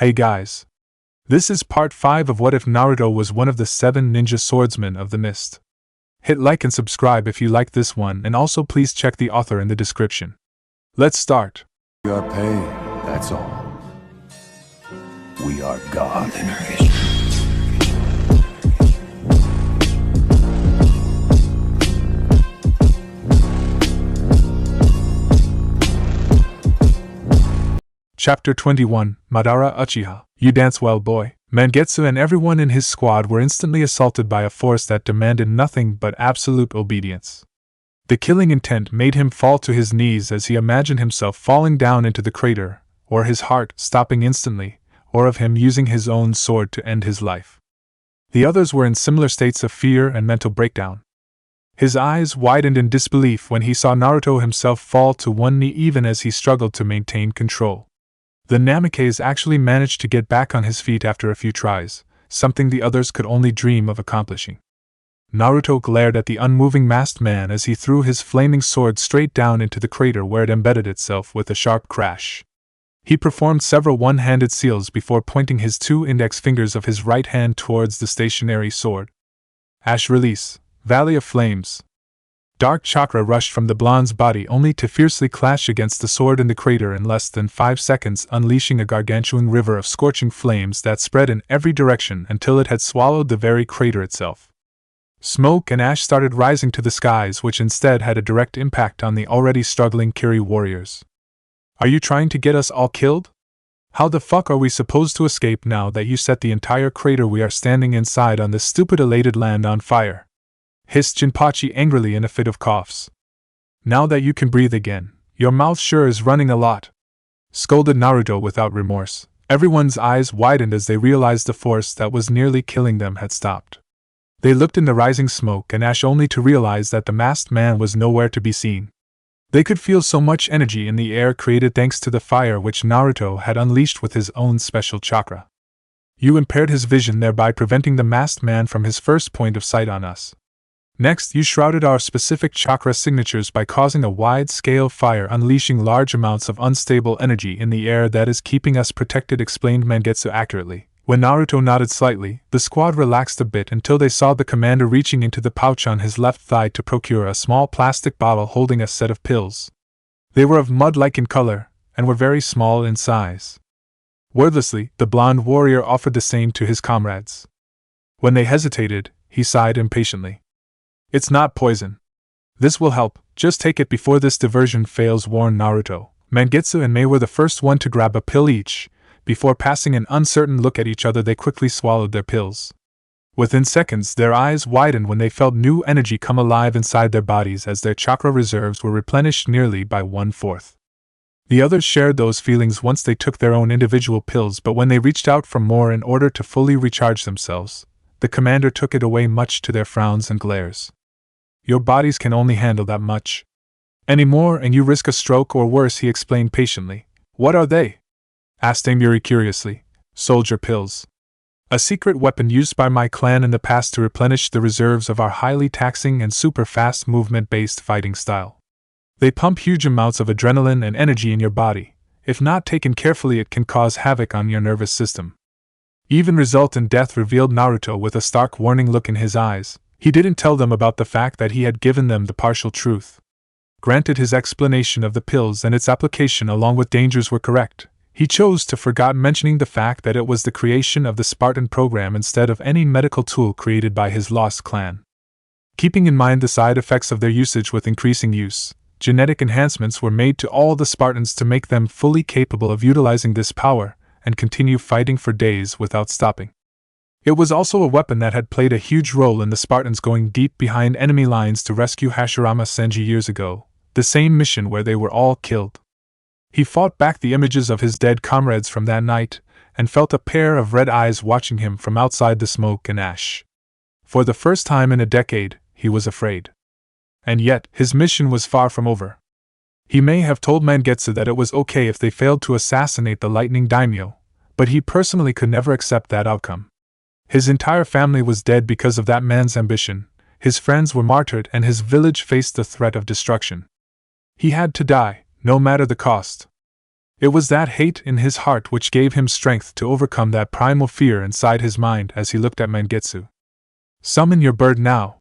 Hey guys. This is part 5 of What If Naruto was one of the 7 ninja swordsmen of the mist. Hit like and subscribe if you like this one, and also please check the author in the description. Let's start. We are paid, that's all. We are God. Chapter 21, Madara Uchiha. You dance well, boy. Mangetsu and everyone in his squad were instantly assaulted by a force that demanded nothing but absolute obedience. The killing intent made him fall to his knees as he imagined himself falling down into the crater, or his heart stopping instantly, or of him using his own sword to end his life. The others were in similar states of fear and mental breakdown. His eyes widened in disbelief when he saw Naruto himself fall to one knee even as he struggled to maintain control. The Namikaze actually managed to get back on his feet after a few tries, something the others could only dream of accomplishing. Naruto glared at the unmoving masked man as he threw his flaming sword straight down into the crater where it embedded itself with a sharp crash. He performed several one-handed seals before pointing his 2 index fingers of his right hand towards the stationary sword. Ash release, Valley of Flames. Dark chakra rushed from the blonde's body only to fiercely clash against the sword in the crater in less than 5 seconds, unleashing a gargantuan river of scorching flames that spread in every direction until it had swallowed the very crater itself. Smoke and ash started rising to the skies, which instead had a direct impact on the already struggling Kiri warriors. Are you trying to get us all killed? How the fuck are we supposed to escape now that you set the entire crater we are standing inside on this stupid elated land on fire? Hissed Jinpachi angrily in a fit of coughs. Now that you can breathe again, your mouth sure is running a lot. Scolded Naruto without remorse. Everyone's eyes widened as they realized the force that was nearly killing them had stopped. They looked in the rising smoke and ash only to realize that the masked man was nowhere to be seen. They could feel so much energy in the air created thanks to the fire which Naruto had unleashed with his own special chakra. You impaired his vision, thereby preventing the masked man from his first point of sight on us. Next, you shrouded our specific chakra signatures by causing a wide-scale fire, unleashing large amounts of unstable energy in the air that is keeping us protected, explained Mangetsu accurately. When Naruto nodded slightly, the squad relaxed a bit until they saw the commander reaching into the pouch on his left thigh to procure a small plastic bottle holding a set of pills. They were of mud-like in color, and were very small in size. Wordlessly, the blonde warrior offered the same to his comrades. When they hesitated, he sighed impatiently. It's not poison. This will help, just take it before this diversion fails, warned Naruto. Mangetsu and Mei were the first one to grab a pill each. Before passing an uncertain look at each other, they quickly swallowed their pills. Within seconds, their eyes widened when they felt new energy come alive inside their bodies as their chakra reserves were replenished nearly by 1/4. The others shared those feelings once they took their own individual pills, but when they reached out for more in order to fully recharge themselves, the commander took it away, much to their frowns and glares. Your bodies can only handle that much. Any more and you risk a stroke or worse, he explained patiently. What are they? Asked Amiri curiously. Soldier pills. A secret weapon used by my clan in the past to replenish the reserves of our highly taxing and super fast movement-based fighting style. They pump huge amounts of adrenaline and energy in your body. If not taken carefully, it can cause havoc on your nervous system. Even result in death, revealed Naruto with a stark warning look in his eyes. He didn't tell them about the fact that he had given them the partial truth. Granted, his explanation of the pills and its application along with dangers were correct. He chose to forget mentioning the fact that it was the creation of the Spartan program instead of any medical tool created by his lost clan. Keeping in mind the side effects of their usage with increasing use, genetic enhancements were made to all the Spartans to make them fully capable of utilizing this power and continue fighting for days without stopping. It was also a weapon that had played a huge role in the Spartans going deep behind enemy lines to rescue Hashirama Senji years ago, the same mission where they were all killed. He fought back the images of his dead comrades from that night, and felt a pair of red eyes watching him from outside the smoke and ash. For the first time in a decade, he was afraid. And yet, his mission was far from over. He may have told Mangetsu that it was okay if they failed to assassinate the lightning daimyo, but he personally could never accept that outcome. His entire family was dead because of that man's ambition, his friends were martyred, and his village faced the threat of destruction. He had to die, no matter the cost. It was that hate in his heart which gave him strength to overcome that primal fear inside his mind as he looked at Mangetsu. "Summon your bird now,"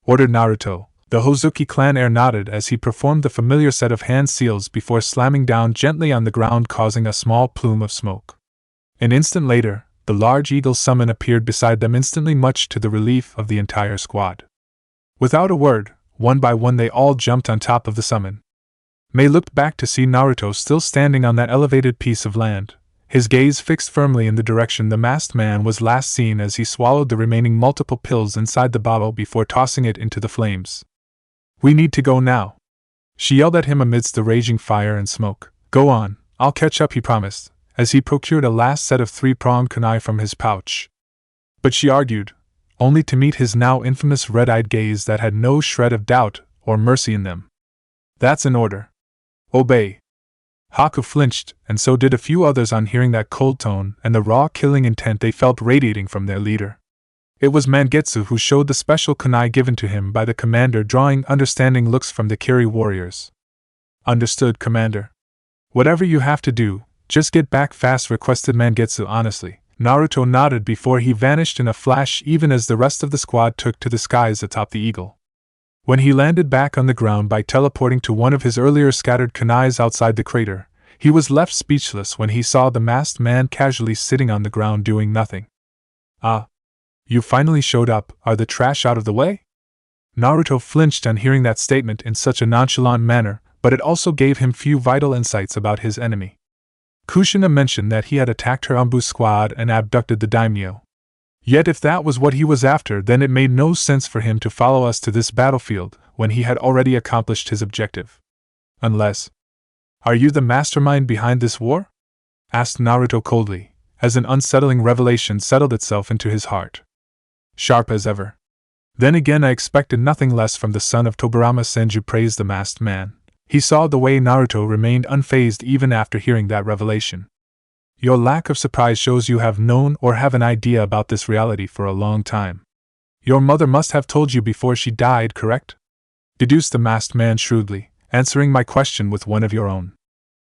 ordered Naruto. The Hozuki clan heir nodded as he performed the familiar set of hand seals before slamming down gently on the ground, causing a small plume of smoke. An instant later, the large eagle summon appeared beside them instantly, much to the relief of the entire squad. Without a word, one by one they all jumped on top of the summon. Mei looked back to see Naruto still standing on that elevated piece of land, his gaze fixed firmly in the direction the masked man was last seen as he swallowed the remaining multiple pills inside the bottle before tossing it into the flames. "We need to go now," she yelled at him amidst the raging fire and smoke. "Go on, I'll catch up," he promised, as he procured a last set of three-pronged kunai from his pouch. But she argued, only to meet his now infamous red-eyed gaze that had no shred of doubt or mercy in them. "That's an order. Obey." Haku flinched, and so did a few others on hearing that cold tone and the raw killing intent they felt radiating from their leader. It was Mangetsu who showed the special kunai given to him by the commander, drawing understanding looks from the Kiri warriors. "Understood, Commander. Whatever you have to do, just get back fast," requested Mangetsu honestly. Naruto nodded before he vanished in a flash, even as the rest of the squad took to the skies atop the eagle. When he landed back on the ground by teleporting to one of his earlier scattered kunais outside the crater, he was left speechless when he saw the masked man casually sitting on the ground doing nothing. "Ah, you finally showed up. Are the trash out of the way?" Naruto flinched on hearing that statement in such a nonchalant manner, but it also gave him few vital insights about his enemy. Kushina mentioned that he had attacked her Ambu squad and abducted the daimyo. Yet if that was what he was after, then it made no sense for him to follow us to this battlefield when he had already accomplished his objective. Unless... "Are you the mastermind behind this war?" asked Naruto coldly, as an unsettling revelation settled itself into his heart. Sharp as ever. "Then again, I expected nothing less from the son of Tobirama," Senju praised the masked man. He saw the way Naruto remained unfazed even after hearing that revelation. "Your lack of surprise shows you have known or have an idea about this reality for a long time. Your mother must have told you before she died, correct?" deduced the masked man shrewdly, answering my question with one of your own.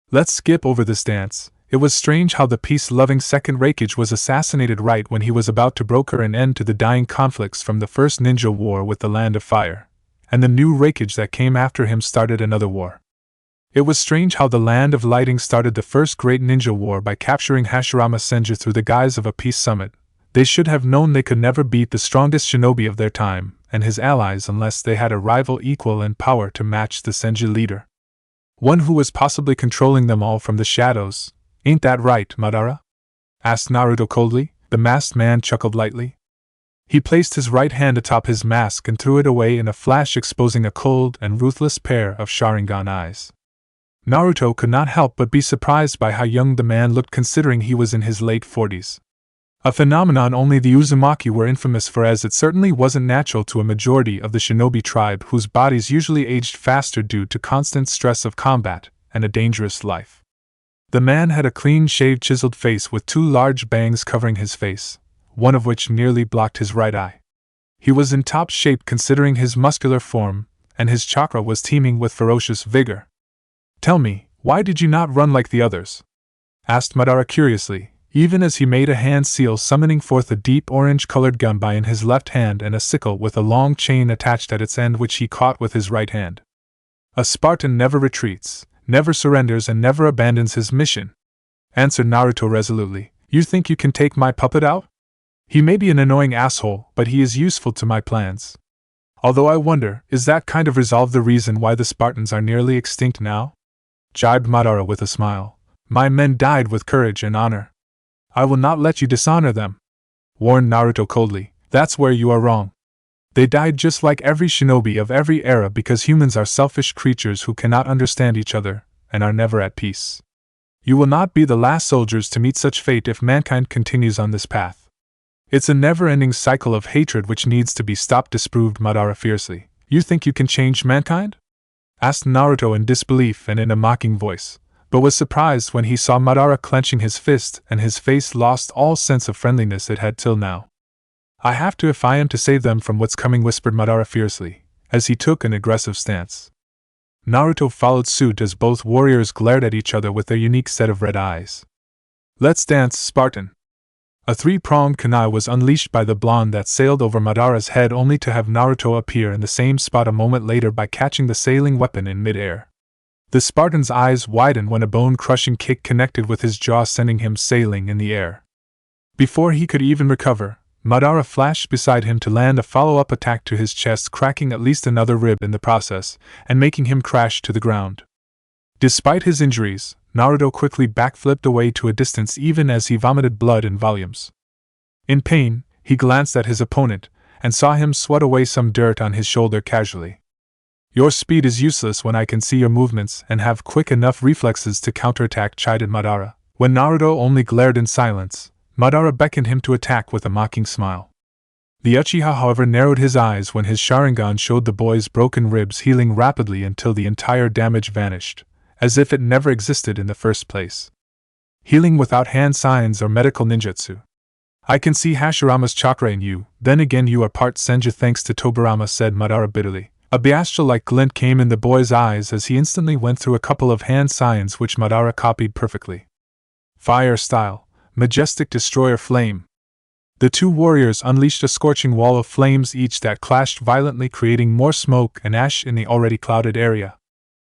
"Let's skip over this dance. It was strange how the peace-loving Second Mizukage was assassinated right when he was about to broker an end to the dying conflicts from the first ninja war with the Land of Fire, and the new Mizukage that came after him started another war. It was strange how the Land of Lighting started the first great ninja war by capturing Hashirama Senju through the guise of a peace summit. They should have known they could never beat the strongest shinobi of their time and his allies unless they had a rival equal in power to match the Senju leader. One who was possibly controlling them all from the shadows. Ain't that right, Madara?" asked Naruto coldly. The masked man chuckled lightly. He placed his right hand atop his mask and threw it away in a flash, exposing a cold and ruthless pair of Sharingan eyes. Naruto could not help but be surprised by how young the man looked, considering he was in his late 40s. A phenomenon only the Uzumaki were infamous for, as it certainly wasn't natural to a majority of the shinobi tribe whose bodies usually aged faster due to constant stress of combat and a dangerous life. The man had a clean-shaved, chiseled face with two large bangs covering his face, one of which nearly blocked his right eye. He was in top shape considering his muscular form, and his chakra was teeming with ferocious vigor. "Tell me, why did you not run like the others?" asked Madara curiously, even as he made a hand seal, summoning forth a deep orange-colored gunbai in his left hand and a sickle with a long chain attached at its end which he caught with his right hand. "A Spartan never retreats, never surrenders, and never abandons his mission," answered Naruto resolutely. "You think you can take my puppet out? He may be an annoying asshole, but he is useful to my plans. Although I wonder, is that kind of resolve the reason why the Spartans are nearly extinct now?" jibed Madara with a smile. "My men died with courage and honor. I will not let you dishonor them," warned Naruto coldly. "That's where you are wrong. They died just like every shinobi of every era because humans are selfish creatures who cannot understand each other and are never at peace. You will not be the last soldiers to meet such fate if mankind continues on this path. It's a never-ending cycle of hatred which needs to be stopped," disproved Madara fiercely. "You think you can change mankind?" asked Naruto in disbelief and in a mocking voice, but was surprised when he saw Madara clenching his fist and his face lost all sense of friendliness it had till now. "I have to if I am to save them from what's coming," whispered Madara fiercely, as he took an aggressive stance. Naruto followed suit as both warriors glared at each other with their unique set of red eyes. Let's dance, Spartan! A three-pronged kunai was unleashed by the blonde that sailed over Madara's head only to have Naruto appear in the same spot a moment later by catching the sailing weapon in mid-air. The Spartan's eyes widened when a bone-crushing kick connected with his jaw, sending him sailing in the air. Before he could even recover, Madara flashed beside him to land a follow-up attack to his chest, cracking at least another rib in the process, and making him crash to the ground. Despite his injuries, Naruto quickly backflipped away to a distance even as he vomited blood in volumes. In pain, he glanced at his opponent, and saw him swat away some dirt on his shoulder casually. Your speed is useless when I can see your movements and have quick enough reflexes to counterattack, chided Madara. When Naruto only glared in silence, Madara beckoned him to attack with a mocking smile. The Uchiha, however, narrowed his eyes when his Sharingan showed the boy's broken ribs healing rapidly until the entire damage vanished, as if it never existed in the first place. Healing without hand signs or medical ninjutsu. I can see Hashirama's chakra in you, then again you are part Senju thanks to Tobirama, said Madara bitterly. A bestial-like glint came in the boy's eyes as he instantly went through a couple of hand signs which Madara copied perfectly. Fire style, majestic destroyer flame. The two warriors unleashed a scorching wall of flames each that clashed violently, creating more smoke and ash in the already clouded area.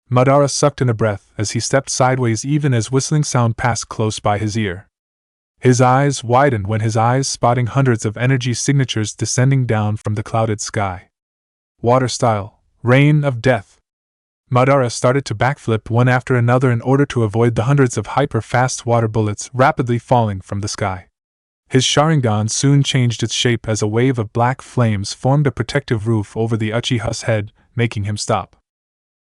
Madara sucked in a breath as he stepped sideways even as whistling sound passed close by his ear. His eyes widened when his eyes spotting hundreds of energy signatures descending down from the clouded sky. Water style, rain of death. Madara started to backflip one after another in order to avoid the hundreds of hyper-fast water bullets rapidly falling from the sky. His Sharingan soon changed its shape as a wave of black flames formed a protective roof over the Uchiha's head, making him stop.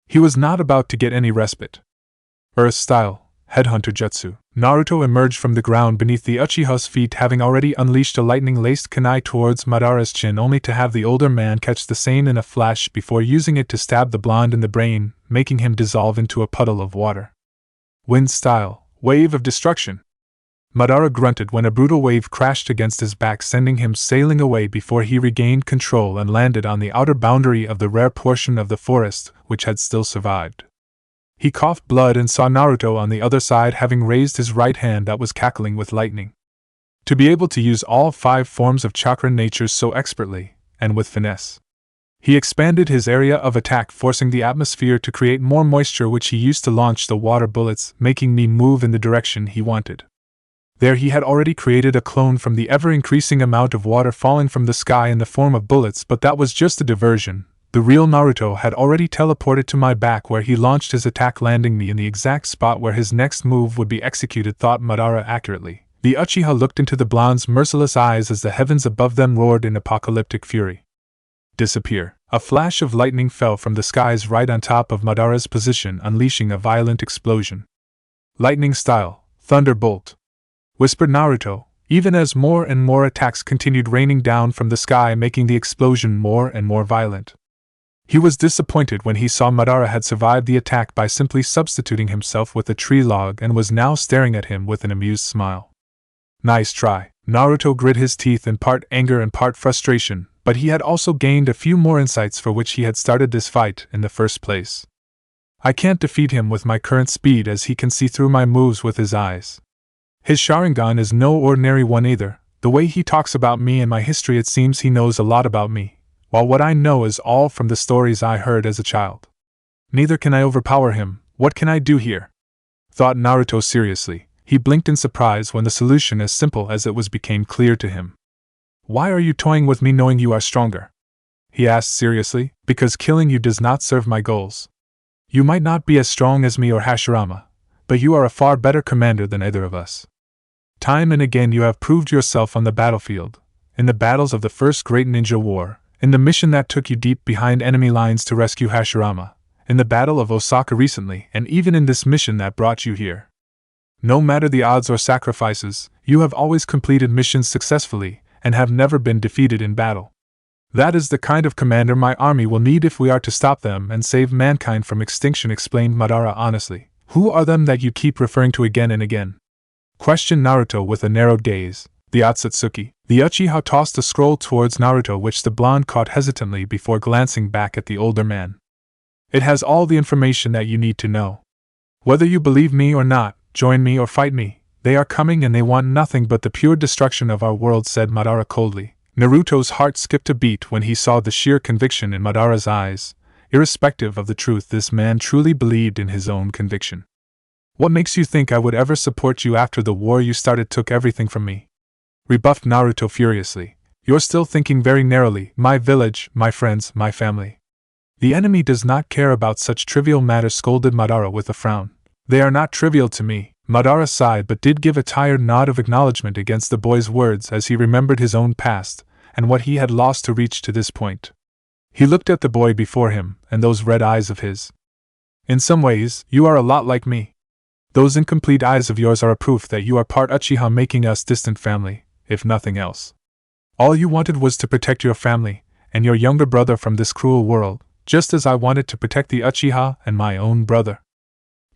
He was not about to get any respite. Earth style, Headhunter Jutsu. Naruto emerged from the ground beneath the Uchiha's feet, having already unleashed a lightning-laced kunai towards Madara's chin, only to have the older man catch the same in a flash before using it to stab the blonde in the brain, making him dissolve into a puddle of water. Wind style, Wave of Destruction. Madara grunted when a brutal wave crashed against his back, sending him sailing away before he regained control and landed on the outer boundary of the rare portion of the forest which had still survived. He coughed blood and saw Naruto on the other side, having raised his right hand that was cackling with lightning. To be able to use all 5 forms of chakra natures so expertly, and with finesse. He expanded his area of attack, forcing the atmosphere to create more moisture, which he used to launch the water bullets, making me move in the direction he wanted. There he had already created a clone from the ever-increasing amount of water falling from the sky in the form of bullets, but that was just a diversion. The real Naruto had already teleported to my back where he launched his attack, landing me in the exact spot where his next move would be executed, thought Madara accurately. The Uchiha looked into the blonde's merciless eyes as the heavens above them roared in apocalyptic fury. Disappear. A flash of lightning fell from the skies right on top of Madara's position, unleashing a violent explosion. Lightning style, Thunderbolt, whispered Naruto, even as more and more attacks continued raining down from the sky, making the explosion more and more violent. He was disappointed when he saw Madara had survived the attack by simply substituting himself with a tree log and was now staring at him with an amused smile. Nice try. Naruto grit his teeth in part anger and part frustration, but he had also gained a few more insights for which he had started this fight in the first place. I can't defeat him with my current speed, as he can see through my moves with his eyes. His Sharingan is no ordinary one either. The way he talks about me and my history, it seems he knows a lot about me, while what I know is all from the stories I heard as a child. Neither can I overpower him. What can I do here? Thought Naruto seriously. He blinked in surprise when the solution, as simple as it was, became clear to him. Why are you toying with me knowing you are stronger? He asked seriously. Because killing you does not serve my goals. You might not be as strong as me or Hashirama, but you are a far better commander than either of us. Time and again you have proved yourself on the battlefield, in the battles of the First Great Ninja War, in the mission that took you deep behind enemy lines to rescue Hashirama, in the Battle of Osaka recently, and even in this mission that brought you here. No matter the odds or sacrifices, you have always completed missions successfully, and have never been defeated in battle. That is the kind of commander my army will need if we are to stop them and save mankind from extinction, explained Madara honestly. Who are them that you keep referring to again and again? Questioned Naruto with a narrowed gaze. The Otsutsuki. The Uchiha tossed a scroll towards Naruto, which the blonde caught hesitantly before glancing back at the older man. It has all the information that you need to know. Whether you believe me or not, join me or fight me, they are coming and they want nothing but the pure destruction of our world, said Madara coldly. Naruto's heart skipped a beat when he saw the sheer conviction in Madara's eyes. Irrespective of the truth, this man truly believed in his own conviction. What makes you think I would ever support you after the war you started took everything from me? Rebuffed Naruto furiously. You're still thinking very narrowly, my village, my friends, my family. The enemy does not care about such trivial matters, scolded Madara with a frown. They are not trivial to me. Madara sighed but did give a tired nod of acknowledgement against the boy's words as he remembered his own past and what he had lost to reach to this point. He looked at the boy before him and those red eyes of his. In some ways, you are a lot like me. Those incomplete eyes of yours are a proof that you are part Uchiha, making us distant family, if nothing else. All you wanted was to protect your family and your younger brother from this cruel world, just as I wanted to protect the Uchiha and my own brother.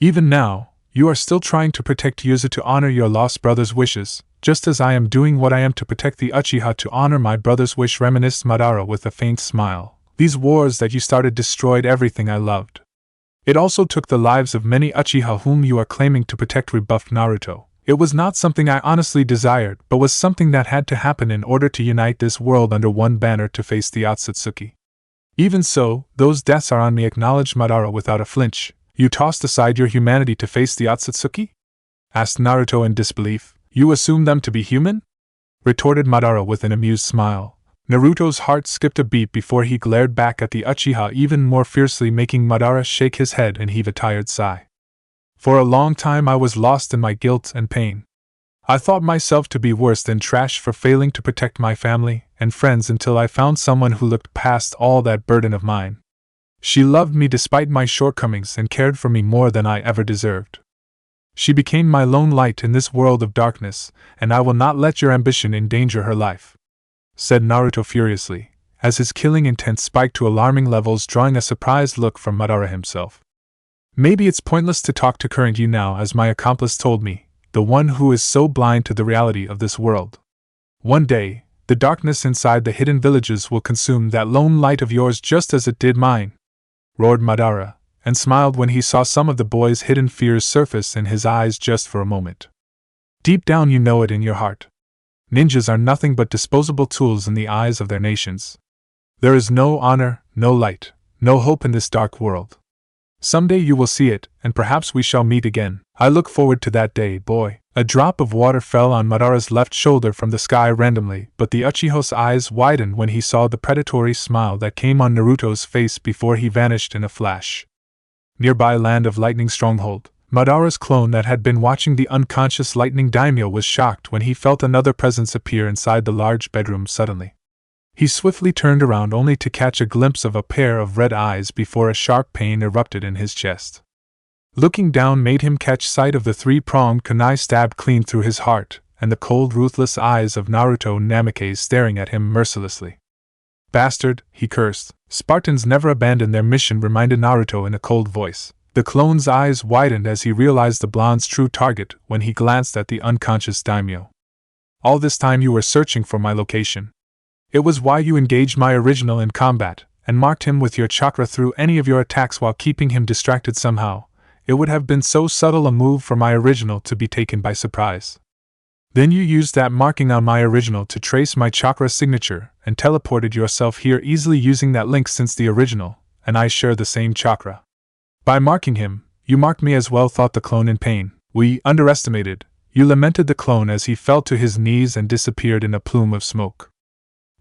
Even now, you are still trying to protect Yuzu to honor your lost brother's wishes, just as I am doing what I am to protect the Uchiha to honor my brother's wish, reminisced Madara with a faint smile. These wars that you started destroyed everything I loved. It also took the lives of many Uchiha whom you are claiming to protect, rebuffed Naruto. It was not something I honestly desired, but was something that had to happen in order to unite this world under one banner to face the Otsutsuki. Even so, those deaths are on me, acknowledged Madara without a flinch. You tossed aside your humanity to face the Otsutsuki? Asked Naruto in disbelief. You assume them to be human? Retorted Madara with an amused smile. Naruto's heart skipped a beat before he glared back at the Uchiha even more fiercely, making Madara shake his head and heave a tired sigh. For a long time I was lost in my guilt and pain. I thought myself to be worse than trash for failing to protect my family and friends until I found someone who looked past all that burden of mine. She loved me despite my shortcomings and cared for me more than I ever deserved. She became my lone light in this world of darkness, and I will not let your ambition endanger her life, said Naruto furiously, as his killing intent spiked to alarming levels, drawing a surprised look from Madara himself. Maybe it's pointless to talk to current you now, as my accomplice told me, the one who is so blind to the reality of this world. One day, the darkness inside the hidden villages will consume that lone light of yours just as it did mine, roared Madara, and smiled when he saw some of the boy's hidden fears surface in his eyes just for a moment. Deep down you know it in your heart. Ninjas are nothing but disposable tools in the eyes of their nations. There is no honor, no light, no hope in this dark world. Someday you will see it, and perhaps we shall meet again. I look forward to that day, boy. A drop of water fell on Madara's left shoulder from the sky randomly, but the Uchiha's eyes widened when he saw the predatory smile that came on Naruto's face before he vanished in a flash. Nearby Land of Lightning Stronghold, Madara's clone that had been watching the unconscious lightning daimyo was shocked when he felt another presence appear inside the large bedroom suddenly. He swiftly turned around only to catch a glimpse of a pair of red eyes before a sharp pain erupted in his chest. Looking down made him catch sight of the three-pronged kunai stabbed clean through his heart, and the cold, ruthless eyes of Naruto Namikaze staring at him mercilessly. Bastard, he cursed. Spartans never abandon their mission, reminded Naruto in a cold voice. The clone's eyes widened as he realized the blonde's true target when he glanced at the unconscious daimyo. All this time you were searching for my location. It was why you engaged my original in combat, and marked him with your chakra through any of your attacks while keeping him distracted somehow. It would have been so subtle a move for my original to be taken by surprise. Then you used that marking on my original to trace my chakra signature, and teleported yourself here easily using that link, since the original and I share the same chakra. By marking him, you marked me as well, thought the clone in pain. We underestimated you, lamented the clone as he fell to his knees and disappeared in a plume of smoke.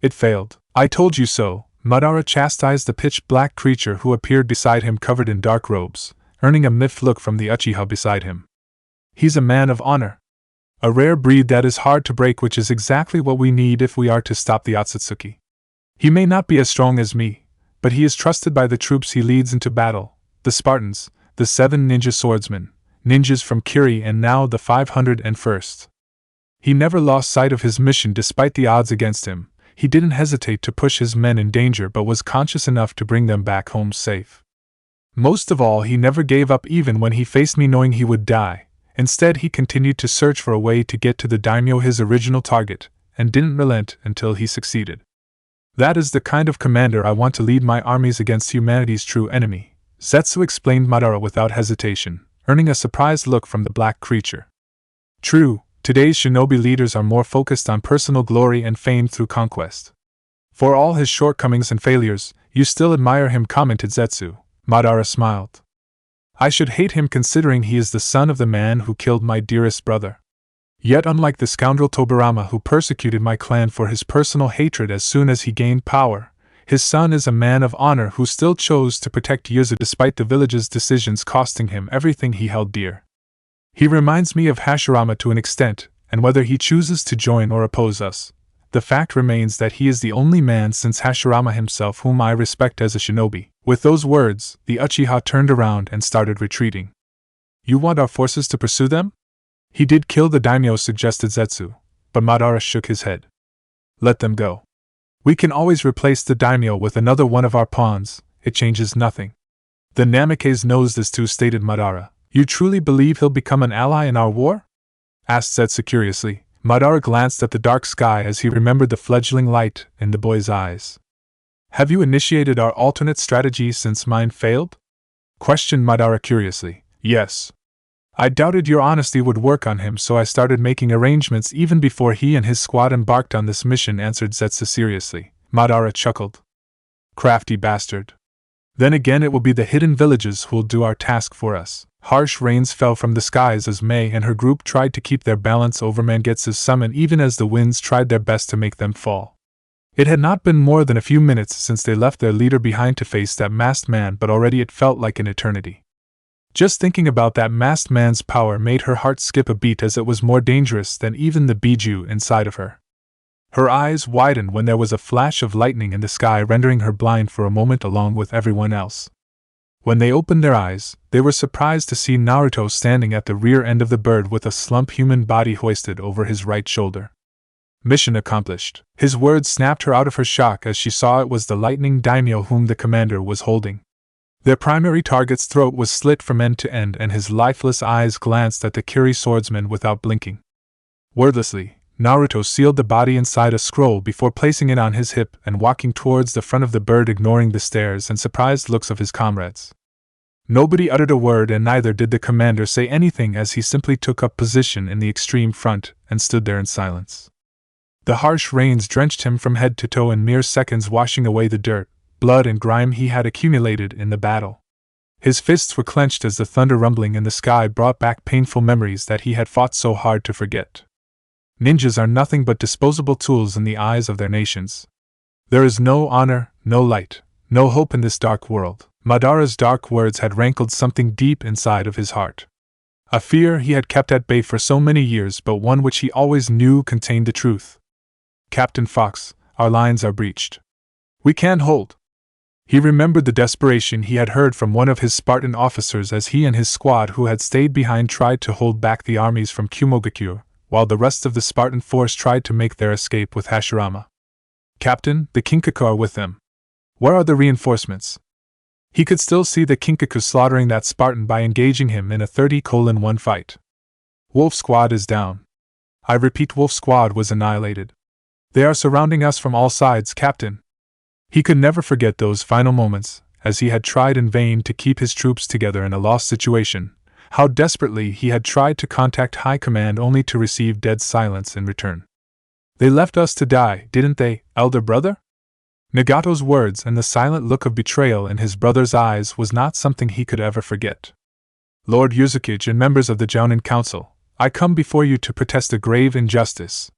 It failed. I told you so, Madara chastised the pitch-black creature who appeared beside him covered in dark robes, earning a miffed look from the Uchiha beside him. He's a man of honor. A rare breed that is hard to break, which is exactly what we need if we are to stop the Otsutsuki. He may not be as strong as me, but he is trusted by the troops he leads into battle, the Spartans, the 7 ninja swordsmen, ninjas from Kiri, and now the 501st. He never lost sight of his mission despite the odds against him. He didn't hesitate to push his men in danger but was conscious enough to bring them back home safe. Most of all, he never gave up even when he faced me knowing he would die. Instead, he continued to search for a way to get to the daimyo, his original target, and didn't relent until he succeeded. That is the kind of commander I want to lead my armies against humanity's true enemy, Zetsu explained Madara without hesitation, earning a surprised look from the black creature. True, today's shinobi leaders are more focused on personal glory and fame through conquest. For all his shortcomings and failures, you still admire him, commented Zetsu. Madara smiled. I should hate him considering he is the son of the man who killed my dearest brother. Yet unlike the scoundrel Tobirama who persecuted my clan for his personal hatred as soon as he gained power, his son is a man of honor who still chose to protect Yuzu despite the village's decisions costing him everything he held dear. He reminds me of Hashirama to an extent, and whether he chooses to join or oppose us, the fact remains that he is the only man since Hashirama himself whom I respect as a shinobi. With those words, the Uchiha turned around and started retreating. You want our forces to pursue them? He did kill the daimyo, suggested Zetsu, but Madara shook his head. Let them go. We can always replace the daimyo with another one of our pawns, it changes nothing. The Namikaze knows this too, stated Madara. You truly believe he'll become an ally in our war? Asked Zetsu curiously. Madara glanced at the dark sky as he remembered the fledgling light in the boy's eyes. Have you initiated our alternate strategy since mine failed? Questioned Madara curiously. Yes. I doubted your honesty would work on him, so I started making arrangements even before he and his squad embarked on this mission, answered Zetsu seriously. Madara chuckled. Crafty bastard. Then again, it will be the hidden villages who'll do our task for us. Harsh rains fell from the skies as Mei and her group tried to keep their balance over Mangetsu's summit, even as the winds tried their best to make them fall. It had not been more than a few minutes since they left their leader behind to face that masked man, but already it felt like an eternity. Just thinking about that masked man's power made her heart skip a beat, as it was more dangerous than even the Biju inside of her. Her eyes widened when there was a flash of lightning in the sky, rendering her blind for a moment along with everyone else. When they opened their eyes, they were surprised to see Naruto standing at the rear end of the bird with a slump human body hoisted over his right shoulder. Mission accomplished. His words snapped her out of her shock as she saw it was the lightning daimyo whom the commander was holding. Their primary target's throat was slit from end to end, and his lifeless eyes glanced at the Kiri swordsman without blinking. Wordlessly, Naruto sealed the body inside a scroll before placing it on his hip and walking towards the front of the bird, ignoring the stares and surprised looks of his comrades. Nobody uttered a word, and neither did the commander say anything, as he simply took up position in the extreme front and stood there in silence. The harsh rains drenched him from head to toe in mere seconds, washing away the dirt, blood and grime he had accumulated in the battle. His fists were clenched as the thunder rumbling in the sky brought back painful memories that he had fought so hard to forget. Ninjas are nothing but disposable tools in the eyes of their nations. There is no honor, no light, no hope in this dark world. Madara's dark words had rankled something deep inside of his heart. A fear he had kept at bay for so many years, but one which he always knew contained the truth. Captain Fox, our lines are breached. We can't hold. He remembered the desperation he had heard from one of his Spartan officers as he and his squad who had stayed behind tried to hold back the armies from Kirigakure, while the rest of the Spartan force tried to make their escape with Hashirama. Captain, the Kinkaku are with them. Where are the reinforcements? He could still see the Kinkaku slaughtering that Spartan by engaging him in a 30-1 fight. Wolf Squad is down. I repeat, Wolf Squad was annihilated. They are surrounding us from all sides, Captain. He could never forget those final moments, as he had tried in vain to keep his troops together in a lost situation, how desperately he had tried to contact High Command only to receive dead silence in return. They left us to die, didn't they, elder brother? Nagato's words and the silent look of betrayal in his brother's eyes was not something he could ever forget. Lord Mizukage and members of the Jounin Council, I come before you to protest a grave injustice.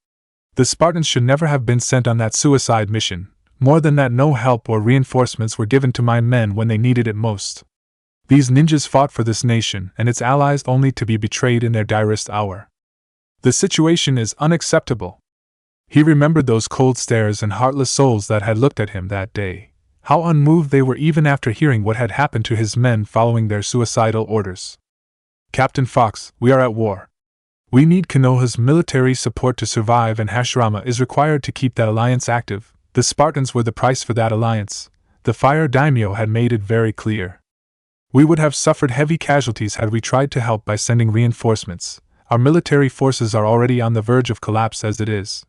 The Spartans should never have been sent on that suicide mission. More than that, no help or reinforcements were given to my men when they needed it most. These ninjas fought for this nation and its allies only to be betrayed in their direst hour. The situation is unacceptable. He remembered those cold stares and heartless souls that had looked at him that day. How unmoved they were even after hearing what had happened to his men following their suicidal orders. Captain Fox, we are at war. We need Konoha's military support to survive, and Hashirama is required to keep that alliance active. The Spartans were the price for that alliance. The Fire Daimyo had made it very clear. We would have suffered heavy casualties had we tried to help by sending reinforcements. Our military forces are already on the verge of collapse as it is.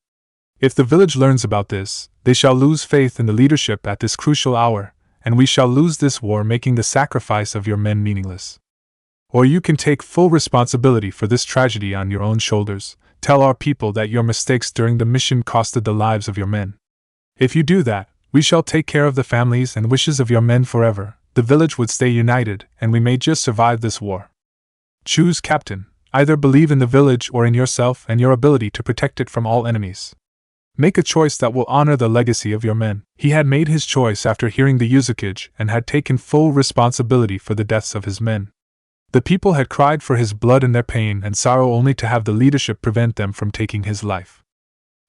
If the village learns about this, they shall lose faith in the leadership at this crucial hour, and we shall lose this war, making the sacrifice of your men meaningless. Or you can take full responsibility for this tragedy on your own shoulders. Tell our people that your mistakes during the mission costed the lives of your men. If you do that, we shall take care of the families and wishes of your men forever. The village would stay united, and we may just survive this war. Choose, Captain. Either believe in the village or in yourself and your ability to protect it from all enemies. Make a choice that will honor the legacy of your men. He had made his choice after hearing the Mizukage and had taken full responsibility for the deaths of his men. The people had cried for his blood in their pain and sorrow, only to have the leadership prevent them from taking his life.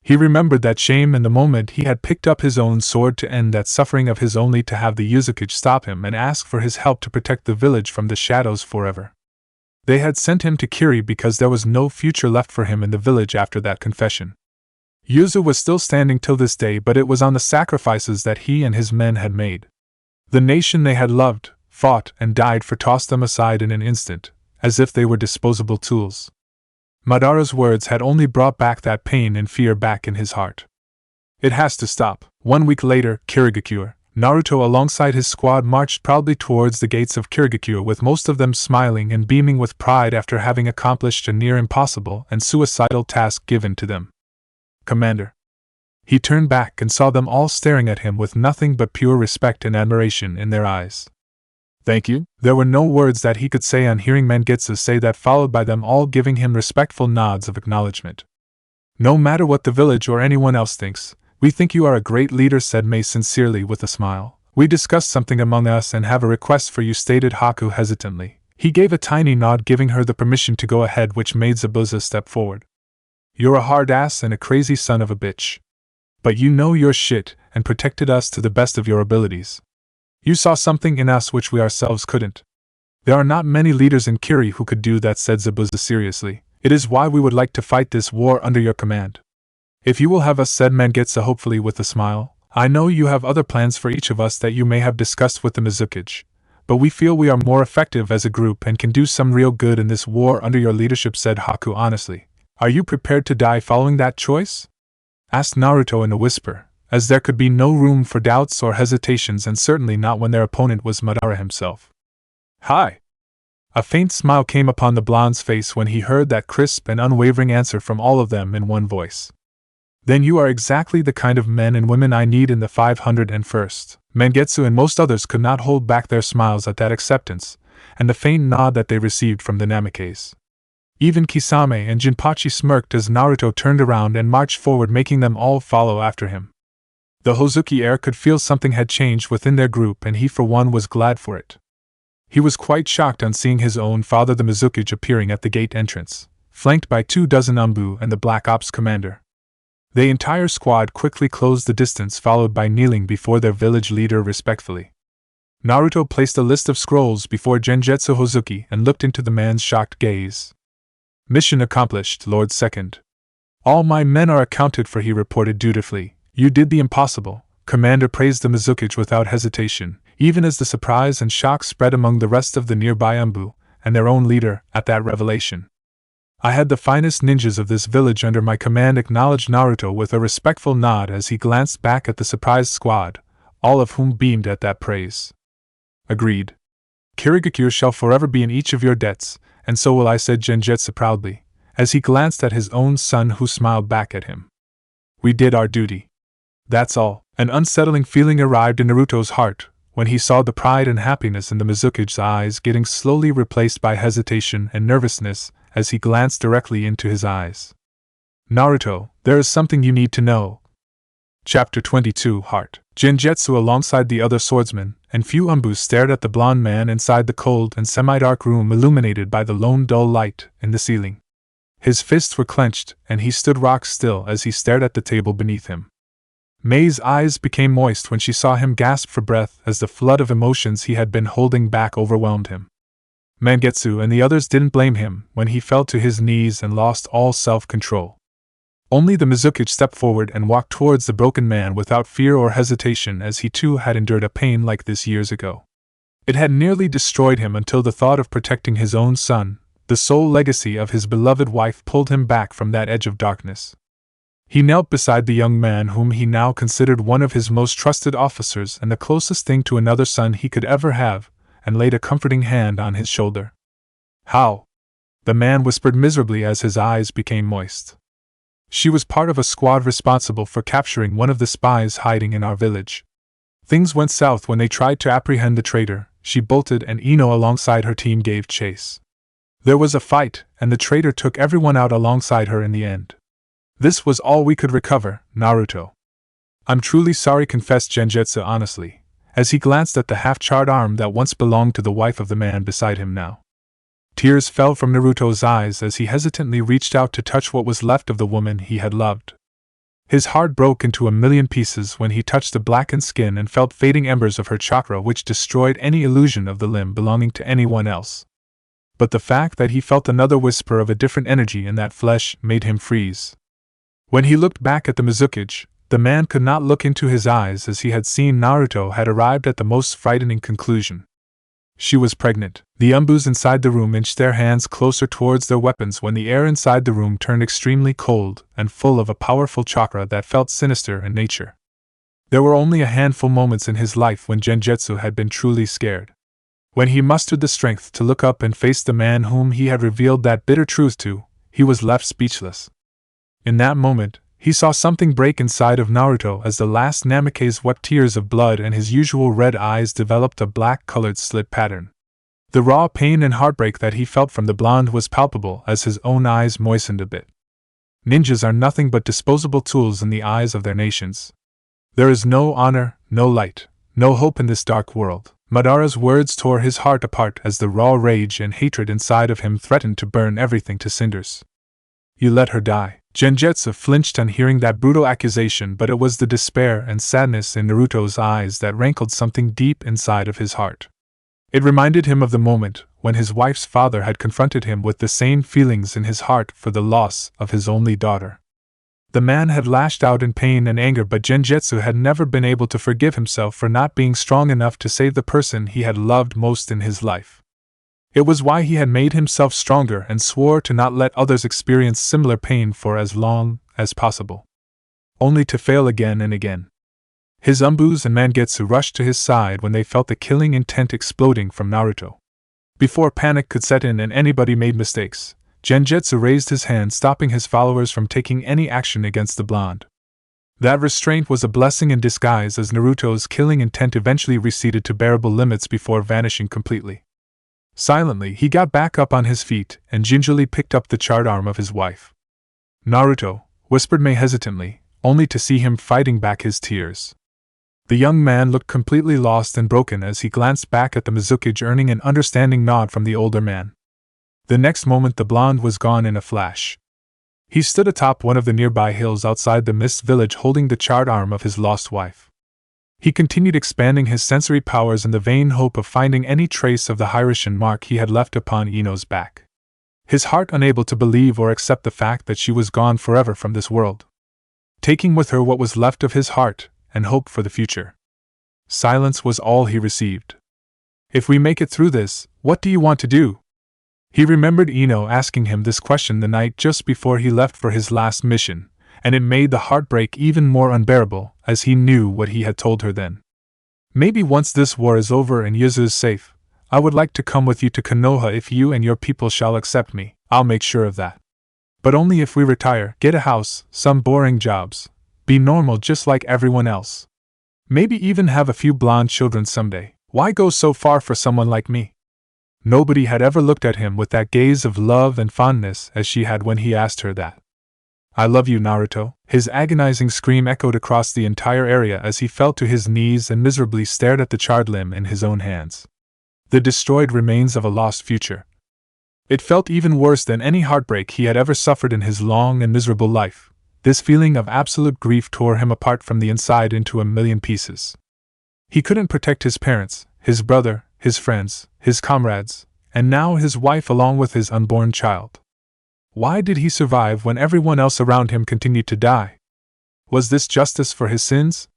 He remembered that shame in the moment he had picked up his own sword to end that suffering of his, only to have the Mizukage stop him and ask for his help to protect the village from the shadows forever. They had sent him to Kiri because there was no future left for him in the village after that confession. Yuzu was still standing till this day, but it was on the sacrifices that he and his men had made. The nation they had loved, fought, and died for tossed them aside in an instant, as if they were disposable tools. Madara's words had only brought back that pain and fear back in his heart. It has to stop. 1 week later, Kirigakure, Naruto alongside his squad marched proudly towards the gates of Kirigakure, with most of them smiling and beaming with pride after having accomplished a near impossible and suicidal task given to them. Commander. He turned back and saw them all staring at him with nothing but pure respect and admiration in their eyes. Thank you. There were no words that he could say on hearing Mangetsu say that, followed by them all giving him respectful nods of acknowledgement. No matter what the village or anyone else thinks, we think you are a great leader, said Mei sincerely with a smile. We discussed something among us and have a request for you, stated Haku hesitantly. He gave a tiny nod, giving her the permission to go ahead, which made Zabuza step forward. You're a hard ass and a crazy son of a bitch. But you know your shit and protected us to the best of your abilities. You saw something in us which we ourselves couldn't. There are not many leaders in Kiri who could do that, said Zabuza seriously. It is why we would like to fight this war under your command. If you will have us, said Mangetsu hopefully with a smile. I know you have other plans for each of us that you may have discussed with the Mizukage, but we feel we are more effective as a group and can do some real good in this war under your leadership, said Haku honestly. Are you prepared to die following that choice? Asked Naruto in a whisper, as there could be no room for doubts or hesitations, and certainly not when their opponent was Madara himself. Hi! A faint smile came upon the blonde's face when he heard that crisp and unwavering answer from all of them in one voice. Then you are exactly the kind of men and women I need in the 501st. Mangetsu and most others could not hold back their smiles at that acceptance, and the faint nod that they received from the Namikaze. Even Kisame and Jinpachi smirked as Naruto turned around and marched forward, making them all follow after him. The Hozuki heir could feel something had changed within their group, and he for one was glad for it. He was quite shocked on seeing his own father, the Mizukage, appearing at the gate entrance, flanked by 24 Anbu and the Black Ops commander. The entire squad quickly closed the distance, followed by kneeling before their village leader respectfully. Naruto placed a list of scrolls before Genjutsu Hozuki and looked into the man's shocked gaze. Mission accomplished, Lord Second. All my men are accounted for, he reported dutifully. You did the impossible. Commander praised the Mizukage without hesitation, even as the surprise and shock spread among the rest of the nearby Anbu and their own leader at that revelation. I had the finest ninjas of this village under my command, acknowledged Naruto with a respectful nod as he glanced back at the surprised squad, all of whom beamed at that praise. Agreed. Kirigakure shall forever be in each of your debts, and so will I, said Genjutsu proudly, as he glanced at his own son, who smiled back at him. We did our duty. That's all. An unsettling feeling arrived in Naruto's heart when he saw the pride and happiness in the Mizukage's eyes getting slowly replaced by hesitation and nervousness as he glanced directly into his eyes. Naruto, there is something you need to know. Chapter 22 Heart. Genjutsu alongside the other swordsmen and few Anbu stared at the blond man inside the cold and semi-dark room illuminated by the lone dull light in the ceiling. His fists were clenched, and he stood rock still as he stared at the table beneath him. Mei's eyes became moist when she saw him gasp for breath as the flood of emotions he had been holding back overwhelmed him. Mangetsu and the others didn't blame him when he fell to his knees and lost all self-control. Only the Mizukage stepped forward and walked towards the broken man without fear or hesitation, as he too had endured a pain like this years ago. It had nearly destroyed him until the thought of protecting his own son, the sole legacy of his beloved wife, pulled him back from that edge of darkness. He knelt beside the young man whom he now considered one of his most trusted officers and the closest thing to another son he could ever have, and laid a comforting hand on his shoulder. "How?" the man whispered miserably as his eyes became moist. "She was part of a squad responsible for capturing one of the spies hiding in our village. Things went south when they tried to apprehend the traitor. She bolted and Ino alongside her team gave chase. There was a fight, and the traitor took everyone out alongside her in the end. This was all we could recover, Naruto." "I'm truly sorry," confessed Genjutsu honestly, as he glanced at the half-charred arm that once belonged to the wife of the man beside him now. Tears fell from Naruto's eyes as he hesitantly reached out to touch what was left of the woman he had loved. His heart broke into a million pieces when he touched the blackened skin and felt fading embers of her chakra which destroyed any illusion of the limb belonging to anyone else. But the fact that he felt another whisper of a different energy in that flesh made him freeze. When he looked back at the Mizukage, the man could not look into his eyes as he had seen Naruto had arrived at the most frightening conclusion. She was pregnant. The umbus inside the room inched their hands closer towards their weapons when the air inside the room turned extremely cold and full of a powerful chakra that felt sinister in nature. There were only a handful moments in his life when Genjutsu had been truly scared. When he mustered the strength to look up and face the man whom he had revealed that bitter truth to, he was left speechless. In that moment, he saw something break inside of Naruto as the last Namikaze wept tears of blood and his usual red eyes developed a black-colored slit pattern. The raw pain and heartbreak that he felt from the blonde was palpable as his own eyes moistened a bit. Ninjas are nothing but disposable tools in the eyes of their nations. There is no honor, no light, no hope in this dark world. Madara's words tore his heart apart as the raw rage and hatred inside of him threatened to burn everything to cinders. "You let her die." Genjutsu flinched on hearing that brutal accusation, but it was the despair and sadness in Naruto's eyes that rankled something deep inside of his heart. It reminded him of the moment when his wife's father had confronted him with the same feelings in his heart for the loss of his only daughter. The man had lashed out in pain and anger, but Genjutsu had never been able to forgive himself for not being strong enough to save the person he had loved most in his life. It was why he had made himself stronger and swore to not let others experience similar pain for as long as possible. Only to fail again and again. His umbus and mangetsu rushed to his side when they felt the killing intent exploding from Naruto. Before panic could set in and anybody made mistakes, Genjutsu raised his hand, stopping his followers from taking any action against the blonde. That restraint was a blessing in disguise as Naruto's killing intent eventually receded to bearable limits before vanishing completely. Silently, he got back up on his feet and gingerly picked up the charred arm of his wife. "Naruto," whispered Mei hesitantly, only to see him fighting back his tears. The young man looked completely lost and broken as he glanced back at the Mizukage, earning an understanding nod from the older man. The next moment the blonde was gone in a flash. He stood atop one of the nearby hills outside the mist village holding the charred arm of his lost wife. He continued expanding his sensory powers in the vain hope of finding any trace of the Hiroshin mark he had left upon Ino's back. His heart unable to believe or accept the fact that she was gone forever from this world, taking with her what was left of his heart and hope for the future. Silence was all he received. "If we make it through this, what do you want to do?" He remembered Ino asking him this question the night just before he left for his last mission, and it made the heartbreak even more unbearable as he knew what he had told her then. "Maybe once this war is over and Yuzu is safe, I would like to come with you to Konoha if you and your people shall accept me. I'll make sure of that. But only if we retire, get a house, some boring jobs, be normal just like everyone else. Maybe even have a few blonde children someday. Why go so far for someone like me?" Nobody had ever looked at him with that gaze of love and fondness as she had when he asked her that. "I love you, Naruto." His agonizing scream echoed across the entire area as he fell to his knees and miserably stared at the charred limb in his own hands. The destroyed remains of a lost future. It felt even worse than any heartbreak he had ever suffered in his long and miserable life. This feeling of absolute grief tore him apart from the inside into a million pieces. He couldn't protect his parents, his brother, his friends, his comrades, and now his wife along with his unborn child. Why did he survive when everyone else around him continued to die? Was this justice for his sins?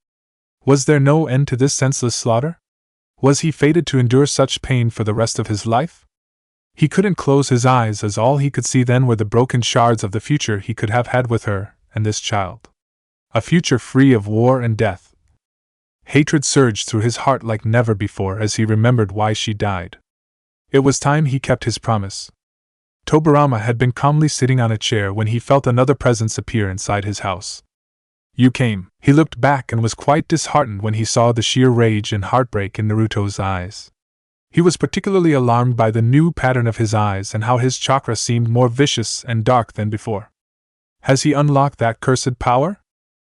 Was there no end to this senseless slaughter? Was he fated to endure such pain for the rest of his life? He couldn't close his eyes as all he could see then were the broken shards of the future he could have had with her and this child. A future free of war and death. Hatred surged through his heart like never before as he remembered why she died. It was time he kept his promise. Tobirama had been calmly sitting on a chair when he felt another presence appear inside his house. You came. He looked back and was quite disheartened when he saw the sheer rage and heartbreak in Naruto's eyes. He was particularly alarmed by the new pattern of his eyes and how his chakra seemed more vicious and dark than before. Has he unlocked that cursed power?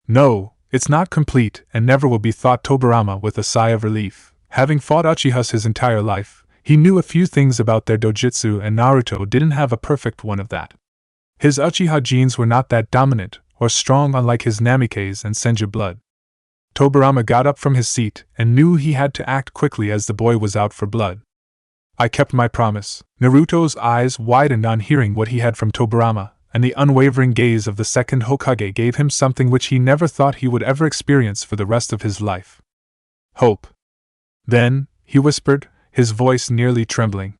No, it's not complete and never will be, thought Tobirama with a sigh of relief. Having fought Uchihas his entire life, he knew a few things about their dojutsu and Naruto didn't have a perfect one of that. His Uchiha genes were not that dominant or strong, unlike his Namikaze and Senju blood. Tobirama got up from his seat and knew he had to act quickly as the boy was out for blood. I kept my promise. Naruto's eyes widened on hearing what he had from Tobirama, and the unwavering gaze of the second Hokage gave him something which he never thought he would ever experience for the rest of his life. Hope. Then, he whispered, his voice nearly trembling.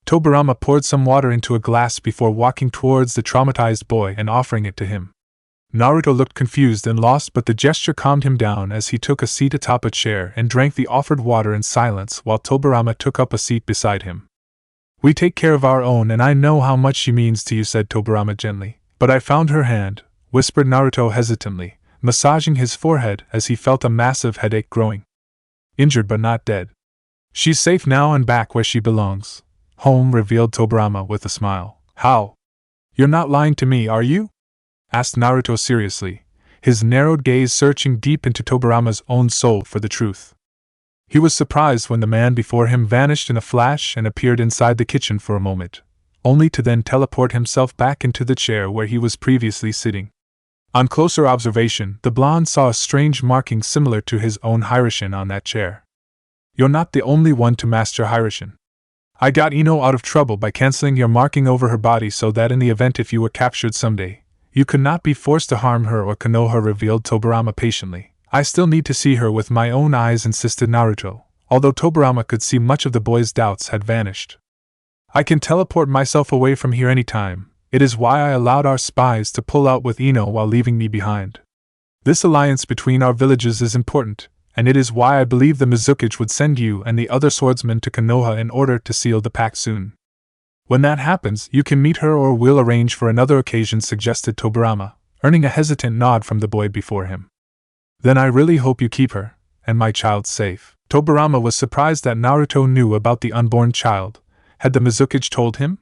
Tobirama poured some water into a glass before walking towards the traumatized boy and offering it to him. Naruto looked confused and lost, but the gesture calmed him down as he took a seat atop a chair and drank the offered water in silence while Tobirama took up a seat beside him. We take care of our own, and I know how much she means to you, said Tobirama gently. But I found her hand, whispered Naruto hesitantly, massaging his forehead as he felt a massive headache growing. Injured but not dead. She's safe now and back where she belongs. Home, revealed Tobirama with a smile. How? You're not lying to me, are you? Asked Naruto seriously, his narrowed gaze searching deep into Tobirama's own soul for the truth. He was surprised when the man before him vanished in a flash and appeared inside the kitchen for a moment, only to then teleport himself back into the chair where he was previously sitting. On closer observation, the blonde saw a strange marking similar to his own Hiraishin on that chair. You're not the only one to master Hiraishin. I got Ino out of trouble by canceling your marking over her body so that in the event if you were captured someday, you could not be forced to harm her or Konoha, revealed Tobirama patiently. I still need to see her with my own eyes, insisted Naruto, although Tobirama could see much of the boy's doubts had vanished. I can teleport myself away from here anytime. It is why I allowed our spies to pull out with Ino while leaving me behind. This alliance between our villages is important, and it is why I believe the Mizukage would send you and the other swordsmen to Konoha in order to seal the pact soon. When that happens, you can meet her or we'll arrange for another occasion, suggested Tobirama, earning a hesitant nod from the boy before him. Then I really hope you keep her, and my child safe. Tobirama was surprised that Naruto knew about the unborn child. Had the Mizukage told him?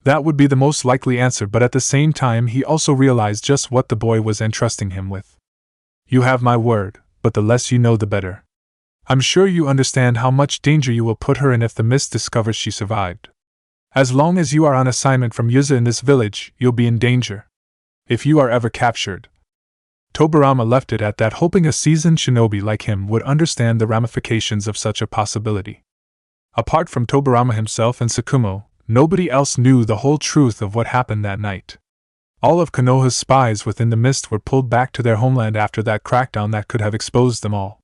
That would be the most likely answer, but at the same time he also realized just what the boy was entrusting him with. You have my word, but the less you know the better. I'm sure you understand how much danger you will put her in if the mist discovers she survived. As long as you are on assignment from Yuza in this village, you'll be in danger. If you are ever captured. Tobirama left it at that, hoping a seasoned shinobi like him would understand the ramifications of such a possibility. Apart from Tobirama himself and Tsukumo, nobody else knew the whole truth of what happened that night. All of Konoha's spies within the mist were pulled back to their homeland after that crackdown that could have exposed them all.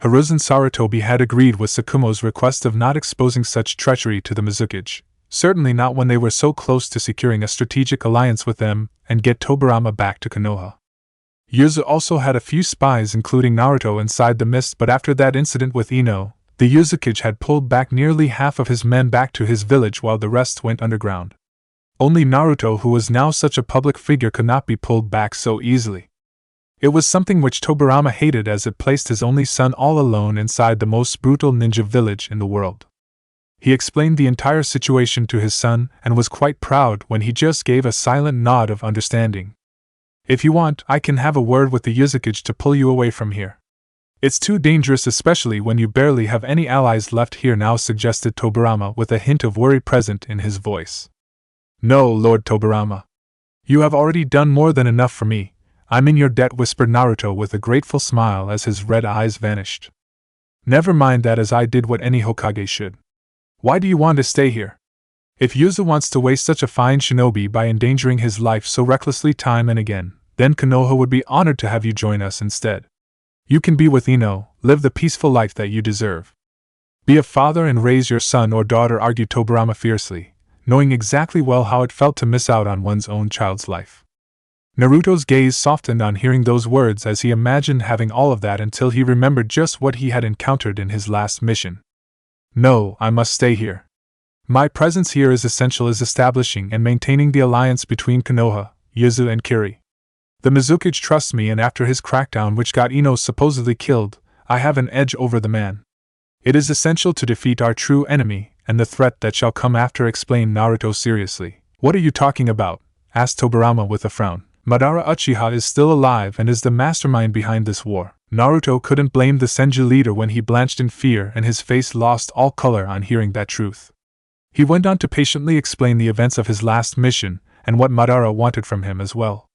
Hiruzen Sarutobi had agreed with Tsukumo's request of not exposing such treachery to the Mizukage. Certainly not when they were so close to securing a strategic alliance with them and get Tobirama back to Konoha. Yuza also had a few spies, including Naruto, inside the mist, but after that incident with Ino, the Mizukage had pulled back nearly half of his men back to his village while the rest went underground. Only Naruto, who was now such a public figure, could not be pulled back so easily. It was something which Tobirama hated, as it placed his only son all alone inside the most brutal ninja village in the world. He explained the entire situation to his son and was quite proud when he just gave a silent nod of understanding. If you want, I can have a word with the Mizukage to pull you away from here. It's too dangerous, especially when you barely have any allies left here now, suggested Tobirama with a hint of worry present in his voice. No, Lord Tobirama. You have already done more than enough for me. I'm in your debt, whispered Naruto with a grateful smile as his red eyes vanished. Never mind that, as I did what any Hokage should. Why do you want to stay here? If Yuza wants to waste such a fine shinobi by endangering his life so recklessly time and again, then Konoha would be honored to have you join us instead. You can be with Ino, live the peaceful life that you deserve. Be a father and raise your son or daughter, argued Tobirama fiercely, knowing exactly well how it felt to miss out on one's own child's life. Naruto's gaze softened on hearing those words as he imagined having all of that until he remembered just what he had encountered in his last mission. No, I must stay here. My presence here is essential as establishing and maintaining the alliance between Konoha, Jutsu and Kiri. The Mizukage trusts me, and after his crackdown which got Ino supposedly killed, I have an edge over the man. It is essential to defeat our true enemy, and the threat that shall come after, explained Naruto seriously. What are you talking about? Asked Tobirama with a frown. Madara Uchiha is still alive and is the mastermind behind this war. Naruto couldn't blame the Senju leader when he blanched in fear and his face lost all color on hearing that truth. He went on to patiently explain the events of his last mission and what Madara wanted from him as well.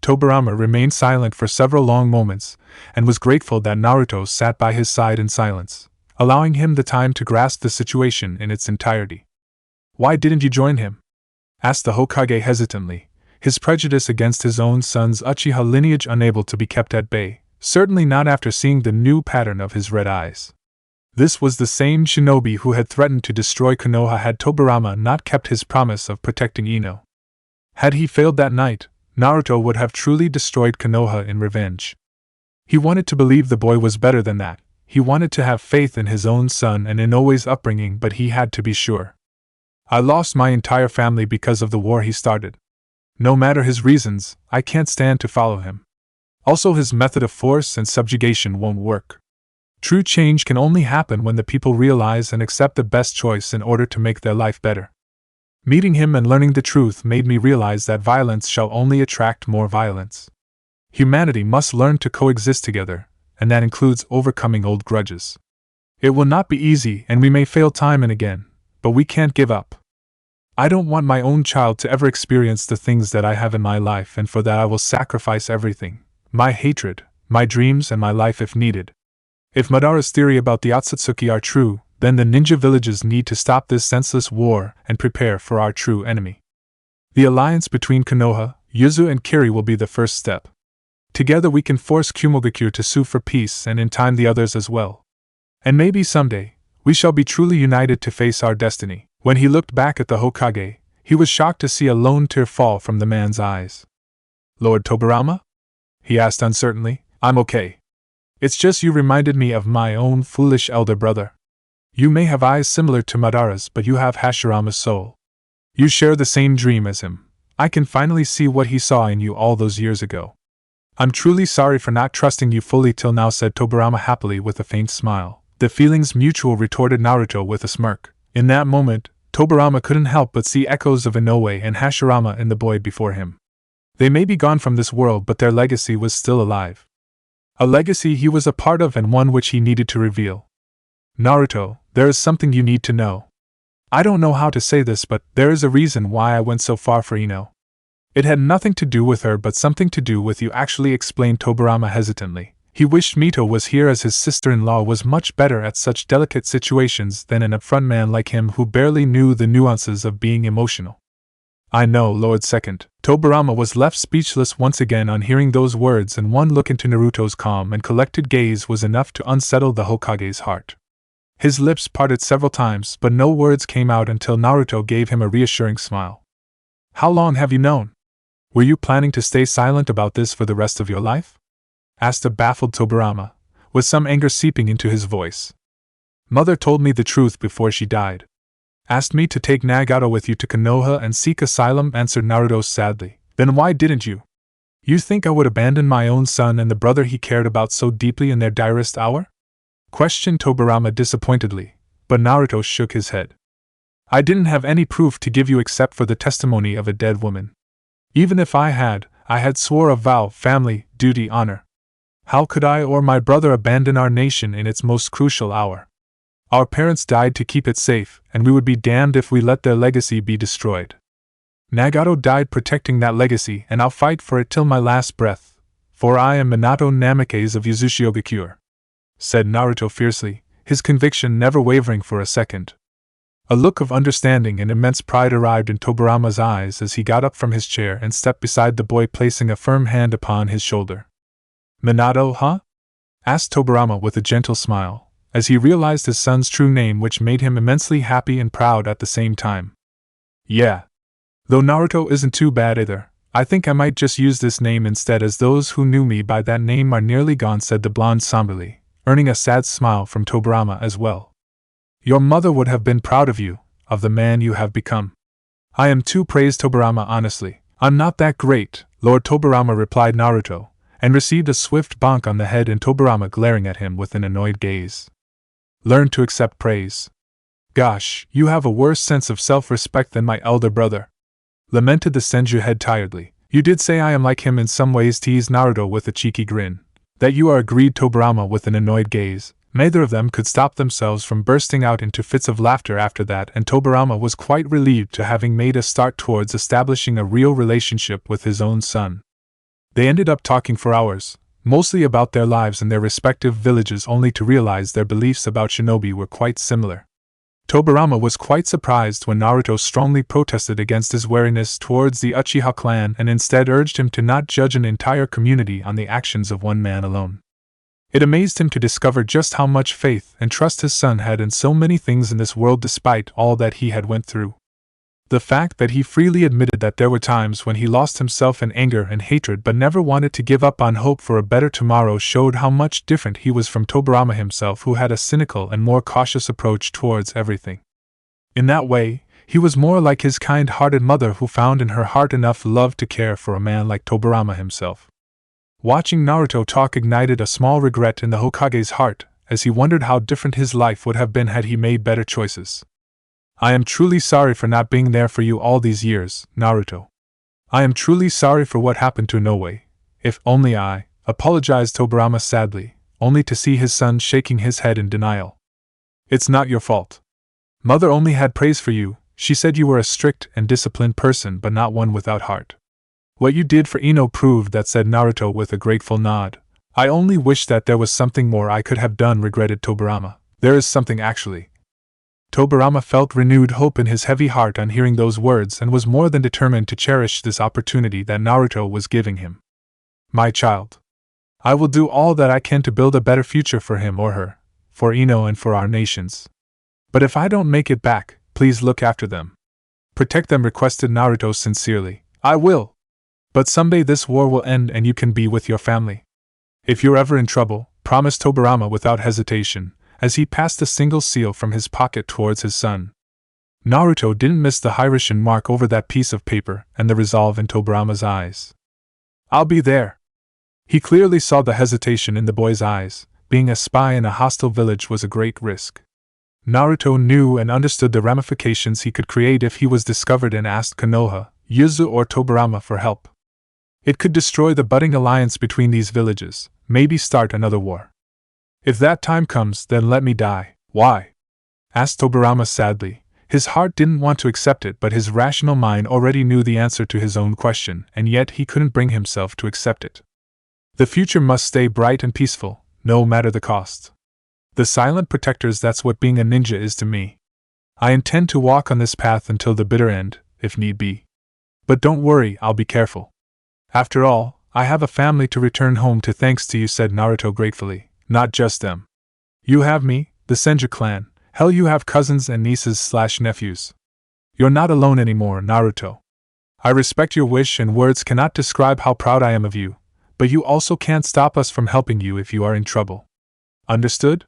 Tobirama remained silent for several long moments and was grateful that Naruto sat by his side in silence, allowing him the time to grasp the situation in its entirety. Why didn't you join him? Asked the Hokage hesitantly, his prejudice against his own son's Uchiha lineage unable to be kept at bay, certainly not after seeing the new pattern of his red eyes. This was the same shinobi who had threatened to destroy Konoha had Tobirama not kept his promise of protecting Ino. Had he failed that night, Naruto would have truly destroyed Konoha in revenge. He wanted to believe the boy was better than that. He wanted to have faith in his own son and Inoue's upbringing, but he had to be sure. I lost my entire family because of the war he started. No matter his reasons, I can't stand to follow him. Also, his method of force and subjugation won't work. True change can only happen when the people realize and accept the best choice in order to make their life better. Meeting him and learning the truth made me realize that violence shall only attract more violence. Humanity must learn to coexist together, and that includes overcoming old grudges. It will not be easy and we may fail time and again, but we can't give up. I don't want my own child to ever experience the things that I have in my life, and for that I will sacrifice everything, my hatred, my dreams and my life if needed. If Madara's theory about the Otsutsuki are true, then the ninja villages need to stop this senseless war and prepare for our true enemy. The alliance between Konoha, Jutsu and Kiri will be the first step. Together we can force Kirigakure to sue for peace and in time the others as well. And maybe someday, we shall be truly united to face our destiny. When he looked back at the Hokage, he was shocked to see a lone tear fall from the man's eyes. Lord Tobirama? He asked uncertainly. I'm okay. It's just you reminded me of my own foolish elder brother. You may have eyes similar to Madara's, but you have Hashirama's soul. You share the same dream as him. I can finally see what he saw in you all those years ago. I'm truly sorry for not trusting you fully till now, said Tobirama happily with a faint smile. The feeling's mutual, retorted Naruto with a smirk. In that moment, Tobirama couldn't help but see echoes of Inoue and Hashirama in the boy before him. They may be gone from this world, but their legacy was still alive. A legacy he was a part of and one which he needed to reveal. Naruto, there is something you need to know. I don't know how to say this, but there is a reason why I went so far for Ino. It had nothing to do with her but something to do with you, actually, explained Tobirama hesitantly. He wished Mito was here as his sister-in-law was much better at such delicate situations than an upfront man like him who barely knew the nuances of being emotional. I know, Lord Second. Tobirama was left speechless once again on hearing those words, and one look into Naruto's calm and collected gaze was enough to unsettle the Hokage's heart. His lips parted several times, but no words came out until Naruto gave him a reassuring smile. How long have you known? Were you planning to stay silent about this for the rest of your life? Asked a baffled Tobirama, with some anger seeping into his voice. Mother told me the truth before she died. Asked me to take Nagato with you to Konoha and seek asylum, answered Naruto sadly. Then why didn't you? You think I would abandon my own son and the brother he cared about so deeply in their direst hour? Questioned Tobirama disappointedly, but Naruto shook his head. I didn't have any proof to give you except for the testimony of a dead woman. Even if I had swore a vow, family, duty, honor. How could I or my brother abandon our nation in its most crucial hour? Our parents died to keep it safe, and we would be damned if we let their legacy be destroyed. Nagato died protecting that legacy, and I'll fight for it till my last breath, for I am Minato Namikaze of Uzushiogakure, said Naruto fiercely, his conviction never wavering for a second. A look of understanding and immense pride arrived in Tobirama's eyes as he got up from his chair and stepped beside the boy, placing a firm hand upon his shoulder. Minato, huh? Asked Tobirama with a gentle smile, as he realized his son's true name, which made him immensely happy and proud at the same time. Yeah. Though Naruto isn't too bad either, I think I might just use this name instead, as those who knew me by that name are nearly gone, said the blonde somberly, earning a sad smile from Tobirama as well. Your mother would have been proud of you, of the man you have become. I am too, praised Tobirama honestly. I'm not that great, Lord Tobirama, replied Naruto, and received a swift bonk on the head, and Tobirama glaring at him with an annoyed gaze. Learn to accept praise. Gosh, you have a worse sense of self-respect than my elder brother, lamented the Senju head tiredly. You did say I am like him in some ways, teased Naruto with a cheeky grin. That you are, agreed Tobirama with an annoyed gaze. Neither of them could stop themselves from bursting out into fits of laughter after that, and Tobirama was quite relieved to having made a start towards establishing a real relationship with his own son. They ended up talking for hours, mostly about their lives and their respective villages, only to realize their beliefs about shinobi were quite similar. Tobirama was quite surprised when Naruto strongly protested against his wariness towards the Uchiha clan and instead urged him to not judge an entire community on the actions of one man alone. It amazed him to discover just how much faith and trust his son had in so many things in this world despite all that he had went through. The fact that he freely admitted that there were times when he lost himself in anger and hatred but never wanted to give up on hope for a better tomorrow showed how much different he was from Tobirama himself, who had a cynical and more cautious approach towards everything. In that way, he was more like his kind-hearted mother, who found in her heart enough love to care for a man like Tobirama himself. Watching Naruto talk ignited a small regret in the Hokage's heart, as he wondered how different his life would have been had he made better choices. I am truly sorry for not being there for you all these years, Naruto. I am truly sorry for what happened to Inoue. If only I, apologized Tobirama sadly, only to see his son shaking his head in denial. It's not your fault. Mother only had praise for you. She said you were a strict and disciplined person, but not one without heart. What you did for Ino proved that, said Naruto with a grateful nod. I only wish that there was something more I could have done, regretted Tobirama. There is something, actually. Tobirama felt renewed hope in his heavy heart on hearing those words and was more than determined to cherish this opportunity that Naruto was giving him. My child. I will do all that I can to build a better future for him or her, for Ino and for our nations. But if I don't make it back, please look after them. Protect them, requested Naruto sincerely. I will. But someday this war will end and you can be with your family. If you're ever in trouble, promised Tobirama without hesitation, as he passed a single seal from his pocket towards his son. Naruto didn't miss the Hirishin mark over that piece of paper and the resolve in Tobirama's eyes. I'll be there. He clearly saw the hesitation in the boy's eyes. Being a spy in a hostile village was a great risk. Naruto knew and understood the ramifications he could create if he was discovered and asked Konoha, Yuzu or Tobirama for help. It could destroy the budding alliance between these villages, maybe start another war. If that time comes, then let me die. Why? Asked Tobirama sadly. His heart didn't want to accept it, but his rational mind already knew the answer to his own question, and yet he couldn't bring himself to accept it. The future must stay bright and peaceful, no matter the cost. The silent protectors, that's what being a ninja is to me. I intend to walk on this path until the bitter end, if need be. But don't worry, I'll be careful. After all, I have a family to return home to thanks to you, said Naruto gratefully. Not just them. You have me, the Senju clan. Hell, you have cousins and nieces/nephews. You're not alone anymore, Naruto. I respect your wish and words cannot describe how proud I am of you, but you also can't stop us from helping you if you are in trouble. Understood?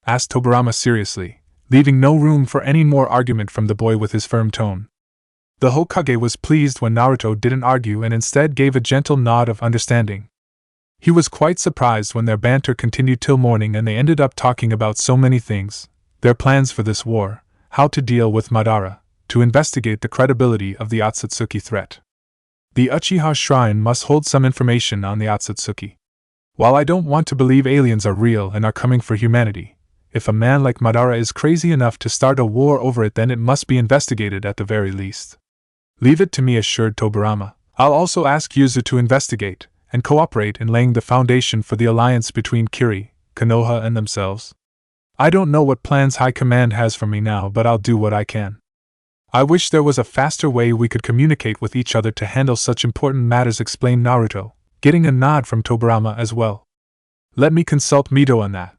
Asked Tobirama seriously, leaving no room for any more argument from the boy with his firm tone. The Hokage was pleased when Naruto didn't argue and instead gave a gentle nod of understanding. He was quite surprised when their banter continued till morning and they ended up talking about so many things: their plans for this war, how to deal with Madara, to investigate the credibility of the Otsutsuki threat. The Uchiha Shrine must hold some information on the Otsutsuki. While I don't want to believe aliens are real and are coming for humanity, if a man like Madara is crazy enough to start a war over it, then it must be investigated at the very least. Leave it to me, assured Tobirama. I'll also ask Yuzu to investigate and cooperate in laying the foundation for the alliance between Kiri, Konoha and themselves. I don't know what plans High Command has for me now, but I'll do what I can. I wish there was a faster way we could communicate with each other to handle such important matters, explained Naruto, getting a nod from Tobirama as well. Let me consult Mito on that.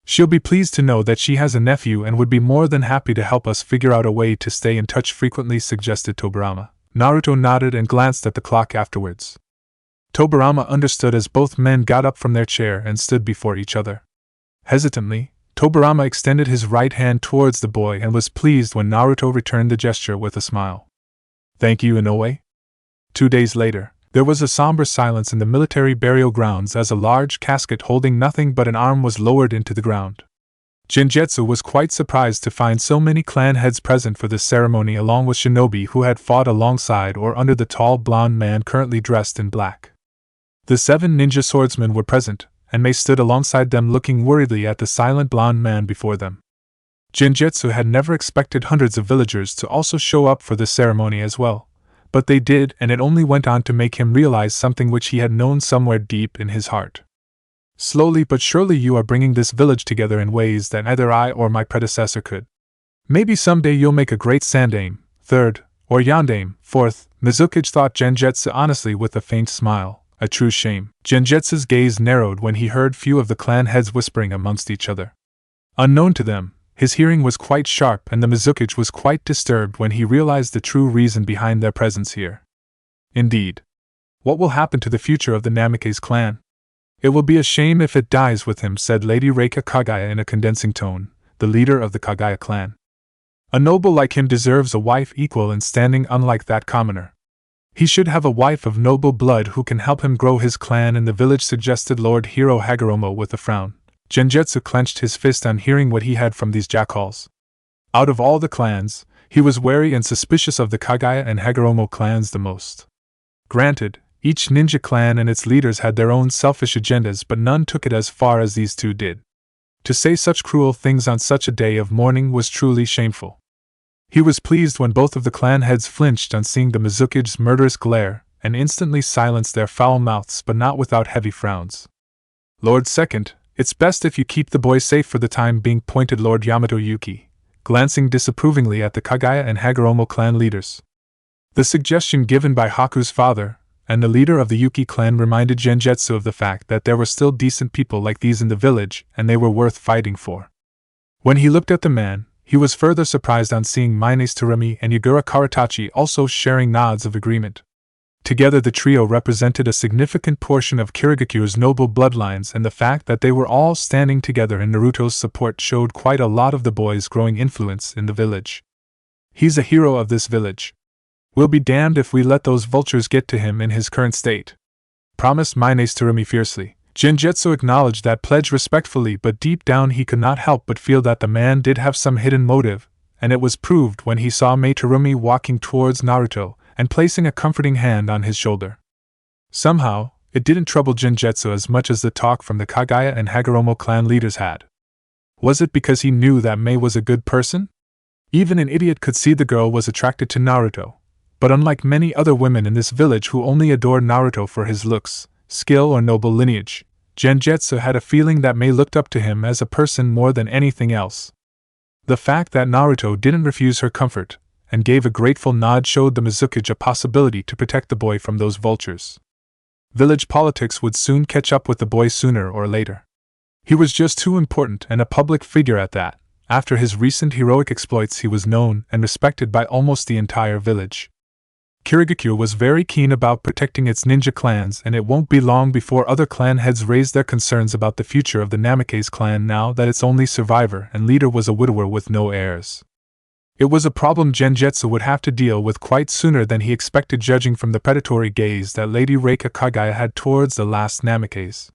She'll be pleased to know that she has a nephew and would be more than happy to help us figure out a way to stay in touch frequently, suggested Tobirama. Naruto nodded and glanced at the clock afterwards. Tobirama understood as both men got up from their chair and stood before each other. Hesitantly, Tobirama extended his right hand towards the boy and was pleased when Naruto returned the gesture with a smile. "Thank you, Inoue." 2 days later, there was a somber silence in the military burial grounds as a large casket holding nothing but an arm was lowered into the ground. Genjutsu was quite surprised to find so many clan heads present for this ceremony along with shinobi who had fought alongside or under the tall blonde man currently dressed in black. The 7 ninja swordsmen were present, and Mei stood alongside them looking worriedly at the silent blonde man before them. Genjutsu had never expected hundreds of villagers to also show up for this ceremony as well, but they did, and it only went on to make him realize something which he had known somewhere deep in his heart. Slowly but surely you are bringing this village together in ways that neither I or my predecessor could. Maybe someday you'll make a great Sandame, 3rd, or Yandame, 4th, Mizukage thought Genjutsu honestly with a faint smile, a true shame. Genjutsu's gaze narrowed when he heard few of the clan heads whispering amongst each other. Unknown to them, his hearing was quite sharp and the Mizukage was quite disturbed when he realized the true reason behind their presence here. Indeed. What will happen to the future of the Namikaze clan? "It will be a shame if it dies with him," said Lady Reika Kage in a condensing tone, the leader of the Kage clan. "A noble like him deserves a wife equal in standing unlike that commoner. He should have a wife of noble blood who can help him grow his clan in the village," suggested Lord Hiro Hagoromo with a frown. Genjutsu clenched his fist on hearing what he had from these jackals. Out of all the clans, he was wary and suspicious of the Kage and Hagoromo clans the most. Granted, each ninja clan and its leaders had their own selfish agendas, but none took it as far as these two did. To say such cruel things on such a day of mourning was truly shameful. He was pleased when both of the clan heads flinched on seeing the Mizukage's murderous glare, and instantly silenced their foul mouths, but not without heavy frowns. "Lord Second, it's best if you keep the boy safe for the time being," pointed Lord Yamato Yuki, glancing disapprovingly at the Kage and Hagoromo clan leaders. The suggestion given by Haku's father, and the leader of the Yuki clan, reminded Genjutsu of the fact that there were still decent people like these in the village, and they were worth fighting for. When he looked at the man, he was further surprised on seeing Minae Tsurumi and Yagura Karatachi also sharing nods of agreement. Together the trio represented a significant portion of Kirigakure's noble bloodlines, and the fact that they were all standing together in Naruto's support showed quite a lot of the boy's growing influence in the village. "He's a hero of this village. We'll be damned if we let those vultures get to him in his current state," promised Minae Tsurumi fiercely. Genjutsu acknowledged that pledge respectfully, but deep down he could not help but feel that the man did have some hidden motive, and it was proved when he saw Minae Tsurumi walking towards Naruto and placing a comforting hand on his shoulder. Somehow, it didn't trouble Genjutsu as much as the talk from the Kage and Hagoromo clan leaders had. Was it because he knew that Mei was a good person? Even an idiot could see the girl was attracted to Naruto. But unlike many other women in this village who only adored Naruto for his looks, skill, or noble lineage, Genjutsu had a feeling that Mei looked up to him as a person more than anything else. The fact that Naruto didn't refuse her comfort, and gave a grateful nod, showed the Mizukage a possibility to protect the boy from those vultures. Village politics would soon catch up with the boy sooner or later. He was just too important and a public figure at that. After his recent heroic exploits, he was known and respected by almost the entire village. Kirigakure was very keen about protecting its ninja clans, and it won't be long before other clan heads raised their concerns about the future of the Namikaze clan now that its only survivor and leader was a widower with no heirs. It was a problem Genjutsu would have to deal with quite sooner than he expected, judging from the predatory gaze that Lady Reika Kage had towards the last Namikaze.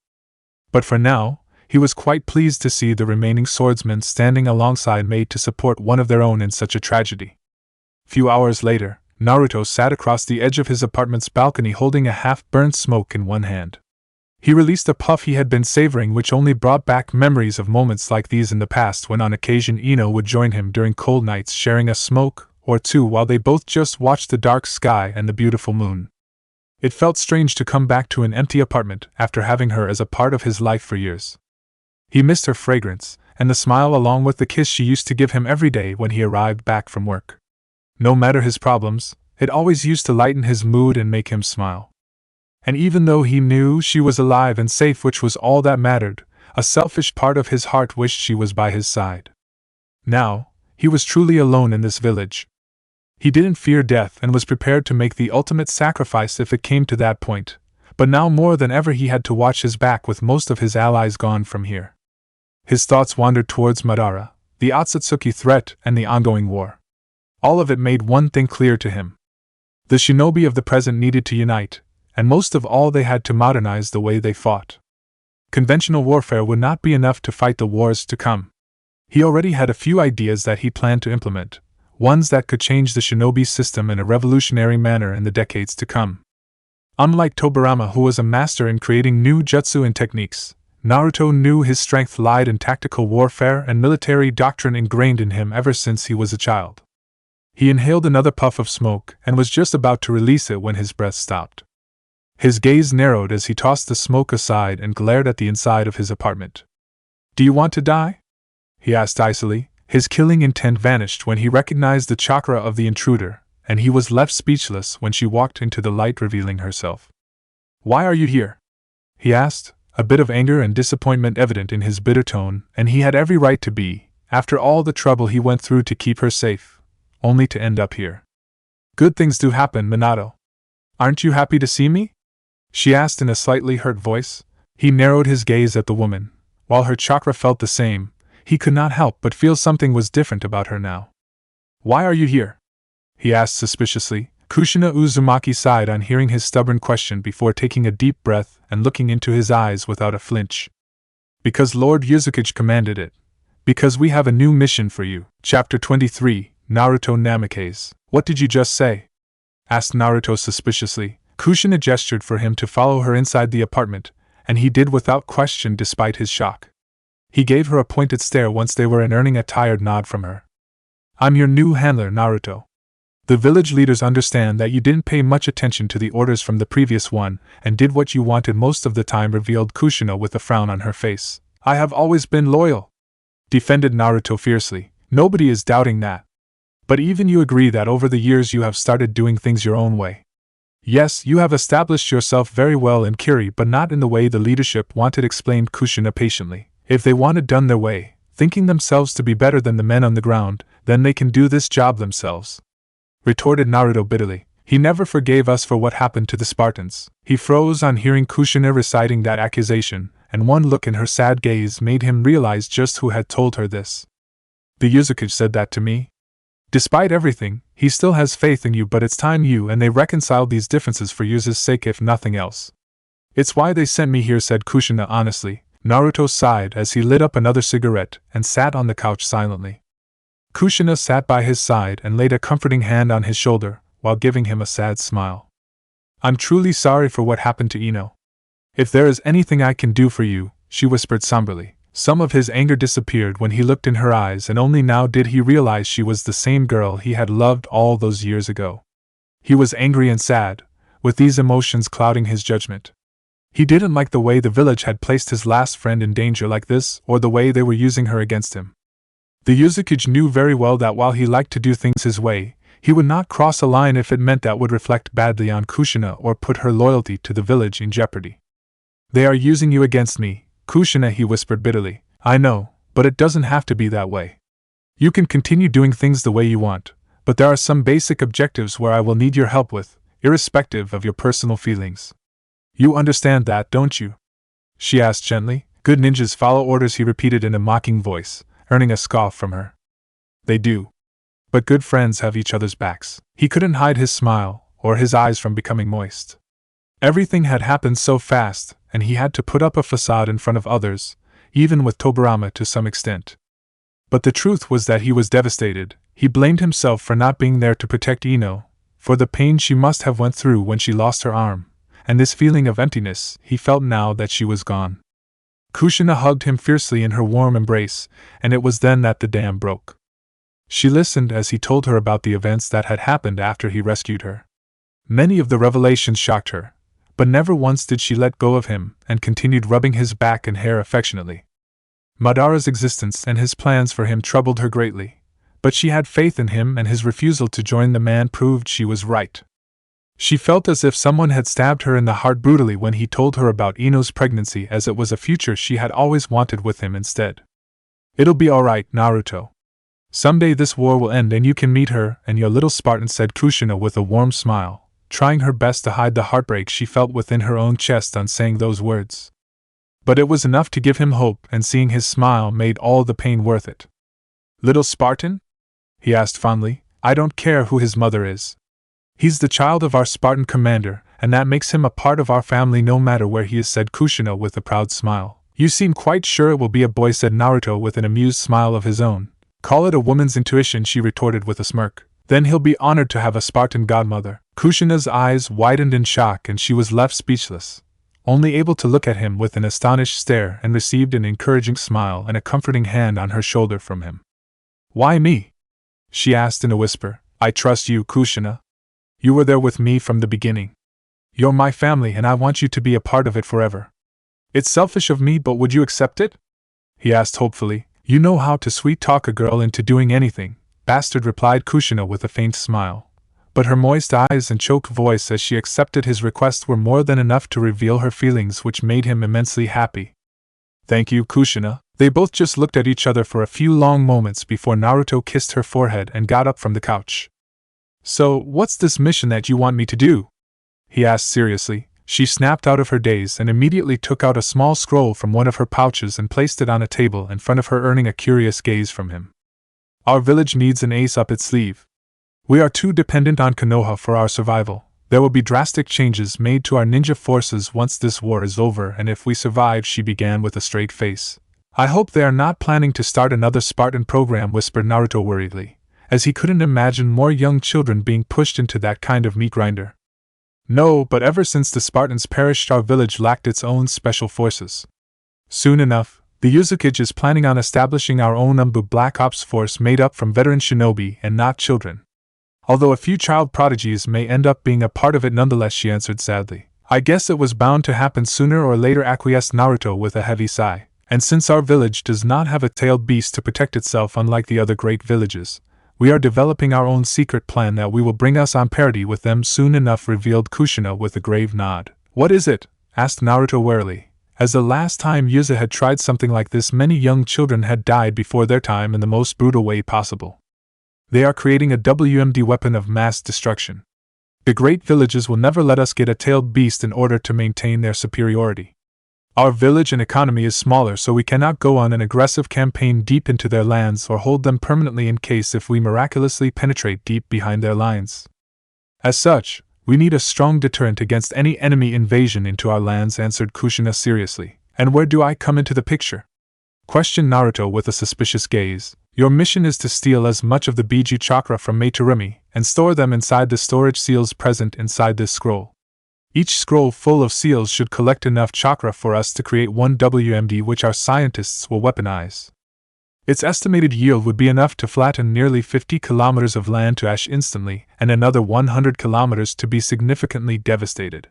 But for now, he was quite pleased to see the remaining swordsmen standing alongside Mei to support one of their own in such a tragedy. Few hours later, Naruto sat across the edge of his apartment's balcony holding a half-burnt smoke in one hand. He released a puff he had been savoring, which only brought back memories of moments like these in the past when on occasion Ino would join him during cold nights, sharing a smoke or two while they both just watched the dark sky and the beautiful moon. It felt strange to come back to an empty apartment after having her as a part of his life for years. He missed her fragrance, and the smile along with the kiss she used to give him every day when he arrived back from work. No matter his problems, it always used to lighten his mood and make him smile. And even though he knew she was alive and safe, which was all that mattered, a selfish part of his heart wished she was by his side. Now, he was truly alone in this village. He didn't fear death and was prepared to make the ultimate sacrifice if it came to that point, but now more than ever he had to watch his back with most of his allies gone from here. His thoughts wandered towards Madara, the Otsutsuki threat, and the ongoing war. All of it made one thing clear to him. The shinobi of the present needed to unite, and most of all they had to modernize the way they fought. Conventional warfare would not be enough to fight the wars to come. He already had a few ideas that he planned to implement, ones that could change the shinobi system in a revolutionary manner in the decades to come. Unlike Tobirama, who was a master in creating new jutsu and techniques, Naruto knew his strength lied in tactical warfare and military doctrine ingrained in him ever since he was a child. He inhaled another puff of smoke and was just about to release it when his breath stopped. His gaze narrowed as he tossed the smoke aside and glared at the inside of his apartment. "Do you want to die?" he asked icily. His killing intent vanished when he recognized the chakra of the intruder, and he was left speechless when she walked into the light revealing herself. "Why are you here?" he asked, a bit of anger and disappointment evident in his bitter tone, and he had every right to be, after all the trouble he went through to keep her safe, only to end up here. "Good things do happen, Minato. Aren't you happy to see me?" she asked in a slightly hurt voice. He narrowed his gaze at the woman. While her chakra felt the same, he could not help but feel something was different about her now. "Why are you here?" he asked suspiciously. Kushina Uzumaki sighed on hearing his stubborn question before taking a deep breath and looking into his eyes without a flinch. "Because Lord Mizukage commanded it. Because we have a new mission for you." Chapter 23, Naruto Namikaze. "What did you just say?" asked Naruto suspiciously. Kushina gestured for him to follow her inside the apartment, and he did without question despite his shock. He gave her a pointed stare once they were in, earning a tired nod from her. "I'm your new handler, Naruto. The village leaders understand that you didn't pay much attention to the orders from the previous one, and did what you wanted most of the time," revealed Kushina with a frown on her face. "I have always been loyal," defended Naruto fiercely. "Nobody is doubting that. But even you agree that over the years you have started doing things your own way. Yes, you have established yourself very well in Kiri, but not in the way the leadership wanted," explained Kushina patiently. "If they want it done their way, thinking themselves to be better than the men on the ground, then they can do this job themselves," retorted Naruto bitterly. "He never forgave us for what happened to the Spartans." He froze on hearing Kushina reciting that accusation, and one look in her sad gaze made him realize just who had told her this. "The Mizukage said that to me. Despite everything, he still has faith in you, but it's time you and they reconciled these differences for yours' sake if nothing else. It's why they sent me here," said Kushina honestly. Naruto sighed as he lit up another cigarette and sat on the couch silently. Kushina sat by his side and laid a comforting hand on his shoulder, while giving him a sad smile. "I'm truly sorry for what happened to Ino. If there is anything I can do for you," she whispered somberly. Some of his anger disappeared when he looked in her eyes, and only now did he realize she was the same girl he had loved all those years ago. He was angry and sad, with these emotions clouding his judgment. He didn't like the way the village had placed his last friend in danger like this, or the way they were using her against him. The Mizukage knew very well that while he liked to do things his way, he would not cross a line if it meant that would reflect badly on Kushina or put her loyalty to the village in jeopardy. "They are using you against me, Kushina," he whispered bitterly. "I know, but it doesn't have to be that way. You can continue doing things the way you want, but there are some basic objectives where I will need your help with, irrespective of your personal feelings. You understand that, don't you?" she asked gently. "Good ninjas follow orders," he repeated in a mocking voice, earning a scoff from her. "They do. But good friends have each other's backs." He couldn't hide his smile, or his eyes from becoming moist. Everything had happened so fast, and he had to put up a facade in front of others, even with Tobirama to some extent. But the truth was that he was devastated. He blamed himself for not being there to protect Ino, for the pain she must have went through when she lost her arm, and this feeling of emptiness he felt now that she was gone. Kushina hugged him fiercely in her warm embrace, and it was then that the dam broke. She listened as he told her about the events that had happened after he rescued her. Many of the revelations shocked her, but never once did she let go of him and continued rubbing his back and hair affectionately. Madara's existence and his plans for him troubled her greatly, but she had faith in him, and his refusal to join the man proved she was right. She felt as if someone had stabbed her in the heart brutally when he told her about Ino's pregnancy, as it was a future she had always wanted with him instead. "It'll be alright, Naruto," Someday this war will end and you can meet her and your little Spartan, said Kushina with a warm smile, trying her best to hide the heartbreak she felt within her own chest on saying those words. But it was enough to give him hope, and seeing his smile made all the pain worth it. Little Spartan? He asked fondly. I don't care who his mother is. He's the child of our Spartan commander, and that makes him a part of our family no matter where he is, said Kushina with a proud smile. You seem quite sure it will be a boy, said Naruto with an amused smile of his own. Call it a woman's intuition, she retorted with a smirk. Then he'll be honored to have a Spartan godmother. Kushina's eyes widened in shock and she was left speechless, only able to look at him with an astonished stare, and received an encouraging smile and a comforting hand on her shoulder from him. Why me? She asked in a whisper. I trust you, Kushina. You were there with me from the beginning. You're my family and I want you to be a part of it forever. It's selfish of me, but would you accept it? He asked hopefully. You know how to sweet-talk a girl into doing anything, bastard, replied Kushina with a faint smile. But her moist eyes and choked voice as she accepted his request were more than enough to reveal her feelings, which made him immensely happy. Thank you, Kushina. They both just looked at each other for a few long moments before Naruto kissed her forehead and got up from the couch. So, what's this mission that you want me to do? He asked seriously. She snapped out of her daze and immediately took out a small scroll from one of her pouches and placed it on a table in front of her, earning a curious gaze from him. Our village needs an ace up its sleeve. We are too dependent on Konoha for our survival. There will be drastic changes made to our ninja forces once this war is over, and if we survive, she began with a straight face. I hope they are not planning to start another Spartan program, whispered Naruto worriedly, as he couldn't imagine more young children being pushed into that kind of meat grinder. No, but ever since the Spartans perished, our village lacked its own special forces. Soon enough, the Mizukage is planning on establishing our own Umbu Black Ops force made up from veteran shinobi and not children. Although a few child prodigies may end up being a part of it nonetheless, she answered sadly. I guess it was bound to happen sooner or later, acquiesced Naruto with a heavy sigh. And since our village does not have a tailed beast to protect itself unlike the other great villages, we are developing our own secret plan that we will bring us on parity with them soon enough, revealed Kushina with a grave nod. What is it? Asked Naruto warily. As the last time Yuza had tried something like this, many young children had died before their time in the most brutal way possible. They are creating a WMD weapon of mass destruction. The great villages will never let us get a tailed beast in order to maintain their superiority. Our village and economy is smaller, so we cannot go on an aggressive campaign deep into their lands or hold them permanently in case if we miraculously penetrate deep behind their lines. As such, we need a strong deterrent against any enemy invasion into our lands, answered Kushina seriously. And where do I come into the picture? Questioned Naruto with a suspicious gaze. Your mission is to steal as much of the Biju chakra from Meitorumi and store them inside the storage seals present inside this scroll. Each scroll full of seals should collect enough chakra for us to create one WMD, which our scientists will weaponize. Its estimated yield would be enough to flatten nearly 50 kilometers of land to ash instantly, and another 100 kilometers to be significantly devastated.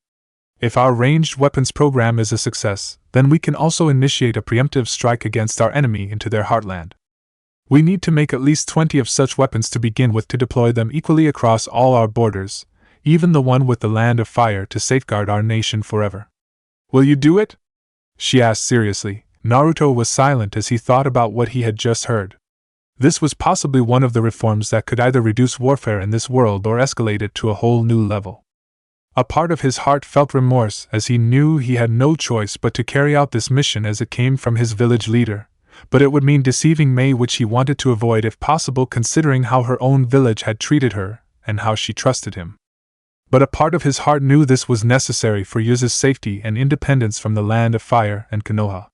If our ranged weapons program is a success, then we can also initiate a preemptive strike against our enemy into their heartland. We need to make at least 20 of such weapons to begin with to deploy them equally across all our borders, even the one with the Land of Fire, to safeguard our nation forever. Will you do it? She asked seriously. Naruto was silent as he thought about what he had just heard. This was possibly one of the reforms that could either reduce warfare in this world or escalate it to a whole new level. A part of his heart felt remorse as he knew he had no choice but to carry out this mission as it came from his village leader, but it would mean deceiving Mei, which he wanted to avoid if possible, considering how her own village had treated her and how she trusted him. But a part of his heart knew this was necessary for Yuza's safety and independence from the Land of Fire and Konoha.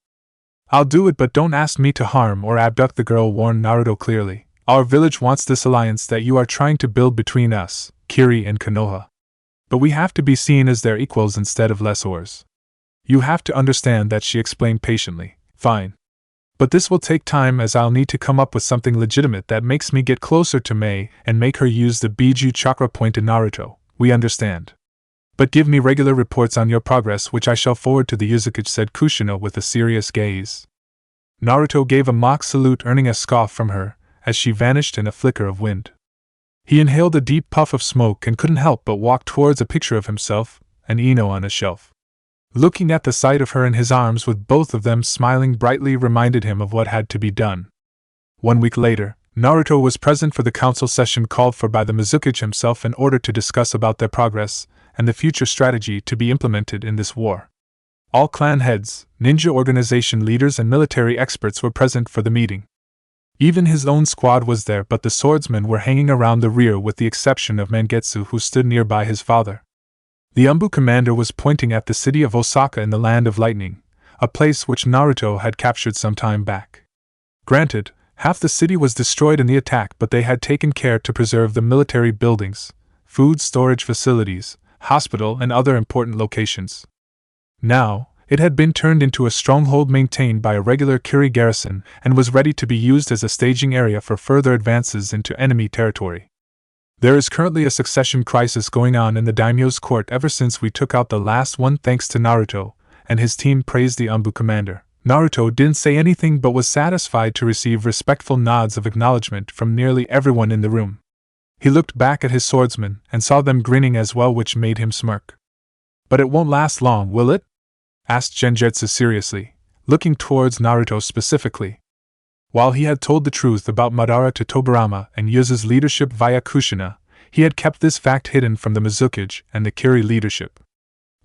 I'll do it, but don't ask me to harm or abduct the girl, warned Naruto clearly. Our village wants this alliance that you are trying to build between us, Kiri and Konoha. But we have to be seen as their equals instead of lessors. You have to understand that, she explained patiently. Fine. But this will take time, as I'll need to come up with something legitimate that makes me get closer to Mei and make her use the Biju chakra point in Naruto. We understand. But give me regular reports on your progress, which I shall forward to the Mizukage, said Kushina with a serious gaze. Naruto gave a mock salute, earning a scoff from her, as she vanished in a flicker of wind. He inhaled a deep puff of smoke and couldn't help but walk towards a picture of himself and Ino on a shelf. Looking at the sight of her in his arms with both of them smiling brightly reminded him of what had to be done. 1 week later, Naruto was present for the council session called for by the Mizukage himself in order to discuss about their progress and the future strategy to be implemented in this war. All clan heads, ninja organization leaders and military experts were present for the meeting. Even his own squad was there, but the swordsmen were hanging around the rear with the exception of Mangetsu, who stood nearby his father. The Umbu commander was pointing at the city of Osaka in the Land of Lightning, a place which Naruto had captured some time back. Granted, half the city was destroyed in the attack, but they had taken care to preserve the military buildings, food storage facilities, hospital and other important locations. Now, it had been turned into a stronghold maintained by a regular Kiri garrison and was ready to be used as a staging area for further advances into enemy territory. There is currently a succession crisis going on in the daimyo's court ever since we took out the last one, thanks to Naruto, and his team praised the Umbu commander. Naruto didn't say anything but was satisfied to receive respectful nods of acknowledgement from nearly everyone in the room. He looked back at his swordsmen and saw them grinning as well, which made him smirk. But it won't last long, will it? Asked Genjutsu seriously, looking towards Naruto specifically. While he had told the truth about Madara to Tobirama and Yuzu's leadership via Kushina, he had kept this fact hidden from the Mizukage and the Kiri leadership.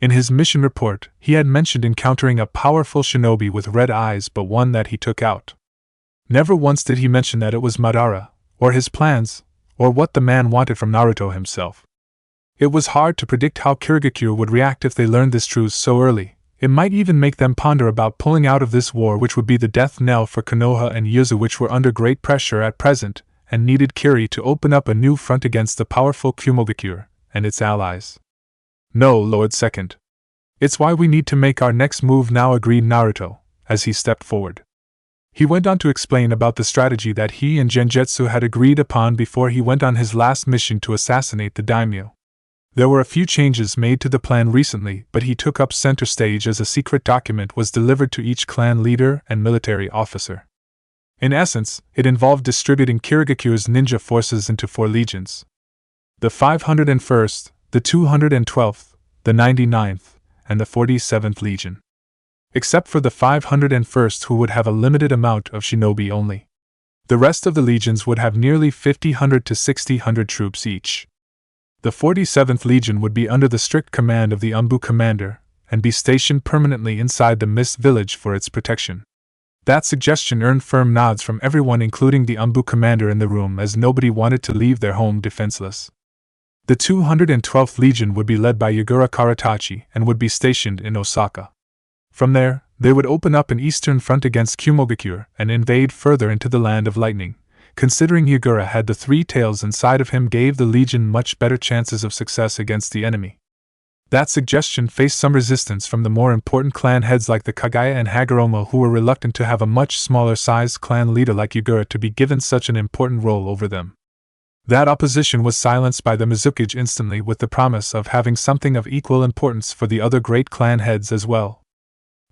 In his mission report, he had mentioned encountering a powerful shinobi with red eyes, but one that he took out. Never once did he mention that it was Madara, or his plans, or what the man wanted from Naruto himself. It was hard to predict how Kirigakure would react if they learned this truth so early. It might even make them ponder about pulling out of this war, which would be the death knell for Konoha and Yuzu, which were under great pressure at present, and needed Kiri to open up a new front against the powerful Kirigakure and its allies. No, Lord Second. It's why we need to make our next move now, agreed Naruto, as he stepped forward. He went on to explain about the strategy that he and Genjutsu had agreed upon before he went on his last mission to assassinate the daimyo. There were a few changes made to the plan recently, but he took up center stage as a secret document was delivered to each clan leader and military officer. In essence, it involved distributing Kirigakure's ninja forces into 4 legions. The 501st, the 212th, the 99th, and the 47th Legion. Except for the 501st, who would have a limited amount of shinobi only. The rest of the legions would have nearly 50 to 60 troops each. The 47th Legion would be under the strict command of the Umbu commander, and be stationed permanently inside the Mist Village for its protection. That suggestion earned firm nods from everyone, including the Umbu commander in the room, as nobody wanted to leave their home defenseless. The 212th Legion would be led by Yagura Karatachi and would be stationed in Osaka. From there, they would open up an eastern front against Kirigakure and invade further into the Land of Lightning. Considering Yagura had the 3 tails inside of him, gave the Legion much better chances of success against the enemy. That suggestion faced some resistance from the more important clan heads like the Kage and Hagoromo, who were reluctant to have a much smaller-sized clan leader like Yagura to be given such an important role over them. That opposition was silenced by the Mizukage instantly, with the promise of having something of equal importance for the other great clan heads as well.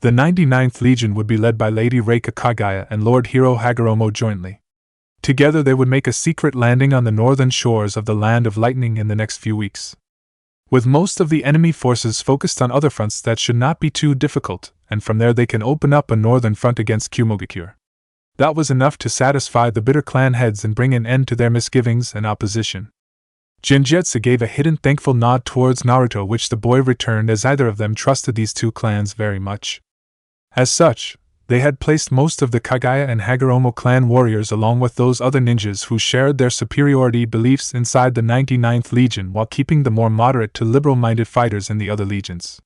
The 99th Legion would be led by Lady Reika Kagaya and Lord Hiro Hagoromo jointly. Together they would make a secret landing on the northern shores of the Land of Lightning in the next few weeks. With most of the enemy forces focused on other fronts, that should not be too difficult, and from there they can open up a northern front against Kirigakure. That was enough to satisfy the bitter clan heads and bring an end to their misgivings and opposition. Genjutsu gave a hidden thankful nod towards Naruto, which the boy returned, as either of them trusted these 2 clans very much. As such, they had placed most of the Kagaya and Hagoromo clan warriors along with those other ninjas who shared their superiority beliefs inside the 99th Legion, while keeping the more moderate to liberal-minded fighters in the other legions.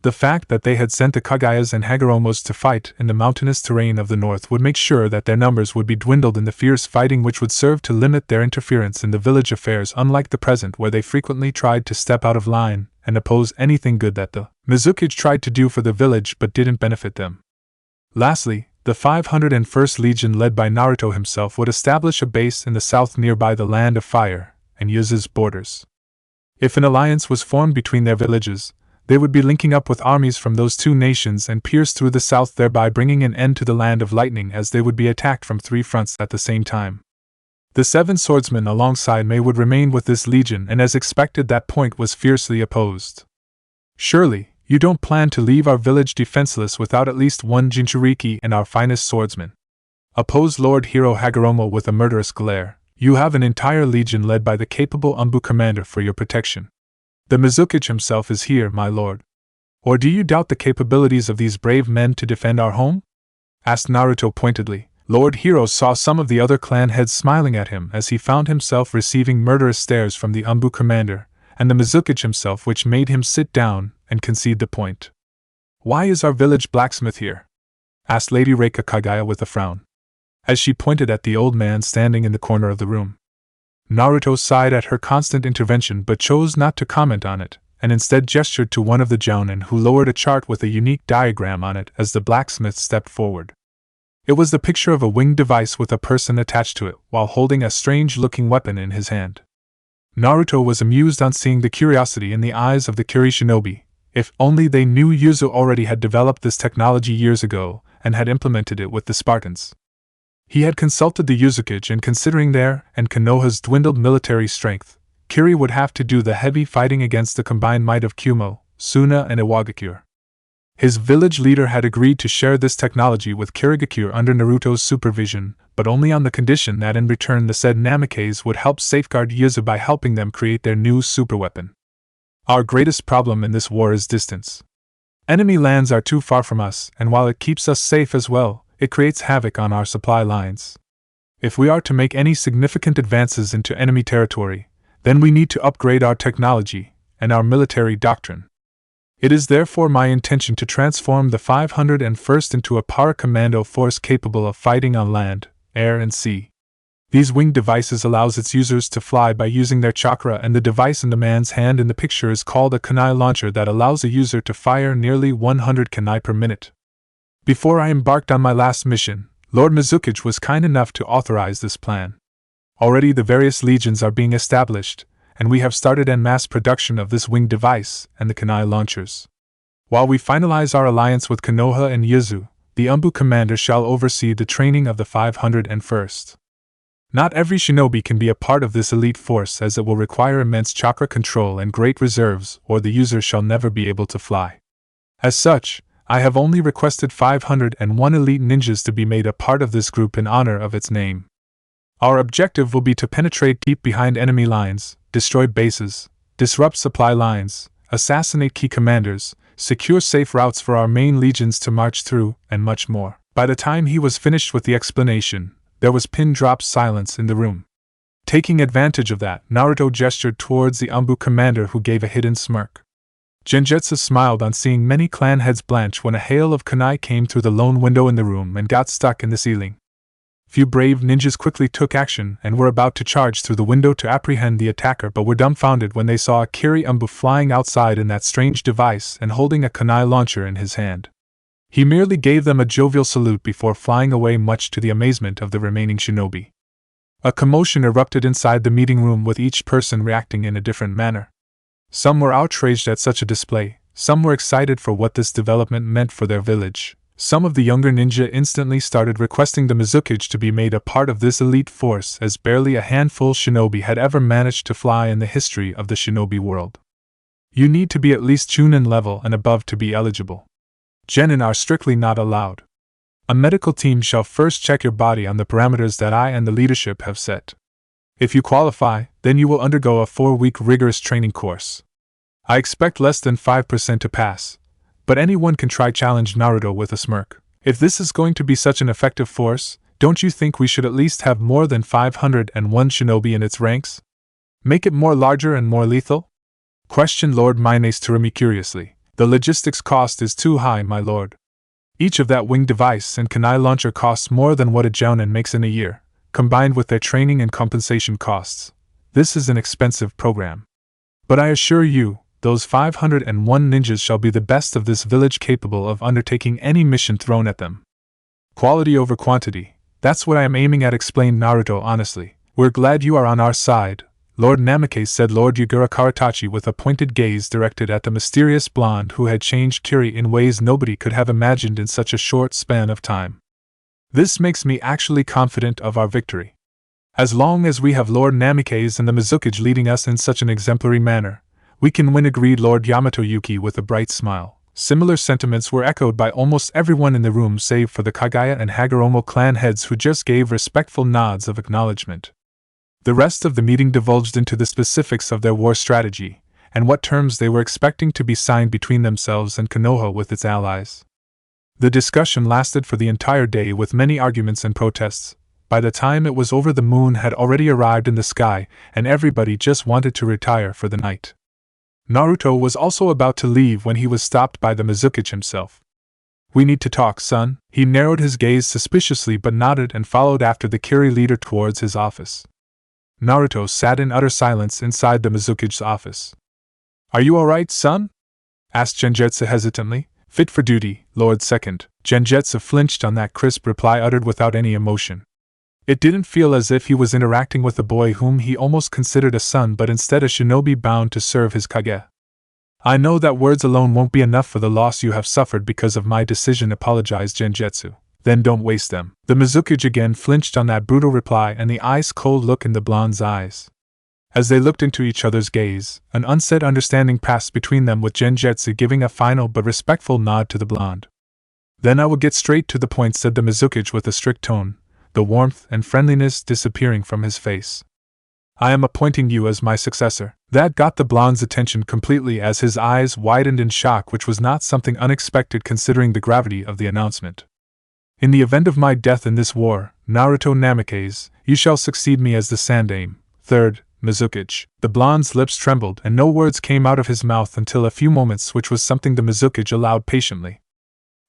The fact that they had sent the Kagayas and Hagoromos to fight in the mountainous terrain of the north would make sure that their numbers would be dwindled in the fierce fighting, which would serve to limit their interference in the village affairs, unlike the present, where they frequently tried to step out of line and oppose anything good that the Mizukage tried to do for the village but didn't benefit them. Lastly, the 501st Legion, led by Naruto himself, would establish a base in the south nearby the Land of Fire and Yuzu's borders. If an alliance was formed between their villages, they would be linking up with armies from those 2 nations and pierce through the south, thereby bringing an end to the Land of Lightning, as they would be attacked from 3 fronts at the same time. The 7 swordsmen alongside Mei would remain with this legion, and as expected that point was fiercely opposed. Surely, you don't plan to leave our village defenseless without at least 1 Jinchuriki and our finest swordsman? opposed Lord Hiro Hagoromo with a murderous glare. You have an entire legion led by the capable Umbu commander for your protection. The Mizukage himself is here, my lord. Or do you doubt the capabilities of these brave men to defend our home? Asked Naruto pointedly. Lord Hiro saw some of the other clan heads smiling at him as he found himself receiving murderous stares from the Umbu commander, and the Mizukage himself, which made him sit down and concede the point. Why is our village blacksmith here? Asked Lady Reika Kagaya with a frown, as she pointed at the old man standing in the corner of the room. Naruto sighed at her constant intervention but chose not to comment on it, and instead gestured to one of the jounin who lowered a chart with a unique diagram on it as the blacksmith stepped forward. It was the picture of a winged device with a person attached to it while holding a strange-looking weapon in his hand. Naruto was amused on seeing the curiosity in the eyes of the Kiri shinobi. If only they knew Yuzu already had developed this technology years ago and had implemented it with the Spartans. He had consulted the Mizukage, and considering their and Konoha's dwindled military strength, Kiri would have to do the heavy fighting against the combined might of Kumo, Suna, and Iwagakure. His village leader had agreed to share this technology with Kirigakure under Naruto's supervision, but only on the condition that in return the said Namikaze would help safeguard Yuzu by helping them create their new superweapon. Our greatest problem in this war is distance. Enemy lands are too far from us, and while it keeps us safe as well, it creates havoc on our supply lines. If we are to make any significant advances into enemy territory, then we need to upgrade our technology and our military doctrine. It is therefore my intention to transform the 501st into a para-commando force capable of fighting on land, air and sea. These winged devices allows its users to fly by using their chakra, and the device in the man's hand in the picture is called a kunai launcher that allows a user to fire nearly 100 kunai per minute. Before I embarked on my last mission, Lord Mizukage was kind enough to authorize this plan. Already the various legions are being established, and we have started en masse production of this winged device and the kunai launchers. While we finalize our alliance with Konoha and Yuzu, the Umbu commander shall oversee the training of the 501st. Not every shinobi can be a part of this elite force, as it will require immense chakra control and great reserves, or the user shall never be able to fly. As such, I have only requested 501 elite ninjas to be made a part of this group in honor of its name. Our objective will be to penetrate deep behind enemy lines, destroy bases, disrupt supply lines, assassinate key commanders, secure safe routes for our main legions to march through, and much more. By the time he was finished with the explanation, there was pin-drop silence in the room. Taking advantage of that, Naruto gestured towards the Umbu commander, who gave a hidden smirk. Genjutsu smiled on seeing many clan heads blanch when a hail of kunai came through the lone window in the room and got stuck in the ceiling. Few brave ninjas quickly took action and were about to charge through the window to apprehend the attacker, but were dumbfounded when they saw a Kiri Umbu flying outside in that strange device and holding a kunai launcher in his hand. He merely gave them a jovial salute before flying away, much to the amazement of the remaining shinobi. A commotion erupted inside the meeting room, with each person reacting in a different manner. Some were outraged at such a display, some were excited for what this development meant for their village. Some of the younger ninja instantly started requesting the Mizukage to be made a part of this elite force, as barely a handful shinobi had ever managed to fly in the history of the shinobi world. You need to be at least Chunin level and above to be eligible. Genin are strictly not allowed. A medical team shall first check your body on the parameters that I and the leadership have set. If you qualify, then you will undergo a 4-week rigorous training course. I expect less than 5% to pass, but anyone can try, challenged Naruto with a smirk. If this is going to be such an effective force, don't you think we should at least have more than 501 shinobi in its ranks? Make it more larger and more lethal? Questioned Lord Minace Tsurumi curiously. The logistics cost is too high, my lord. Each of that winged device and kunai launcher costs more than what a jounin makes in a year, combined with their training and compensation costs. This is an expensive program. But I assure you, those 501 ninjas shall be the best of this village, capable of undertaking any mission thrown at them. Quality over quantity, that's what I am aiming at, explained Naruto honestly. We're glad you are on our side, Lord Namikaze, said Lord Yugura Karatachi with a pointed gaze directed at the mysterious blonde who had changed Kiri in ways nobody could have imagined in such a short span of time. This makes me actually confident of our victory. As long as we have Lord Namikaze and the Mizukage leading us in such an exemplary manner, we can win, agreed Lord Yamato Yuki with a bright smile. Similar sentiments were echoed by almost everyone in the room save for the Kagaya and Hagoromo clan heads who just gave respectful nods of acknowledgement. The rest of the meeting divulged into the specifics of their war strategy, and what terms they were expecting to be signed between themselves and Konoha with its allies. The discussion lasted for the entire day with many arguments and protests. By the time it was over, the moon had already arrived in the sky, and everybody just wanted to retire for the night. Naruto was also about to leave when he was stopped by the Mizukage himself. "We need to talk, son." He narrowed his gaze suspiciously but nodded and followed after the Kiri leader towards his office. Naruto sat in utter silence inside the Mizukage's office. "Are you alright, son?" asked Genjutsu hesitantly. "Fit for duty, Lord Second." Genjutsu flinched on that crisp reply uttered without any emotion. It didn't feel as if he was interacting with a boy whom he almost considered a son but instead a shinobi bound to serve his Kage. "I know that words alone won't be enough for the loss you have suffered because of my decision," apologized Genjutsu. "Then don't waste them." The Mizukage again flinched on that brutal reply and the ice-cold look in the blonde's eyes. As they looked into each other's gaze, an unsaid understanding passed between them with Genjutsu giving a final but respectful nod to the blonde. "Then I will get straight to the point," said the Mizukage with a strict tone, the warmth and friendliness disappearing from his face. "I am appointing you as my successor." That got the blonde's attention completely as his eyes widened in shock, which was not something unexpected considering the gravity of the announcement. "In the event of my death in this war, Naruto Namikaze, you shall succeed me as the Sandaime, 3rd Mizukage." The blonde's lips trembled and no words came out of his mouth until a few moments, which was something the Mizukage allowed patiently.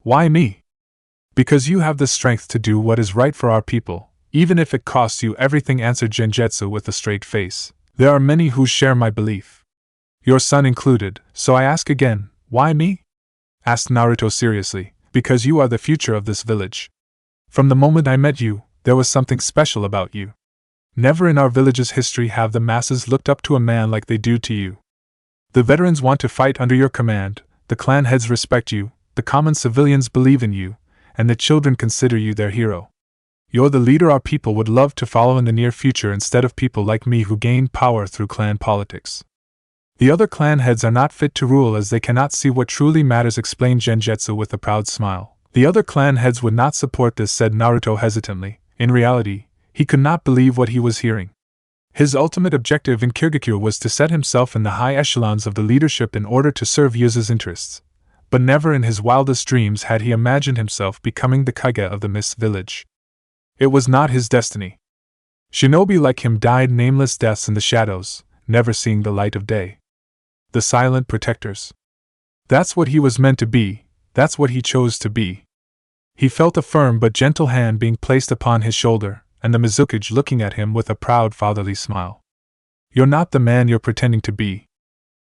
"Why me?" "Because you have the strength to do what is right for our people, even if it costs you everything," answered Genjutsu with a straight face. "There are many who share my belief, your son included, so I ask again, why me?" asked Naruto seriously. "Because you are the future of this village. From the moment I met you, there was something special about you. Never in our village's history have the masses looked up to a man like they do to you. The veterans want to fight under your command, the clan heads respect you, the common civilians believe in you, and the children consider you their hero. You're the leader our people would love to follow in the near future instead of people like me who gained power through clan politics. The other clan heads are not fit to rule as they cannot see what truly matters," explained Genjutsu with a proud smile. "The other clan heads would not support this," said Naruto hesitantly. In reality, he could not believe what he was hearing. His ultimate objective in Kirigakure was to set himself in the high echelons of the leadership in order to serve Yuzu's interests, but never in his wildest dreams had he imagined himself becoming the Kage of the Mist Village. It was not his destiny. Shinobi like him died nameless deaths in the shadows, never seeing the light of day. The silent protectors. That's what he was meant to be, that's what he chose to be. He felt a firm but gentle hand being placed upon his shoulder, and the Mizukage looking at him with a proud fatherly smile. "You're not the man you're pretending to be.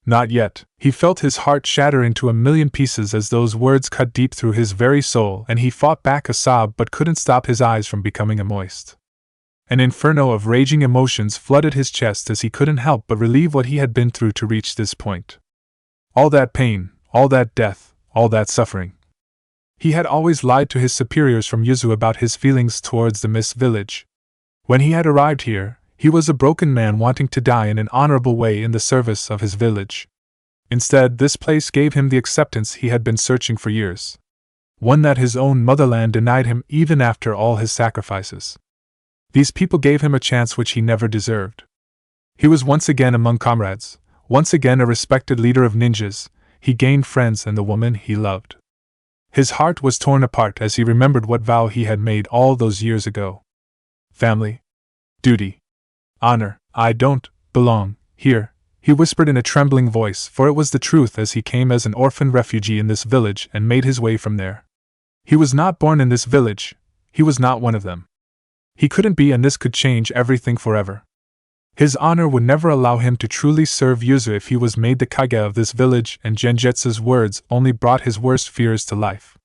Not yet." He felt his heart shatter into a million pieces as those words cut deep through his very soul, and he fought back a sob but couldn't stop his eyes from becoming moist. An inferno of raging emotions flooded his chest as he couldn't help but relieve what he had been through to reach this point. All that pain, all that death, all that suffering. He had always lied to his superiors from Yuzu about his feelings towards the Mist Village. When he had arrived here, he was a broken man wanting to die in an honorable way in the service of his village. Instead, this place gave him the acceptance he had been searching for years. One that his own motherland denied him even after all his sacrifices. These people gave him a chance which he never deserved. He was once again among comrades, once again a respected leader of ninjas. He gained friends and the woman he loved. His heart was torn apart as he remembered what vow he had made all those years ago. Family. Duty. Honor. "I don't belong here," he whispered in a trembling voice, for it was the truth, as he came as an orphan refugee in this village and made his way from there. He was not born in this village, he was not one of them. He couldn't be, and this could change everything forever. His honor would never allow him to truly serve Yuzu if he was made the Kage of this village, and Genjutsu's words only brought his worst fears to life.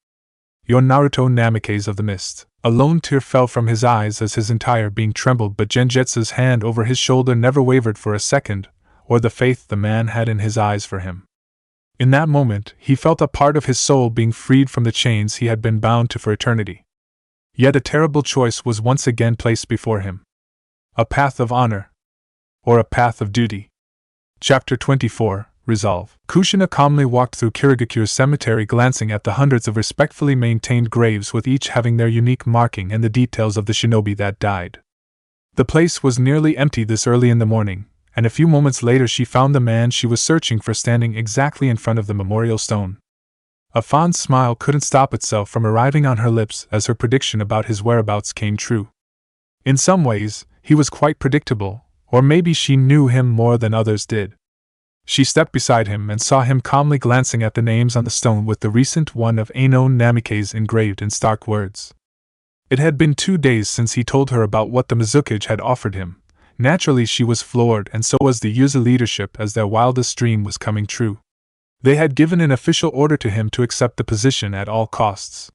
"You're Naruto Namikaze of the Mist." A lone tear fell from his eyes as his entire being trembled, but Genjutsu's hand over his shoulder never wavered for a second, or the faith the man had in his eyes for him. In that moment, he felt a part of his soul being freed from the chains he had been bound to for eternity. Yet a terrible choice was once again placed before him. A path of honor, or a path of duty. Chapter 24, resolve. Kushina calmly walked through Kirigakure's cemetery, glancing at the hundreds of respectfully maintained graves, with each having their unique marking and the details of the shinobi that died. The place was nearly empty this early in the morning, and a few moments later she found the man she was searching for standing exactly in front of the memorial stone. A fond smile couldn't stop itself from arriving on her lips as her prediction about his whereabouts came true. In some ways, he was quite predictable, or maybe she knew him more than others did. She stepped beside him and saw him calmly glancing at the names on the stone, with the recent one of Ano Namikaze engraved in stark words. It had been 2 days since he told her about what the Mizukage had offered him. Naturally she was floored, and so was the Yuzu leadership, as their wildest dream was coming true. They had given an official order to him to accept the position at all costs.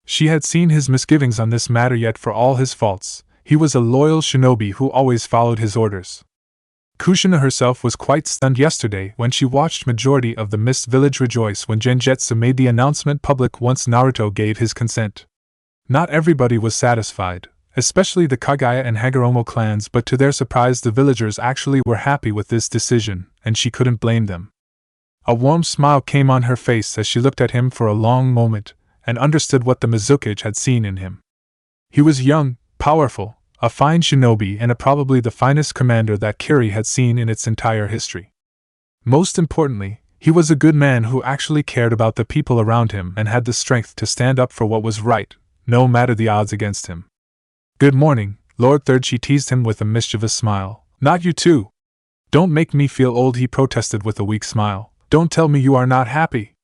She had seen his misgivings on this matter, yet for all his faults, he was a loyal shinobi who always followed his orders. Kushina herself was quite stunned yesterday when she watched majority of the Mist Village rejoice when Genjutsu made the announcement public once Naruto gave his consent. Not everybody was satisfied, especially the Kagaya and Hagoromo clans, but to their surprise the villagers actually were happy with this decision, and she couldn't blame them. A warm smile came on her face as she looked at him for a long moment, and understood what the Mizukage had seen in him. He was young, powerful, a fine shinobi, and probably the finest commander that Kiri had seen in its entire history. Most importantly, he was a good man who actually cared about the people around him and had the strength to stand up for what was right, no matter the odds against him. "Good morning, Lord Third," she teased him with a mischievous smile. "Not you too. Don't make me feel old," he protested with a weak smile. "Don't tell me you are not happy,"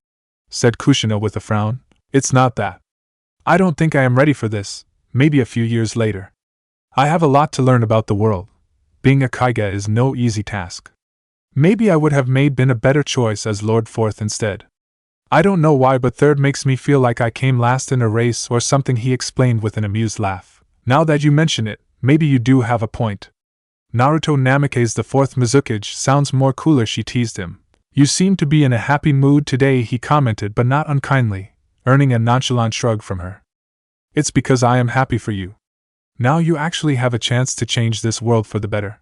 said Kushina with a frown. "It's not that. I don't think I am ready for this, maybe a few years later. I have a lot to learn about the world. Being a Kage is no easy task. Maybe I would have been a better choice as Lord Fourth instead. I don't know why, but Third makes me feel like I came last in a race or something," he explained with an amused laugh. "Now that you mention it, maybe you do have a point. Naruto Namikaze the Fourth Mizukage sounds more cooler," she teased him. "You seem to be in a happy mood today," he commented, but not unkindly, earning a nonchalant shrug from her. "It's because I am happy for you. Now you actually have a chance to change this world for the better.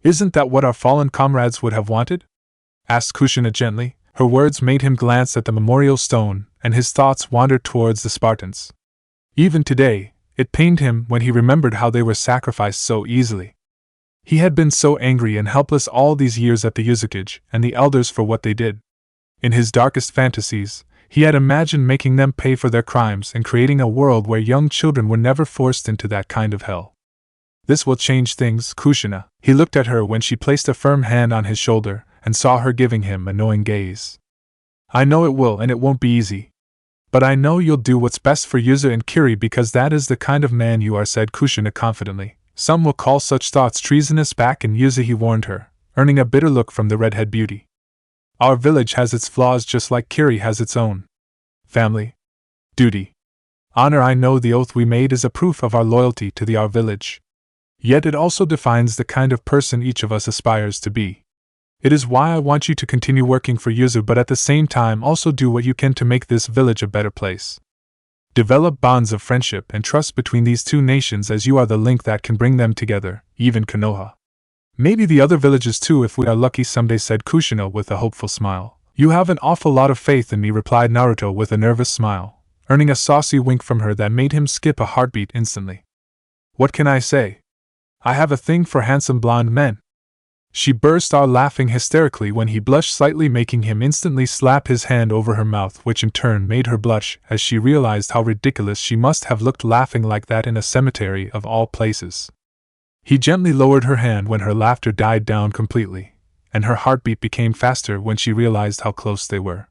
Isn't that what our fallen comrades would have wanted?" asked Kushina gently. Her words made him glance at the memorial stone, and his thoughts wandered towards the Spartans. Even today, it pained him when he remembered how they were sacrificed so easily. He had been so angry and helpless all these years at the Mizukage and the elders for what they did. In his darkest fantasies, he had imagined making them pay for their crimes and creating a world where young children were never forced into that kind of hell. "This will change things, Kushina." He looked at her when she placed a firm hand on his shoulder, and saw her giving him a knowing gaze. "I know it will, and it won't be easy. But I know you'll do what's best for Yuzu and Kiri, because that is the kind of man you are," said Kushina confidently. "Some will call such thoughts treasonous back in Yuzu," he warned her, earning a bitter look from the redhead beauty. "Our village has its flaws just like Kiri has its own. Family, duty, honor. I know the oath we made is a proof of our loyalty to our village. Yet it also defines the kind of person each of us aspires to be. It is why I want you to continue working for Yuzu, but at the same time also do what you can to make this village a better place. Develop bonds of friendship and trust between these two nations, as you are the link that can bring them together, even Konoha. Maybe the other villages too if we are lucky someday," said Kushina with a hopeful smile. "You have an awful lot of faith in me," replied Naruto with a nervous smile, earning a saucy wink from her that made him skip a heartbeat instantly. "What can I say? I have a thing for handsome blonde men." She burst out laughing hysterically when he blushed slightly, making him instantly slap his hand over her mouth, which in turn made her blush as she realized how ridiculous she must have looked laughing like that in a cemetery of all places. He gently lowered her hand when her laughter died down completely, and her heartbeat became faster when she realized how close they were.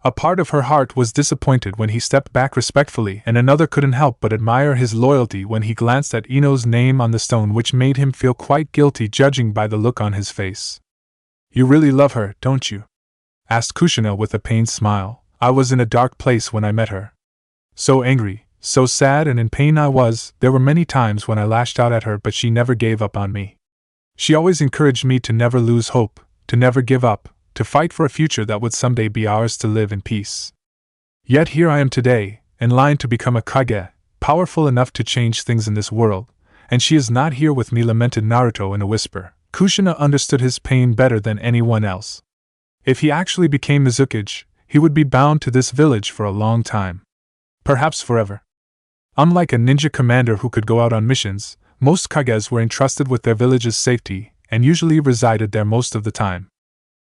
A part of her heart was disappointed when he stepped back respectfully, and another couldn't help but admire his loyalty when he glanced at Ino's name on the stone, which made him feel quite guilty judging by the look on his face. "You really love her, don't you?" asked Kushina with a pained smile. "I was in a dark place when I met her. So angry, so sad and in pain I was. There were many times when I lashed out at her, but she never gave up on me. She always encouraged me to never lose hope, to never give up, to fight for a future that would someday be ours to live in peace. Yet here I am today, in line to become a Kage, powerful enough to change things in this world, and she is not here with me," lamented Naruto in a whisper. Kushina understood his pain better than anyone else. If he actually became Mizukage, he would be bound to this village for a long time. Perhaps forever. Unlike a ninja commander who could go out on missions, most Kages were entrusted with their village's safety, and usually resided there most of the time.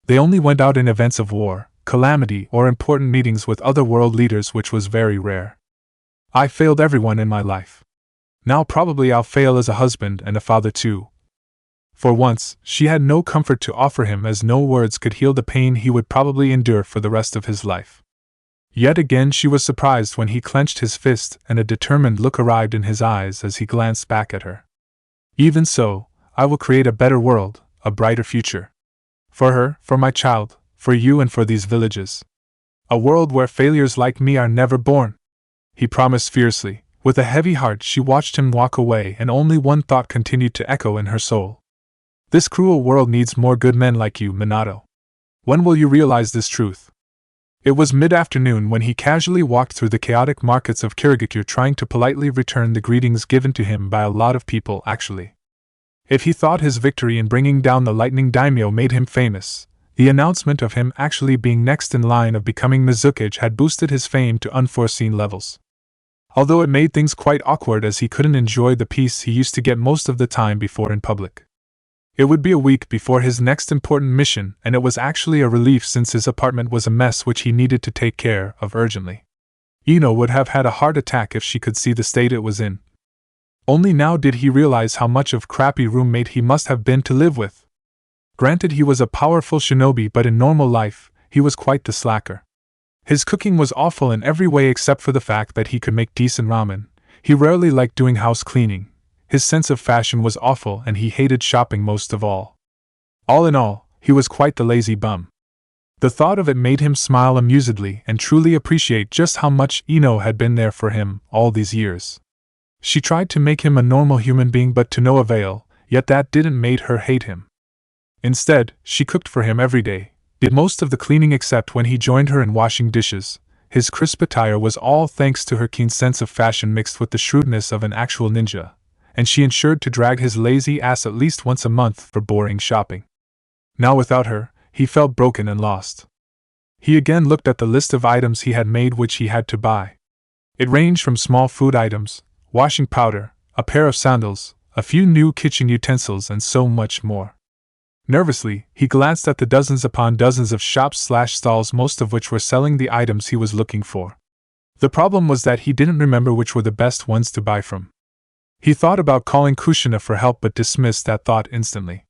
They only went out in events of war, calamity, or important meetings with other world leaders, which was very rare. I failed everyone in my life. Now probably I'll fail as a husband and a father too. For once, she had no comfort to offer him, as no words could heal the pain he would probably endure for the rest of his life. Yet again she was surprised when he clenched his fist and a determined look arrived in his eyes as he glanced back at her. Even so, I will create a better world, a brighter future. For her, for my child, for you and for these villages. A world where failures like me are never born. He promised fiercely. With a heavy heart she watched him walk away, and only one thought continued to echo in her soul. This cruel world needs more good men like you, Minato. When will you realize this truth? It was mid-afternoon when he casually walked through the chaotic markets of Kirigakure, trying to politely return the greetings given to him by a lot of people. Actually, if he thought his victory in bringing down the lightning daimyo made him famous, the announcement of him actually being next in line of becoming Mizukage had boosted his fame to unforeseen levels. Although it made things quite awkward, as he couldn't enjoy the peace he used to get most of the time before in public. It would be a week before his next important mission, and it was actually a relief since his apartment was a mess which he needed to take care of urgently. Ino would have had a heart attack if she could see the state it was in. Only now did he realize how much of crappy roommate he must have been to live with. Granted, he was a powerful shinobi, but in normal life, he was quite the slacker. His cooking was awful in every way except for the fact that he could make decent ramen. He rarely liked doing house cleaning. His sense of fashion was awful, and he hated shopping most of all. All in all, he was quite the lazy bum. The thought of it made him smile amusedly and truly appreciate just how much Ino had been there for him all these years. She tried to make him a normal human being, but to no avail, yet that didn't make her hate him. Instead, she cooked for him every day, did most of the cleaning except when he joined her in washing dishes. His crisp attire was all thanks to her keen sense of fashion mixed with the shrewdness of an actual ninja, and she ensured to drag his lazy ass at least once a month for boring shopping. Now without her, he felt broken and lost. He again looked at the list of items he had made which he had to buy. It ranged from small food items, washing powder, a pair of sandals, a few new kitchen utensils, and so much more. Nervously, he glanced at the dozens upon dozens of shops/stalls, most of which were selling the items he was looking for. The problem was that he didn't remember which were the best ones to buy from. He thought about calling Kushina for help, but dismissed that thought instantly.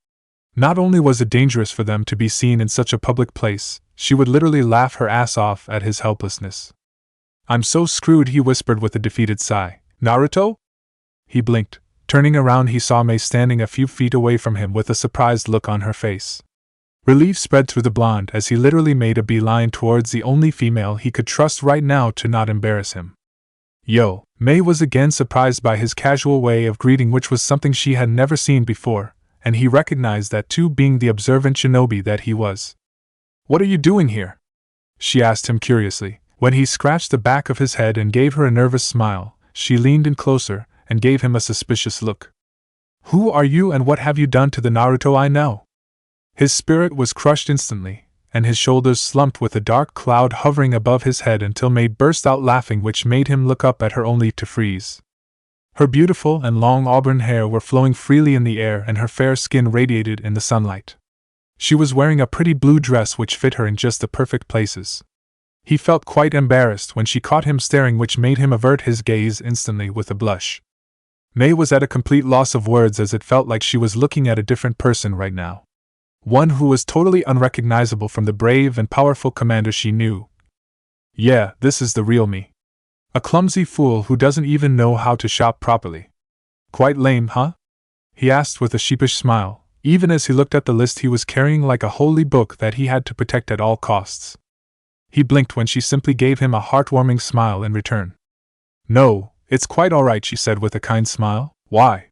Not only was it dangerous for them to be seen in such a public place, she would literally laugh her ass off at his helplessness. "I'm so screwed," he whispered with a defeated sigh. "Naruto?" He blinked. Turning around, he saw Mei standing a few feet away from him with a surprised look on her face. Relief spread through the blonde as he literally made a beeline towards the only female he could trust right now to not embarrass him. "Yo." Mei was again surprised by his casual way of greeting, which was something she had never seen before, and he recognized that too, being the observant shinobi that he was. "What are you doing here?" she asked him curiously. When he scratched the back of his head and gave her a nervous smile, she leaned in closer and gave him a suspicious look. "Who are you, and what have you done to the Naruto I know?" His spirit was crushed instantly, and his shoulders slumped with a dark cloud hovering above his head until Mei burst out laughing, which made him look up at her only to freeze. Her beautiful and long auburn hair were flowing freely in the air, and her fair skin radiated in the sunlight. She was wearing a pretty blue dress which fit her in just the perfect places. He felt quite embarrassed when she caught him staring, which made him avert his gaze instantly with a blush. Mei was at a complete loss of words, as it felt like she was looking at a different person right now. One who was totally unrecognizable from the brave and powerful commander she knew. Yeah, this is the real me. A clumsy fool who doesn't even know how to shop properly. Quite lame, huh? He asked with a sheepish smile, even as he looked at the list he was carrying like a holy book that he had to protect at all costs. He blinked when she simply gave him a heartwarming smile in return. "No, it's quite all right," she said with a kind smile. "Why?"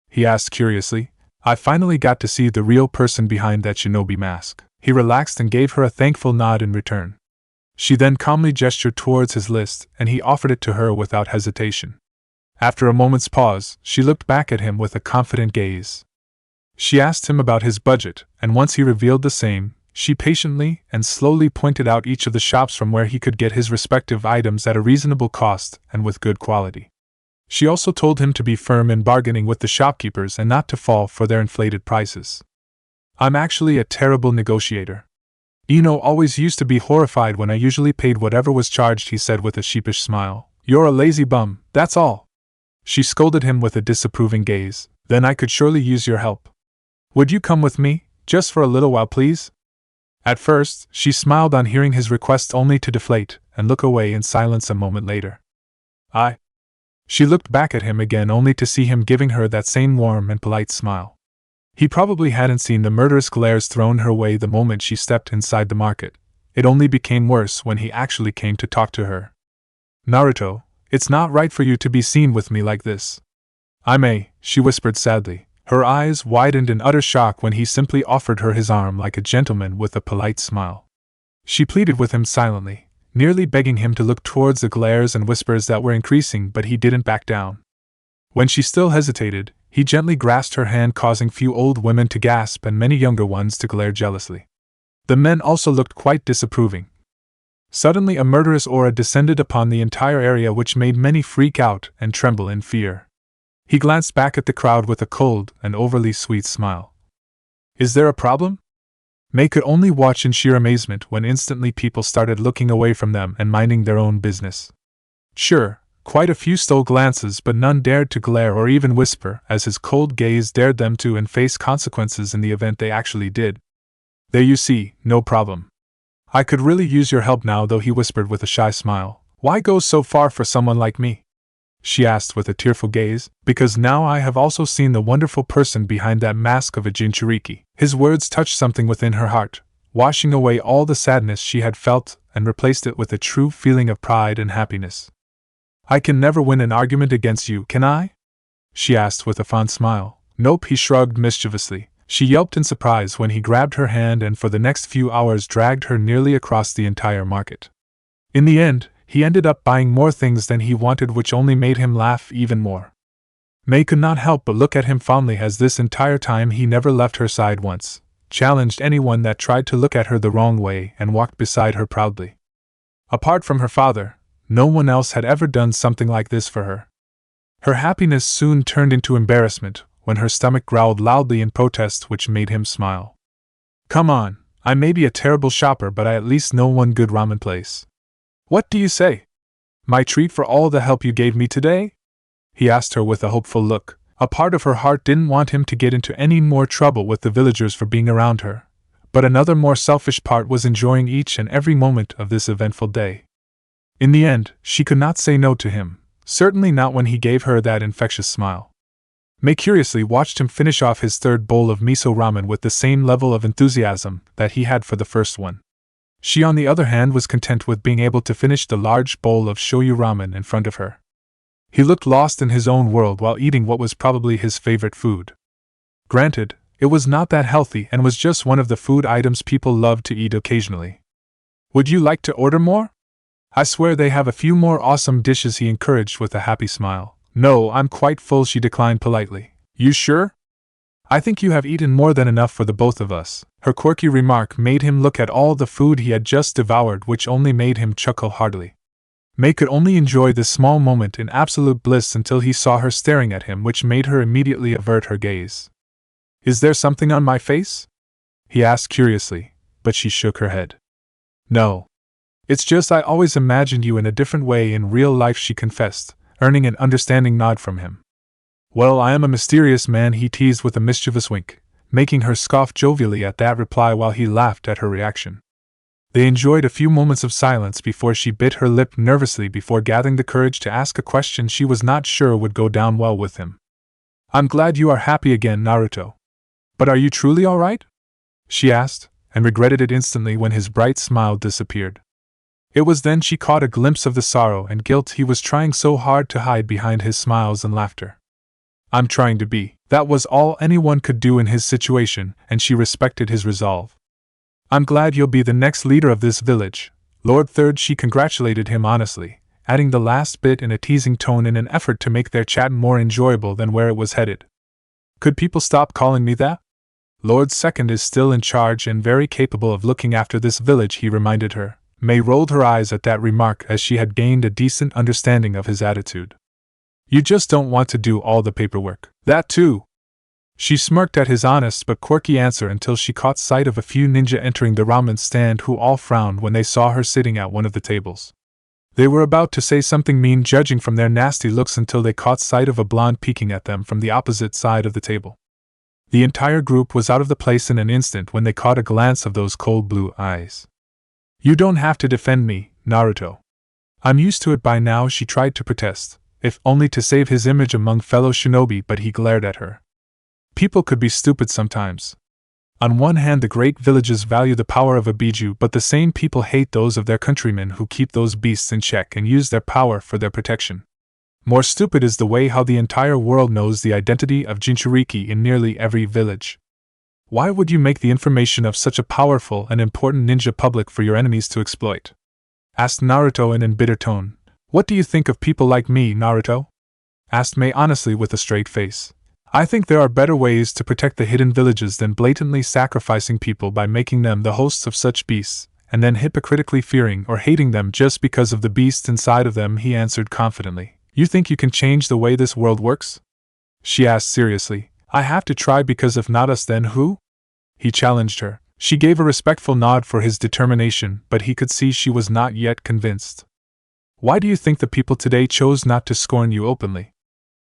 he asked curiously. "I finally got to see the real person behind that shinobi mask." He relaxed and gave her a thankful nod in return. She then calmly gestured towards his list, and he offered it to her without hesitation. After a moment's pause, she looked back at him with a confident gaze. She asked him about his budget, and once he revealed the same, She patiently and slowly pointed out each of the shops from where he could get his respective items at a reasonable cost and with good quality. She also told him to be firm in bargaining with the shopkeepers and not to fall for their inflated prices. I'm actually a terrible negotiator. Ino always used to be horrified when I usually paid whatever was charged, he said with a sheepish smile. You're a lazy bum, that's all. She scolded him with a disapproving gaze. Then I could surely use your help. Would you come with me, just for a little while, please? At first, she smiled on hearing his request, only to deflate and look away in silence a moment later. She looked back at him again, only to see him giving her that same warm and polite smile. He probably hadn't seen the murderous glares thrown her way the moment she stepped inside the market. It only became worse when he actually came to talk to her. Naruto, it's not right for you to be seen with me like this. I may, she whispered sadly. Her eyes widened in utter shock when he simply offered her his arm like a gentleman with a polite smile. She pleaded with him silently, nearly begging him to look towards the glares and whispers that were increasing, but he didn't back down. When she still hesitated, he gently grasped her hand, causing few old women to gasp and many younger ones to glare jealously. The men also looked quite disapproving. Suddenly a murderous aura descended upon the entire area, which made many freak out and tremble in fear. He glanced back at the crowd with a cold and overly sweet smile. Is there a problem? May could only watch in sheer amazement when instantly people started looking away from them and minding their own business. Sure, quite a few stole glances, but none dared to glare or even whisper, as his cold gaze dared them to and face consequences in the event they actually did. There you see, no problem. I could really use your help now, though, he whispered with a shy smile. Why go so far for someone like me? She asked with a tearful gaze. Because now I have also seen the wonderful person behind that mask of a Jinchuriki. His words touched something within her heart, washing away all the sadness she had felt and replaced it with a true feeling of pride and happiness. I can never win an argument against you, can I? She asked with a fond smile. Nope, he shrugged mischievously. She yelped in surprise when he grabbed her hand and for the next few hours dragged her nearly across the entire market. In the end, he ended up buying more things than he wanted, which only made him laugh even more. May could not help but look at him fondly, as this entire time he never left her side once, challenged anyone that tried to look at her the wrong way, and walked beside her proudly. Apart from her father, no one else had ever done something like this for her. Her happiness soon turned into embarrassment when her stomach growled loudly in protest, which made him smile. Come on, I may be a terrible shopper, but I at least know one good ramen place. What do you say? My treat for all the help you gave me today? He asked her with a hopeful look. A part of her heart didn't want him to get into any more trouble with the villagers for being around her, but another more selfish part was enjoying each and every moment of this eventful day. In the end, she could not say no to him, certainly not when he gave her that infectious smile. May curiously watched him finish off his third bowl of miso ramen with the same level of enthusiasm that he had for the first one. She, on the other hand, was content with being able to finish the large bowl of shoyu ramen in front of her. He looked lost in his own world while eating what was probably his favorite food. Granted, it was not that healthy and was just one of the food items people loved to eat occasionally. Would you like to order more? I swear they have a few more awesome dishes, he encouraged with a happy smile. No, I'm quite full, she declined politely. You sure? I think you have eaten more than enough for the both of us. Her quirky remark made him look at all the food he had just devoured, which only made him chuckle heartily. May could only enjoy this small moment in absolute bliss until he saw her staring at him, which made her immediately avert her gaze. Is there something on my face? He asked curiously, but she shook her head. No. It's just I always imagined you in a different way in real life, she confessed, earning an understanding nod from him. Well, I am a mysterious man, he teased with a mischievous wink, making her scoff jovially at that reply while he laughed at her reaction. They enjoyed a few moments of silence before she bit her lip nervously before gathering the courage to ask a question she was not sure would go down well with him. I'm glad you are happy again, Naruto. But are you truly all right? She asked, and regretted it instantly when his bright smile disappeared. It was then she caught a glimpse of the sorrow and guilt he was trying so hard to hide behind his smiles and laughter. I'm trying to be. That was all anyone could do in his situation, and she respected his resolve. I'm glad you'll be the next leader of this village, Lord Third, she congratulated him honestly, adding the last bit in a teasing tone in an effort to make their chat more enjoyable than where it was headed. Could people stop calling me that? Lord Second is still in charge and very capable of looking after this village, he reminded her. May rolled her eyes at that remark as she had gained a decent understanding of his attitude. You just don't want to do all the paperwork. That too. She smirked at his honest but quirky answer until she caught sight of a few ninja entering the ramen stand who all frowned when they saw her sitting at one of the tables. They were about to say something mean judging from their nasty looks until they caught sight of a blonde peeking at them from the opposite side of the table. The entire group was out of the place in an instant when they caught a glance of those cold blue eyes. You don't have to defend me, Naruto. I'm used to it by now, she tried to protest, if only to save his image among fellow shinobi, but he glared at her. People could be stupid sometimes. On one hand, the great villages value the power of a biju, but the same people hate those of their countrymen who keep those beasts in check and use their power for their protection. More stupid is the way how the entire world knows the identity of Jinchuriki in nearly every village. Why would you make the information of such a powerful and important ninja public for your enemies to exploit? Asked Naruto in a bitter tone. What do you think of people like me, Naruto? Asked Mei honestly with a straight face. I think there are better ways to protect the hidden villages than blatantly sacrificing people by making them the hosts of such beasts, and then hypocritically fearing or hating them just because of the beasts inside of them, he answered confidently. You think you can change the way this world works? She asked seriously. I have to try because if not us then who? He challenged her. She gave a respectful nod for his determination, but he could see she was not yet convinced. Why do you think the people today chose not to scorn you openly?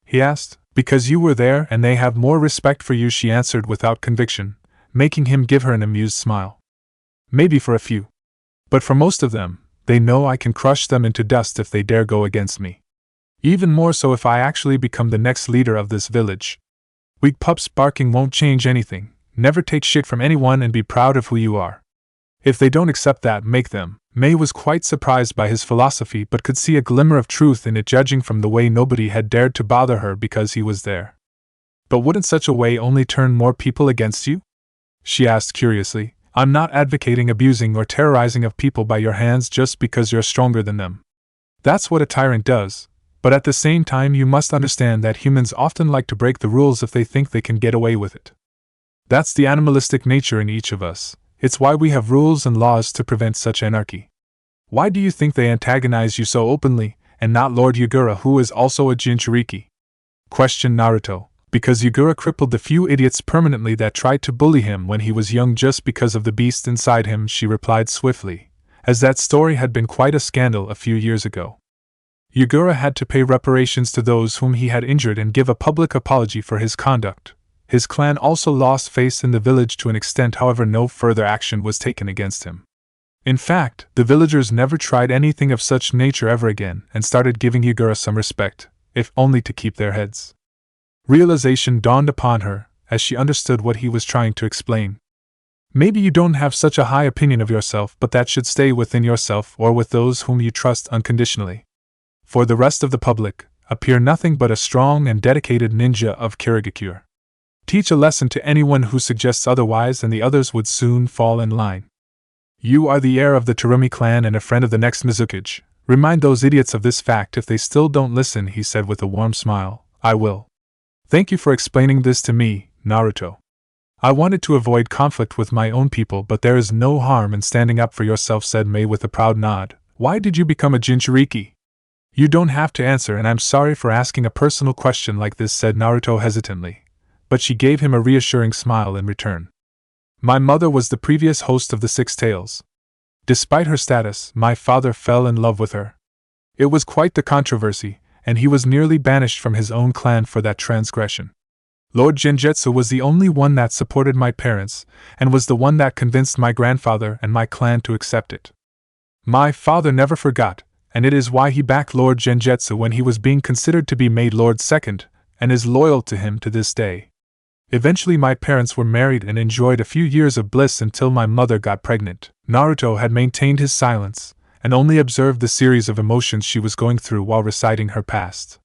He asked. Because you were there and they have more respect for you, she answered without conviction, making him give her an amused smile. Maybe for a few. But for most of them, they know I can crush them into dust if they dare go against me. Even more so if I actually become the next leader of this village. Weak pups barking won't change anything. Never take shit from anyone and be proud of who you are. If they don't accept that, make them. Mei was quite surprised by his philosophy but could see a glimmer of truth in it, judging from the way nobody had dared to bother her because he was there. But wouldn't such a way only turn more people against you? She asked curiously. I'm not advocating abusing or terrorizing of people by your hands just because you're stronger than them. That's what a tyrant does, but at the same time you must understand that humans often like to break the rules if they think they can get away with it. That's the animalistic nature in each of us. It's why we have rules and laws to prevent such anarchy. Why do you think they antagonize you so openly, and not Lord Yagura, who is also a Jinchuriki? Questioned Naruto. Because Yagura crippled the few idiots permanently that tried to bully him when he was young just because of the beast inside him, she replied swiftly, as that story had been quite a scandal a few years ago. Yagura had to pay reparations to those whom he had injured and give a public apology for his conduct. His clan also lost face in the village to an extent, however no further action was taken against him. In fact, the villagers never tried anything of such nature ever again and started giving Yagura some respect, if only to keep their heads. Realization dawned upon her as she understood what he was trying to explain. Maybe you don't have such a high opinion of yourself, but that should stay within yourself or with those whom you trust unconditionally. For the rest of the public, appear nothing but a strong and dedicated ninja of Kirigakure. Teach a lesson to anyone who suggests otherwise and the others would soon fall in line. You are the heir of the Terumi clan and a friend of the next Mizukage. Remind those idiots of this fact if they still don't listen, he said with a warm smile. I will. Thank you for explaining this to me, Naruto. I wanted to avoid conflict with my own people, but there is no harm in standing up for yourself, said Mei with a proud nod. Why did you become a Jinchuriki? You don't have to answer, and I'm sorry for asking a personal question like this, said Naruto hesitantly. But she gave him a reassuring smile in return. My mother was the previous host of the Six Tails. Despite her status, my father fell in love with her. It was quite the controversy, and he was nearly banished from his own clan for that transgression. Lord Genjutsu was the only one that supported my parents, and was the one that convinced my grandfather and my clan to accept it. My father never forgot, and it is why he backed Lord Genjutsu when he was being considered to be made Lord Second, and is loyal to him to this day. Eventually my parents were married and enjoyed a few years of bliss until my mother got pregnant. Naruto had maintained his silence, and only observed the series of emotions she was going through while reciting her past.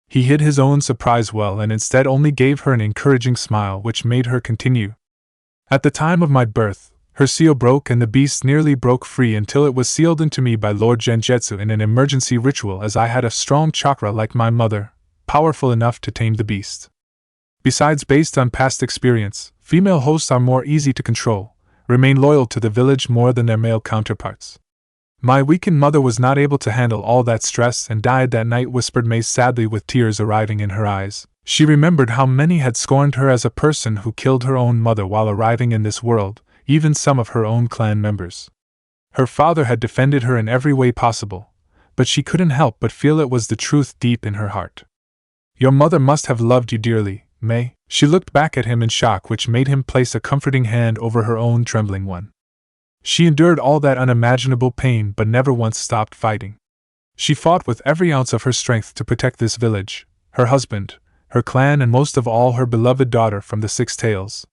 He hid his own surprise well and instead only gave her an encouraging smile which made her continue. At the time of my birth, her seal broke and the beast nearly broke free until it was sealed into me by Lord Genjutsu in an emergency ritual, as I had a strong chakra like my mother, powerful enough to tame the beast. Besides, based on past experience, female hosts are more easy to control, remain loyal to the village more than their male counterparts. My weakened mother was not able to handle all that stress and died that night, whispered May sadly with tears arriving in her eyes. She remembered how many had scorned her as a person who killed her own mother while arriving in this world, even some of her own clan members. Her father had defended her in every way possible, but she couldn't help but feel it was the truth deep in her heart. Your mother must have loved you dearly, May. She looked back at him in shock, which made him place a comforting hand over her own trembling one. She endured all that unimaginable pain but never once stopped fighting. She fought with every ounce of her strength to protect this village, her husband, her clan, and most of all her beloved daughter from the Six Tails.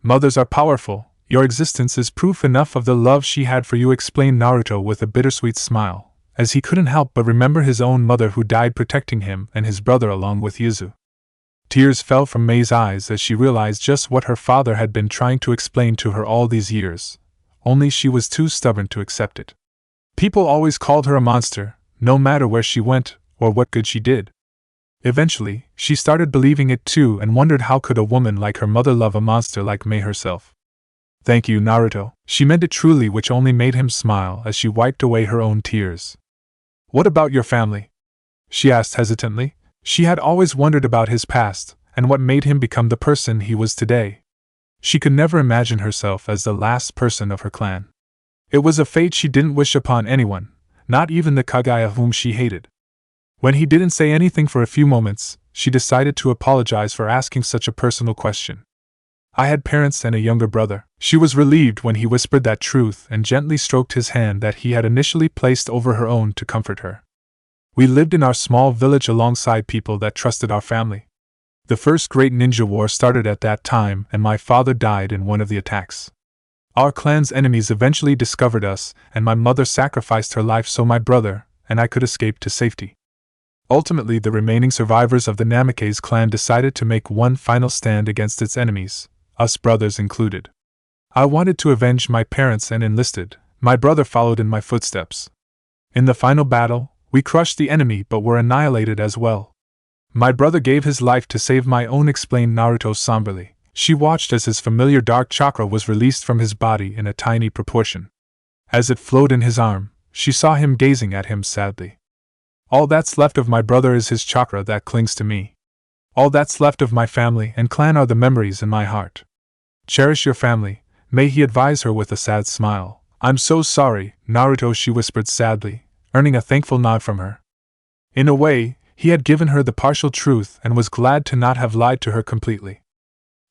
Mothers are powerful. Your existence is proof enough of the love she had for you, explained Naruto with a bittersweet smile, as he couldn't help but remember his own mother who died protecting him and his brother along with Yuzu. Tears fell from May's eyes as she realized just what her father had been trying to explain to her all these years, only she was too stubborn to accept it. People always called her a monster, no matter where she went or what good she did. Eventually, she started believing it too and wondered how could a woman like her mother love a monster like May herself. Thank you, Naruto. She meant it truly, which only made him smile as she wiped away her own tears. What about your family? She asked hesitantly. She had always wondered about his past and what made him become the person he was today. She could never imagine herself as the last person of her clan. It was a fate she didn't wish upon anyone, not even the Kage whom she hated. When he didn't say anything for a few moments, she decided to apologize for asking such a personal question. I had parents and a younger brother. She was relieved when he whispered that truth and gently stroked his hand that he had initially placed over her own to comfort her. We lived in our small village alongside people that trusted our family. The first great ninja war started at that time, and my father died in one of the attacks. Our clan's enemies eventually discovered us, and my mother sacrificed her life so my brother and I could escape to safety. Ultimately, the remaining survivors of the Namikaze clan decided to make one final stand against its enemies, us brothers included. I wanted to avenge my parents and enlisted. My brother followed in my footsteps. In the final battle, we crushed the enemy but were annihilated as well. My brother gave his life to save my own, explained Naruto somberly. She watched as his familiar dark chakra was released from his body in a tiny proportion. As it flowed in his arm, she saw him gazing at him sadly. All that's left of my brother is his chakra that clings to me. All that's left of my family and clan are the memories in my heart. Cherish your family, may he advise her with a sad smile. I'm so sorry, Naruto, she whispered sadly, earning a thankful nod from her. In a way, he had given her the partial truth and was glad to not have lied to her completely.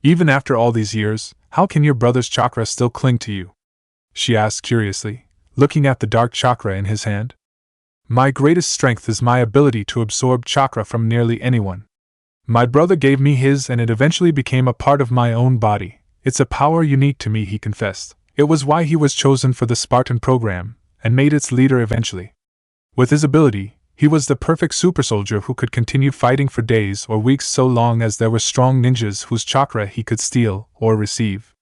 Even after all these years, how can your brother's chakra still cling to you? She asked curiously, looking at the dark chakra in his hand. My greatest strength is my ability to absorb chakra from nearly anyone. My brother gave me his and it eventually became a part of my own body. It's a power unique to me, he confessed. It was why he was chosen for the Spartan program and made its leader eventually. With his ability, he was the perfect super soldier who could continue fighting for days or weeks so long as there were strong ninjas whose chakra he could steal or receive.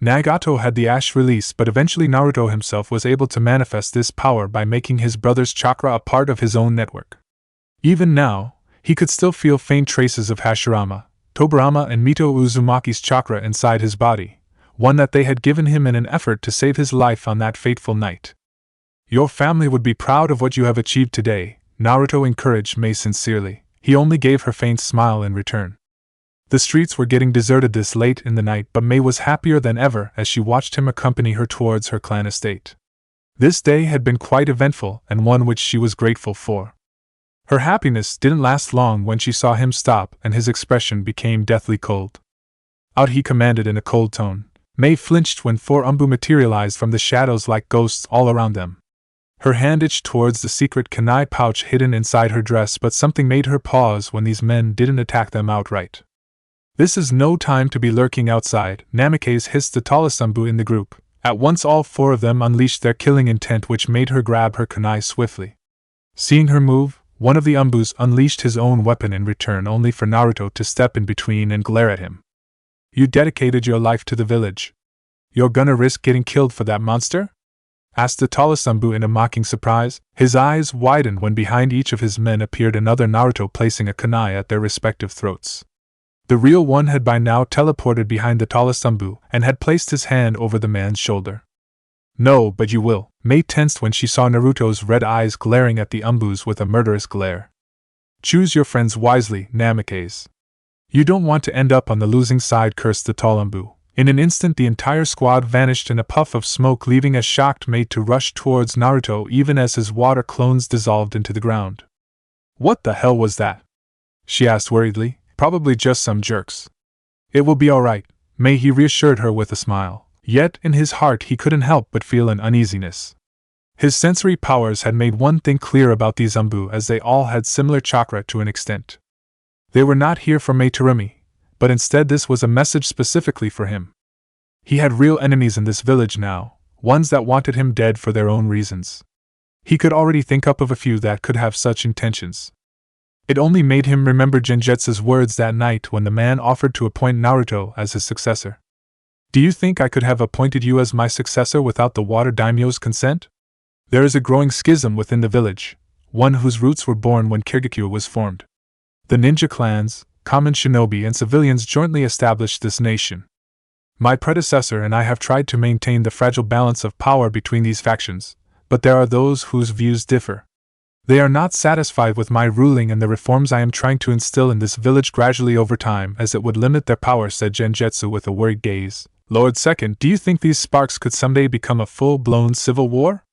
Nagato had the ash release, but eventually Naruto himself was able to manifest this power by making his brother's chakra a part of his own network. Even now, he could still feel faint traces of Hashirama, Tobirama and Mito Uzumaki's chakra inside his body, one that they had given him in an effort to save his life on that fateful night. Your family would be proud of what you have achieved today, Naruto encouraged May sincerely. He only gave her a faint smile in return. The streets were getting deserted this late in the night, but May was happier than ever as she watched him accompany her towards her clan estate. This day had been quite eventful and one which she was grateful for. Her happiness didn't last long when she saw him stop and his expression became deathly cold. Out, he commanded in a cold tone. May flinched when 4 Umbu materialized from the shadows like ghosts all around them. Her hand itched towards the secret kunai pouch hidden inside her dress, but something made her pause when these men didn't attack them outright. This is no time to be lurking outside, Namikaze hissed the tallest Umbu in the group. At once all 4 of them unleashed their killing intent, which made her grab her kunai swiftly. Seeing her move, one of the Umbus unleashed his own weapon in return, only for Naruto to step in between and glare at him. You dedicated your life to the village. You're gonna risk getting killed for that monster? Asked the tallest Umbu in a mocking surprise. His eyes widened when behind each of his men appeared another Naruto, placing a kunai at their respective throats. The real one had by now teleported behind the tallest Umbu and had placed his hand over the man's shoulder. No, but you will. Mei tensed when she saw Naruto's red eyes glaring at the Umbu's with a murderous glare. Choose your friends wisely, Namikaze. You don't want to end up on the losing side, cursed the tall Umbu. In an instant the entire squad vanished in a puff of smoke, leaving a shocked Mei to rush towards Naruto even as his water clones dissolved into the ground. What the hell was that? She asked worriedly. Probably just some jerks. It will be alright, Mei, he reassured her with a smile. Yet, in his heart he couldn't help but feel an uneasiness. His sensory powers had made one thing clear about these Umbu, as they all had similar chakra to an extent. They were not here for Mei Terumi, but instead this was a message specifically for him. He had real enemies in this village now, ones that wanted him dead for their own reasons. He could already think up of a few that could have such intentions. It only made him remember Genjetsu's words that night when the man offered to appoint Naruto as his successor. Do you think I could have appointed you as my successor without the Water Daimyo's consent? There is a growing schism within the village, one whose roots were born when Kirigakure was formed. The ninja clans, common shinobi and civilians jointly established this nation. My predecessor and I have tried to maintain the fragile balance of power between these factions, but there are those whose views differ. They are not satisfied with my ruling and the reforms I am trying to instill in this village gradually over time, as it would limit their power, said Genjetsu with a worried gaze. Lord Second, do you think these sparks could someday become a full-blown civil war?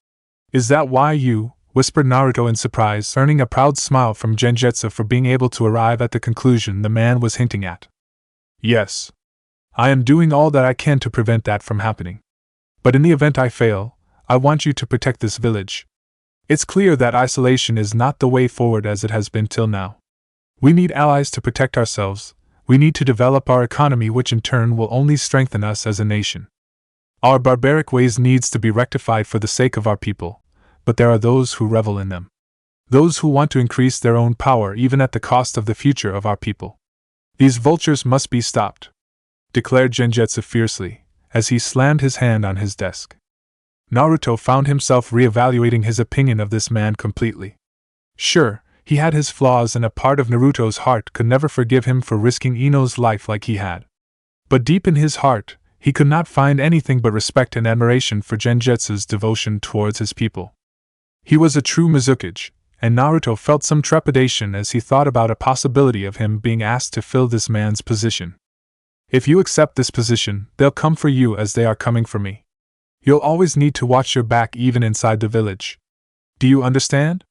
Is that why you, whispered Naruto in surprise, earning a proud smile from Genjetsu for being able to arrive at the conclusion the man was hinting at. Yes. I am doing all that I can to prevent that from happening. But in the event I fail, I want you to protect this village. It's clear that isolation is not the way forward as it has been till now. We need allies to protect ourselves. We need to develop our economy, which in turn will only strengthen us as a nation. Our barbaric ways needs to be rectified for the sake of our people, but there are those who revel in them. Those who want to increase their own power even at the cost of the future of our people. These vultures must be stopped, declared Genjetsu fiercely, as he slammed his hand on his desk. Naruto found himself re-evaluating his opinion of this man completely. Sure, he had his flaws and a part of Naruto's heart could never forgive him for risking Ino's life like he had. But deep in his heart, he could not find anything but respect and admiration for Genjetsu's devotion towards his people. He was a true Mizukage, and Naruto felt some trepidation as he thought about a possibility of him being asked to fill this man's position. If you accept this position, they'll come for you as they are coming for me. You'll always need to watch your back even inside the village. Do you understand?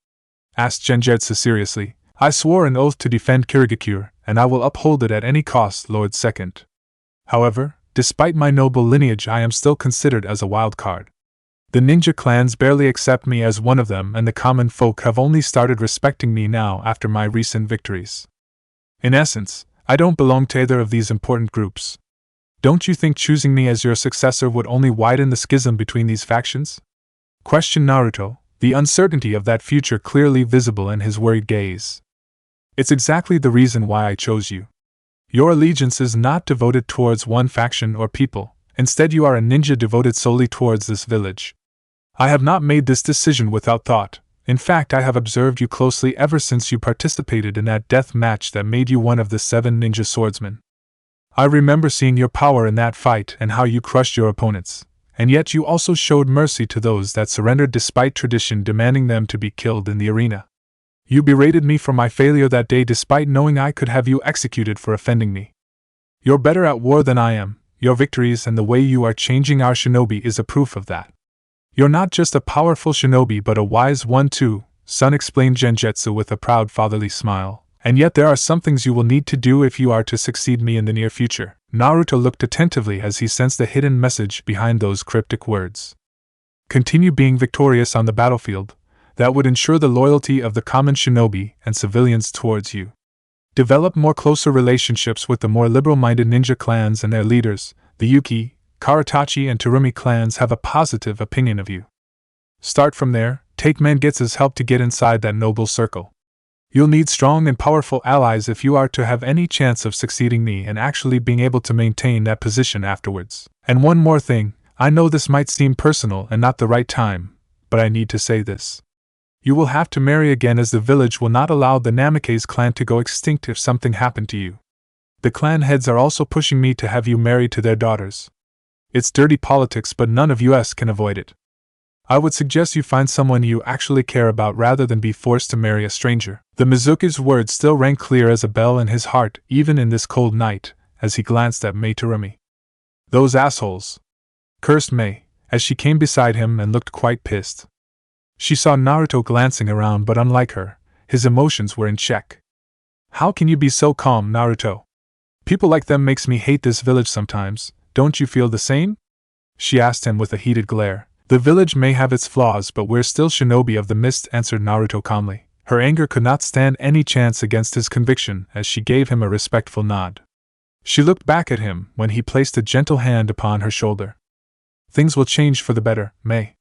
Asked Genjetsu seriously. I swore an oath to defend Kirigakure, and I will uphold it at any cost, Lord Second. However, despite my noble lineage, I am still considered as a wild card. The ninja clans barely accept me as one of them, and the common folk have only started respecting me now after my recent victories. In essence, I don't belong to either of these important groups. Don't you think choosing me as your successor would only widen the schism between these factions? Questioned Naruto, the uncertainty of that future clearly visible in his worried gaze. It's exactly the reason why I chose you. Your allegiance is not devoted towards one faction or people, instead you are a ninja devoted solely towards this village. I have not made this decision without thought. In fact, I have observed you closely ever since you participated in that death match that made you one of the 7 ninja swordsmen. I remember seeing your power in that fight and how you crushed your opponents, and yet you also showed mercy to those that surrendered despite tradition demanding them to be killed in the arena. You berated me for my failure that day despite knowing I could have you executed for offending me. You're better at war than I am. Your victories and the way you are changing our shinobi is a proof of that. You're not just a powerful shinobi but a wise one too, son, explained Genjetsu with a proud fatherly smile. And yet there are some things you will need to do if you are to succeed me in the near future. Naruto looked attentively as he sensed the hidden message behind those cryptic words. Continue being victorious on the battlefield. That would ensure the loyalty of the common shinobi and civilians towards you. Develop more closer relationships with the more liberal-minded ninja clans and their leaders. The Yuki, Karatachi and Terumi clans have a positive opinion of you. Start from there. Take Mangetsu's help to get inside that noble circle. You'll need strong and powerful allies if you are to have any chance of succeeding me and actually being able to maintain that position afterwards. And one more thing, I know this might seem personal and not the right time, but I need to say this. You will have to marry again, as the village will not allow the Namikaze clan to go extinct if something happened to you. The clan heads are also pushing me to have you married to their daughters. It's dirty politics, but none of us can avoid it. I would suggest you find someone you actually care about rather than be forced to marry a stranger." The Mizukage's words still rang clear as a bell in his heart, even in this cold night, as he glanced at Mei Terumi. "Those assholes!" cursed Mei, as she came beside him and looked quite pissed. She saw Naruto glancing around, but unlike her, his emotions were in check. "How can you be so calm, Naruto? People like them makes me hate this village sometimes, don't you feel the same?" she asked him with a heated glare. "The village may have its flaws, but we're still shinobi of the mist," answered Naruto calmly. Her anger could not stand any chance against his conviction as she gave him a respectful nod. She looked back at him when he placed a gentle hand upon her shoulder. "Things will change for the better, Mei.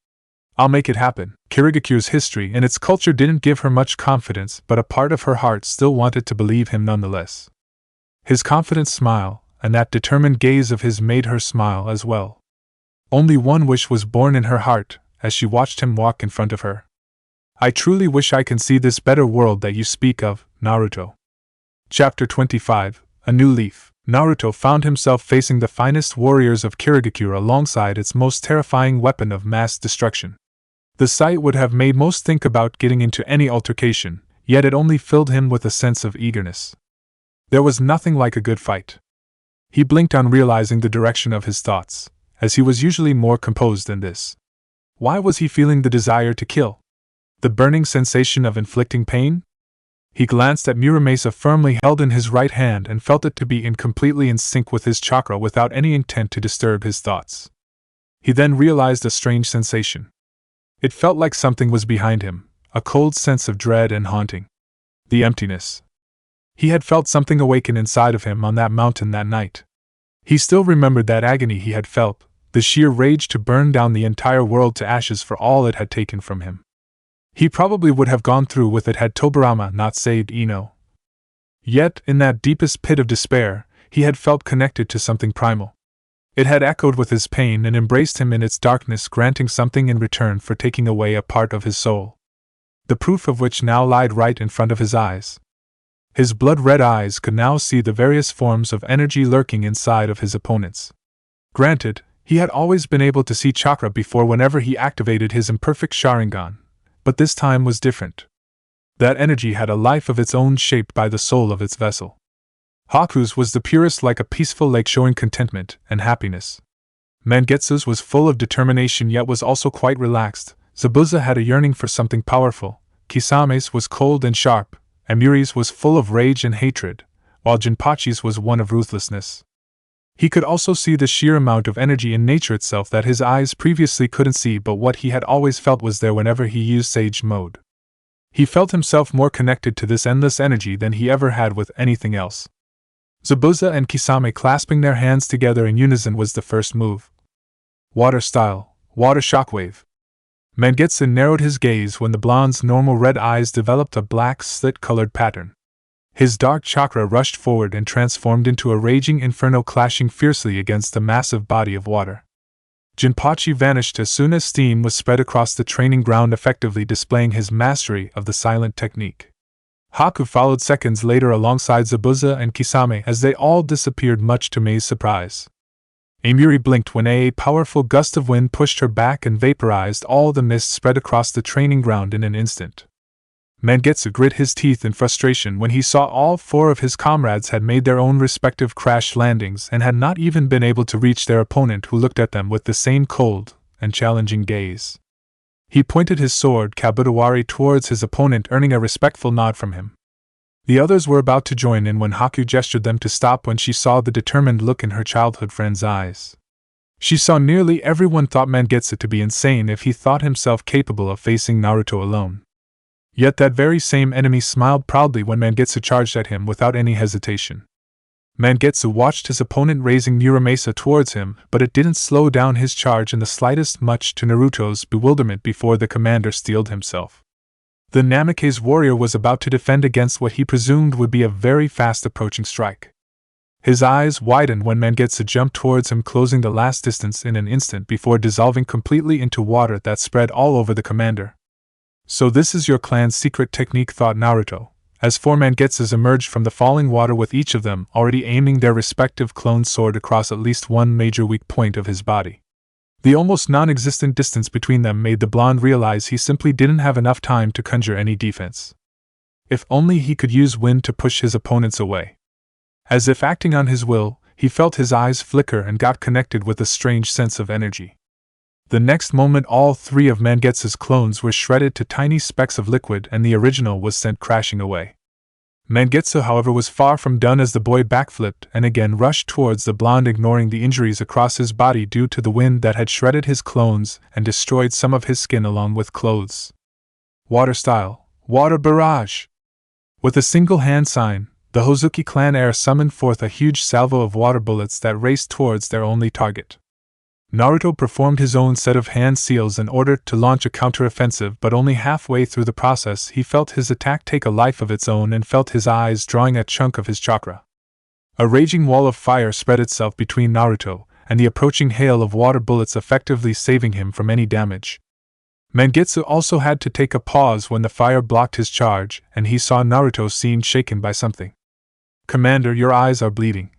I'll make it happen." Kirigakure's history and its culture didn't give her much confidence, but a part of her heart still wanted to believe him nonetheless. His confident smile, and that determined gaze of his made her smile as well. Only one wish was born in her heart as she watched him walk in front of her. "I truly wish I can see this better world that you speak of, Naruto." Chapter 25, A New Leaf. Naruto found himself facing the finest warriors of Kirigakure alongside its most terrifying weapon of mass destruction. The sight would have made most think about getting into any altercation, yet it only filled him with a sense of eagerness. There was nothing like a good fight. He blinked on realizing the direction of his thoughts, as he was usually more composed than this. Why was he feeling the desire to kill? The burning sensation of inflicting pain? He glanced at Muramasa firmly held in his right hand and felt it to be completely in sync with his chakra without any intent to disturb his thoughts. He then realized a strange sensation. It felt like something was behind him, a cold sense of dread and haunting. The emptiness. He had felt something awaken inside of him on that mountain that night. He still remembered that agony he had felt, the sheer rage to burn down the entire world to ashes for all it had taken from him. He probably would have gone through with it had Tobirama not saved Ino. Yet, in that deepest pit of despair, he had felt connected to something primal. It had echoed with his pain and embraced him in its darkness, granting something in return for taking away a part of his soul. The proof of which now lied right in front of his eyes. His blood-red eyes could now see the various forms of energy lurking inside of his opponents. Granted, he had always been able to see chakra before whenever he activated his imperfect Sharingan, but this time was different. That energy had a life of its own shaped by the soul of its vessel. Haku's was the purest, like a peaceful lake showing contentment and happiness. Mangetsu's was full of determination yet was also quite relaxed. Zabuza had a yearning for something powerful. Kisame's was cold and sharp, and Muri's was full of rage and hatred, while Jinpachi's was one of ruthlessness. He could also see the sheer amount of energy in nature itself that his eyes previously couldn't see, but what he had always felt was there whenever he used Sage Mode. He felt himself more connected to this endless energy than he ever had with anything else. Zabuza and Kisame clasping their hands together in unison was the first move. Water style, water shockwave. Mangetsu narrowed his gaze when the blonde's normal red eyes developed a black slit-colored pattern. His dark chakra rushed forward and transformed into a raging inferno clashing fiercely against the massive body of water. Jinpachi vanished as soon as steam was spread across the training ground, effectively displaying his mastery of the silent technique. Haku followed seconds later alongside Zabuza and Kisame as they all disappeared, much to Mei's surprise. Amiri blinked when a powerful gust of wind pushed her back and vaporized all the mist spread across the training ground in an instant. Mangetsu grit his teeth in frustration when he saw all four of his comrades had made their own respective crash landings and had not even been able to reach their opponent, who looked at them with the same cold and challenging gaze. He pointed his sword Kabutawari towards his opponent, earning a respectful nod from him. The others were about to join in when Haku gestured them to stop when she saw the determined look in her childhood friend's eyes. She saw nearly everyone thought Mangetsu to be insane if he thought himself capable of facing Naruto alone. Yet that very same enemy smiled proudly when Mangetsu charged at him without any hesitation. Mangetsu watched his opponent raising Muramasa towards him, but it didn't slow down his charge in the slightest, much to Naruto's bewilderment before the commander steeled himself. The Namake's warrior was about to defend against what he presumed would be a very fast approaching strike. His eyes widened when Mangetsu jumped towards him, closing the last distance in an instant before dissolving completely into water that spread all over the commander. So this is your clan's secret technique, thought Naruto, as 4 mangetsus emerged from the falling water with each of them already aiming their respective clone sword across at least one major weak point of his body. The almost non-existent distance between them made the blonde realize he simply didn't have enough time to conjure any defense. If only he could use wind to push his opponents away. As if acting on his will, he felt his eyes flicker and got connected with a strange sense of energy. The next moment all 3 of Mangetsu's clones were shredded to tiny specks of liquid and the original was sent crashing away. Mangetsu, however, was far from done as the boy backflipped and again rushed towards the blonde, ignoring the injuries across his body due to the wind that had shredded his clones and destroyed some of his skin along with clothes. Water style, water barrage! With a single hand sign, the Hozuki clan heir summoned forth a huge salvo of water bullets that raced towards their only target. Naruto performed his own set of hand seals in order to launch a counter-offensive, but only halfway through the process he felt his attack take a life of its own and felt his eyes drawing a chunk of his chakra. A raging wall of fire spread itself between Naruto and the approaching hail of water bullets, effectively saving him from any damage. Mangetsu also had to take a pause when the fire blocked his charge and he saw Naruto seemed shaken by something. "Commander, your eyes are bleeding."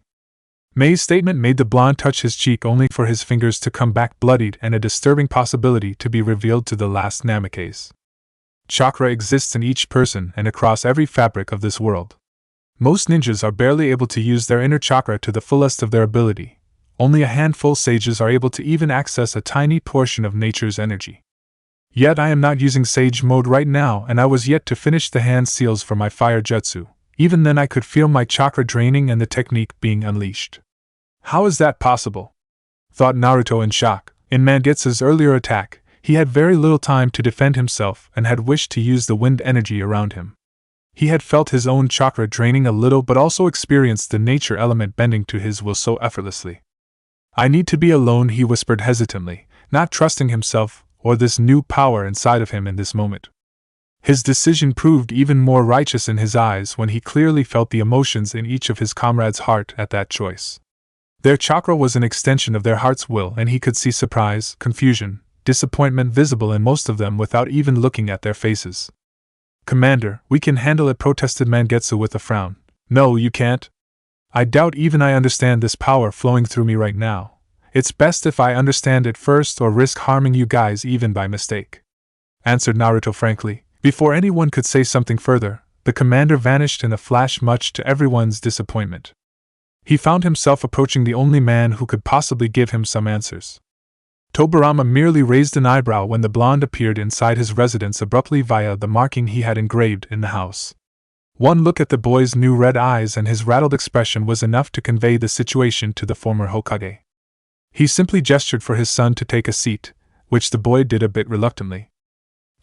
Mei's statement made the blonde touch his cheek only for his fingers to come back bloodied and a disturbing possibility to be revealed to the last Namikaze. Chakra exists in each person and across every fabric of this world. Most ninjas are barely able to use their inner chakra to the fullest of their ability. Only a handful sages are able to even access a tiny portion of nature's energy. Yet I am not using sage mode right now and I was yet to finish the hand seals for my fire jutsu. Even then I could feel my chakra draining and the technique being unleashed. How is that possible? Thought Naruto in shock. In Mangetsu's earlier attack, he had very little time to defend himself and had wished to use the wind energy around him. He had felt his own chakra draining a little but also experienced the nature element bending to his will so effortlessly. "I need to be alone," he whispered hesitantly, not trusting himself or this new power inside of him in this moment. His decision proved even more righteous in his eyes when he clearly felt the emotions in each of his comrades' heart at that choice. Their chakra was an extension of their heart's will and he could see surprise, confusion, disappointment visible in most of them without even looking at their faces. "Commander, we can handle it," protested Mangetsu with a frown. "No, you can't. I doubt even I understand this power flowing through me right now. It's best if I understand it first or risk harming you guys even by mistake," answered Naruto frankly. Before anyone could say something further, the commander vanished in a flash, much to everyone's disappointment. He found himself approaching the only man who could possibly give him some answers. Tobirama merely raised an eyebrow when the blonde appeared inside his residence abruptly via the marking he had engraved in the house. One look at the boy's new red eyes and his rattled expression was enough to convey the situation to the former Hokage. He simply gestured for his son to take a seat, which the boy did a bit reluctantly.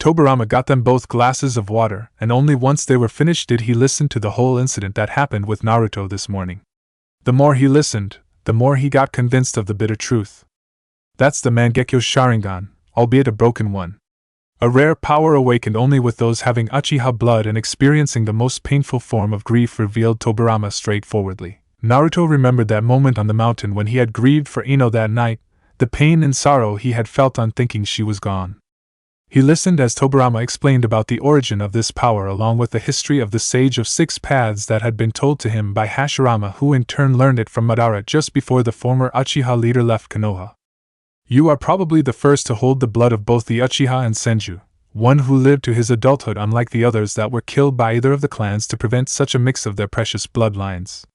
Tobirama got them both glasses of water, and only once they were finished did he listen to the whole incident that happened with Naruto this morning. The more he listened, the more he got convinced of the bitter truth. That's the Mangekyo Sharingan, albeit a broken one. A rare power awakened only with those having Uchiha blood and experiencing the most painful form of grief, revealed Tobirama straightforwardly. Naruto remembered that moment on the mountain when he had grieved for Ino that night, the pain and sorrow he had felt on thinking she was gone. He listened as Tobirama explained about the origin of this power along with the history of the Sage of Six Paths that had been told to him by Hashirama, who in turn learned it from Madara just before the former Uchiha leader left Konoha. "You are probably the first to hold the blood of both the Uchiha and Senju, one who lived to his adulthood unlike the others that were killed by either of the clans to prevent such a mix of their precious bloodlines.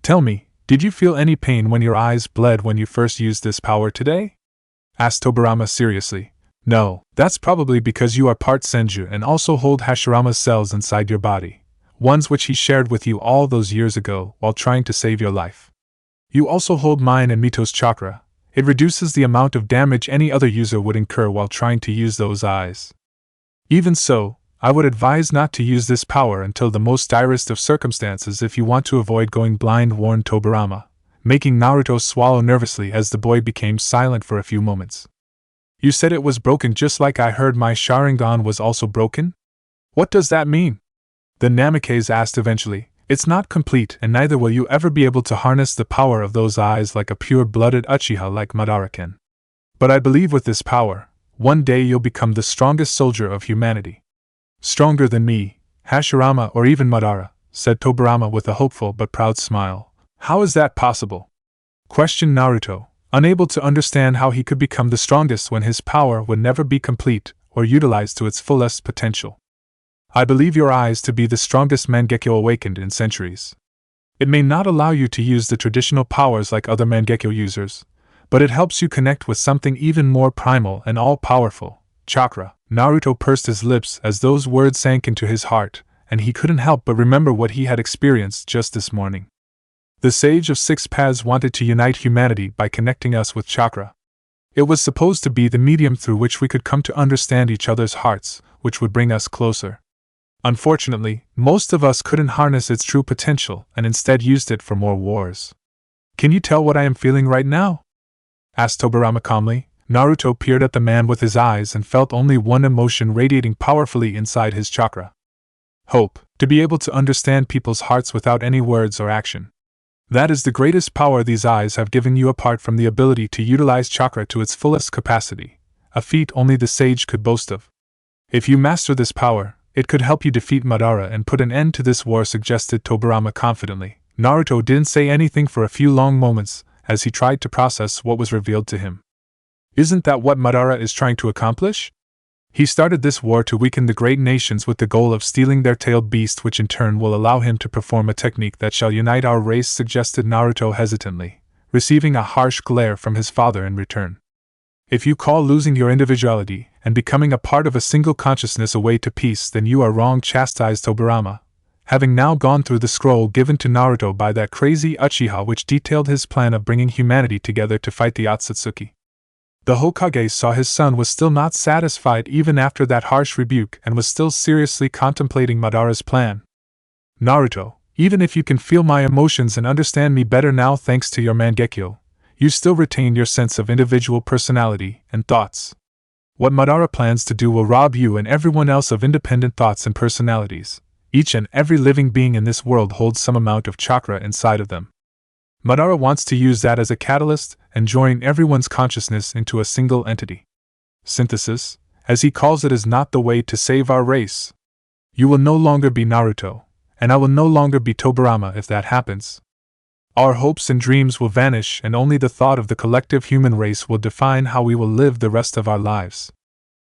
Tell me, did you feel any pain when your eyes bled when you first used this power today?" asked Tobirama seriously. "No, that's probably because you are part Senju and also hold Hashirama's cells inside your body, ones which he shared with you all those years ago while trying to save your life. You also hold mine and Mito's chakra. It reduces the amount of damage any other user would incur while trying to use those eyes. Even so, I would advise not to use this power until the most direst of circumstances if you want to avoid going blind," warned Tobirama, making Naruto swallow nervously as the boy became silent for a few moments. "You said it was broken just like I heard my Sharingan was also broken? What does that mean?" the Namikaze asked eventually. "It's not complete and neither will you ever be able to harness the power of those eyes like a pure-blooded Uchiha like Madara can. But I believe with this power, one day you'll become the strongest soldier of humanity. Stronger than me, Hashirama or even Madara, said Tobirama with a hopeful but proud smile. How is that possible? Questioned Naruto, unable to understand how he could become the strongest when his power would never be complete or utilized to its fullest potential. I believe your eyes to be the strongest Mangekyo awakened in centuries. It may not allow you to use the traditional powers like other Mangekyo users, but it helps you connect with something even more primal and all-powerful, chakra. Naruto pursed his lips as those words sank into his heart, and he couldn't help but remember what he had experienced just this morning. The Sage of Six Paths wanted to unite humanity by connecting us with chakra. It was supposed to be the medium through which we could come to understand each other's hearts, which would bring us closer. Unfortunately, most of us couldn't harness its true potential and instead used it for more wars. Can you tell what I am feeling right now? Asked Tobirama calmly. Naruto peered at the man with his eyes and felt only one emotion radiating powerfully inside his chakra. Hope, to be able to understand people's hearts without any words or action. That is the greatest power these eyes have given you apart from the ability to utilize chakra to its fullest capacity, a feat only the sage could boast of. If you master this power, it could help you defeat Madara and put an end to this war, suggested Tobirama confidently. Naruto didn't say anything for a few long moments as he tried to process what was revealed to him. Isn't that what Madara is trying to accomplish? He started this war to weaken the great nations with the goal of stealing their tailed beast, which in turn will allow him to perform a technique that shall unite our race, suggested Naruto hesitantly, receiving a harsh glare from his father in return. If you call losing your individuality and becoming a part of a single consciousness a way to peace, then you are wrong, chastised Tobirama, having now gone through the scroll given to Naruto by that crazy Uchiha which detailed his plan of bringing humanity together to fight the Otsutsuki. The Hokage saw his son was still not satisfied even after that harsh rebuke and was still seriously contemplating Madara's plan. Naruto, even if you can feel my emotions and understand me better now thanks to your Mangekyo, you still retain your sense of individual personality and thoughts. What Madara plans to do will rob you and everyone else of independent thoughts and personalities. Each and every living being in this world holds some amount of chakra inside of them. Madara wants to use that as a catalyst and join everyone's consciousness into a single entity. Synthesis, as he calls it, is not the way to save our race. You will no longer be Naruto, and I will no longer be Tobirama if that happens. Our hopes and dreams will vanish, and only the thought of the collective human race will define how we will live the rest of our lives.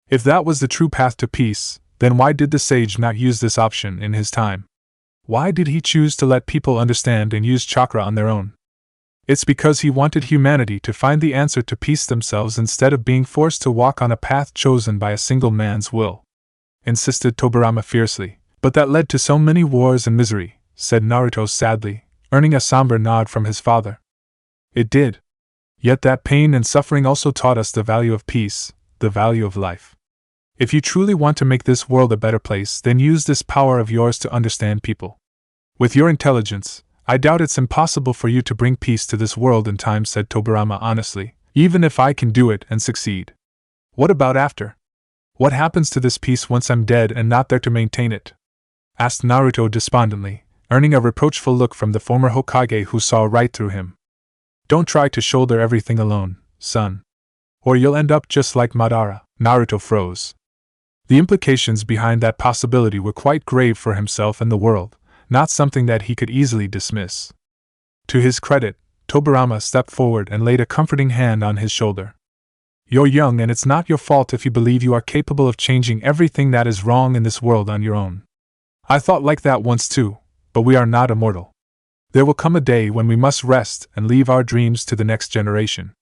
If that was the true path to peace, then why did the sage not use this option in his time? Why did he choose to let people understand and use chakra on their own? It's because he wanted humanity to find the answer to peace themselves instead of being forced to walk on a path chosen by a single man's will. Insisted Tobirama fiercely. But that led to so many wars and misery, said Naruto sadly, earning a somber nod from his father. It did. Yet that pain and suffering also taught us the value of peace, the value of life. If you truly want to make this world a better place, then use this power of yours to understand people. With your intelligence, I doubt it's impossible for you to bring peace to this world in time, said Tobirama honestly, even if I can do it and succeed. What about after? What happens to this peace once I'm dead and not there to maintain it? Asked Naruto despondently, earning a reproachful look from the former Hokage who saw right through him. Don't try to shoulder everything alone, son. Or you'll end up just like Madara. Naruto froze. The implications behind that possibility were quite grave for himself and the world, not something that he could easily dismiss. To his credit, Tobirama stepped forward and laid a comforting hand on his shoulder. You're young, and it's not your fault if you believe you are capable of changing everything that is wrong in this world on your own. I thought like that once too, but we are not immortal. There will come a day when we must rest and leave our dreams to the next generation.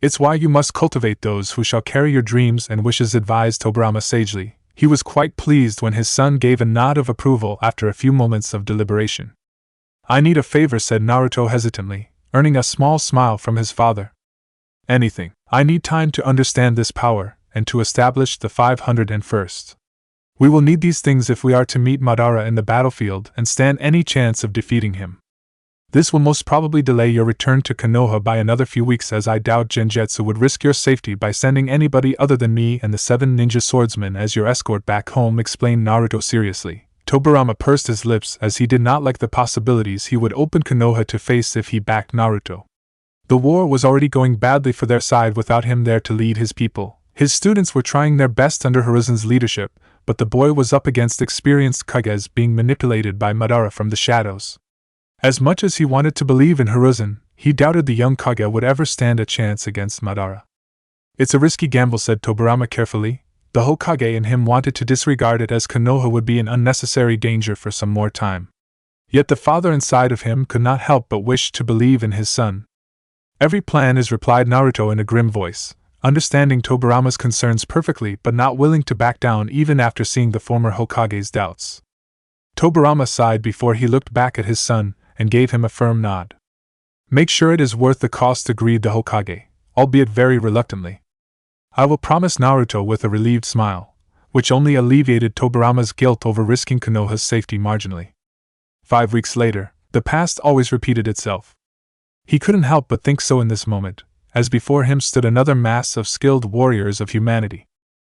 It's why you must cultivate those who shall carry your dreams and wishes, advised Tobirama sagely. He was quite pleased when his son gave a nod of approval after a few moments of deliberation. I need a favor, said Naruto hesitantly, earning a small smile from his father. Anything. I need time to understand this power, and to establish the 501st. We will need these things if we are to meet Madara in the battlefield and stand any chance of defeating him. This will most probably delay your return to Konoha by another few weeks, as I doubt Genjutsu would risk your safety by sending anybody other than me and the 7 ninja swordsmen as your escort back home, explained Naruto seriously. Tobirama pursed his lips as he did not like the possibilities he would open Konoha to face if he backed Naruto. The war was already going badly for their side without him there to lead his people. His students were trying their best under Hiruzen's leadership, but the boy was up against experienced Kages being manipulated by Madara from the shadows. As much as he wanted to believe in Hiruzen, he doubted the young Kage would ever stand a chance against Madara. "It's a risky gamble," said Tobirama carefully. The Hokage in him wanted to disregard it, as Konoha would be an unnecessary danger for some more time. Yet the father inside of him could not help but wish to believe in his son. "Every plan is," replied Naruto in a grim voice, understanding Tobirama's concerns perfectly but not willing to back down even after seeing the former Hokage's doubts. Tobirama sighed before he looked back at his son and gave him a firm nod. "Make sure it is worth the cost," agreed the Hokage, albeit very reluctantly. "I will promise," Naruto with a relieved smile, which only alleviated Tobirama's guilt over risking Konoha's safety marginally. 5 weeks later, the past always repeated itself. He couldn't help but think so in this moment, as before him stood another mass of skilled warriors of humanity.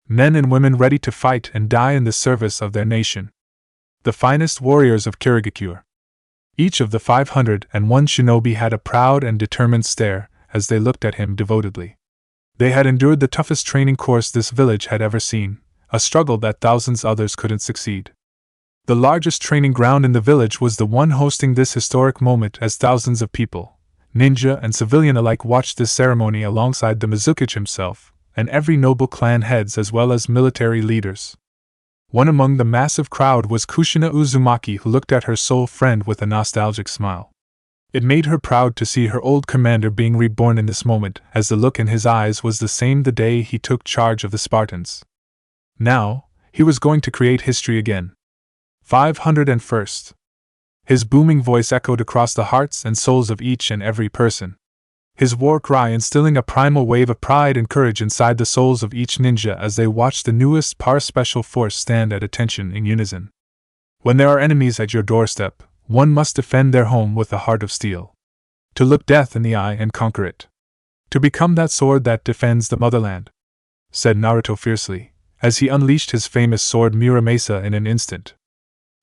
Men and women ready to fight and die in the service of their nation. The finest warriors of Kirigakure. Each of the 501 shinobi had a proud and determined stare as they looked at him devotedly. They had endured the toughest training course this village had ever seen, a struggle that thousands others couldn't succeed. The largest training ground in the village was the one hosting this historic moment, as thousands of people, ninja and civilian alike, watched this ceremony alongside the Mizukage himself, and every noble clan heads as well as military leaders. One among the massive crowd was Kushina Uzumaki, who looked at her soul friend with a nostalgic smile. It made her proud to see her old commander being reborn in this moment, as the look in his eyes was the same the day he took charge of the Spartans. Now, he was going to create history again. 501st. His booming voice echoed across the hearts and souls of each and every person. His war cry instilling a primal wave of pride and courage inside the souls of each ninja as they watched the newest special force stand at attention in unison. When there are enemies at your doorstep, one must defend their home with a heart of steel. To look death in the eye and conquer it. To become that sword that defends the motherland, said Naruto fiercely, as he unleashed his famous sword Muramasa in an instant.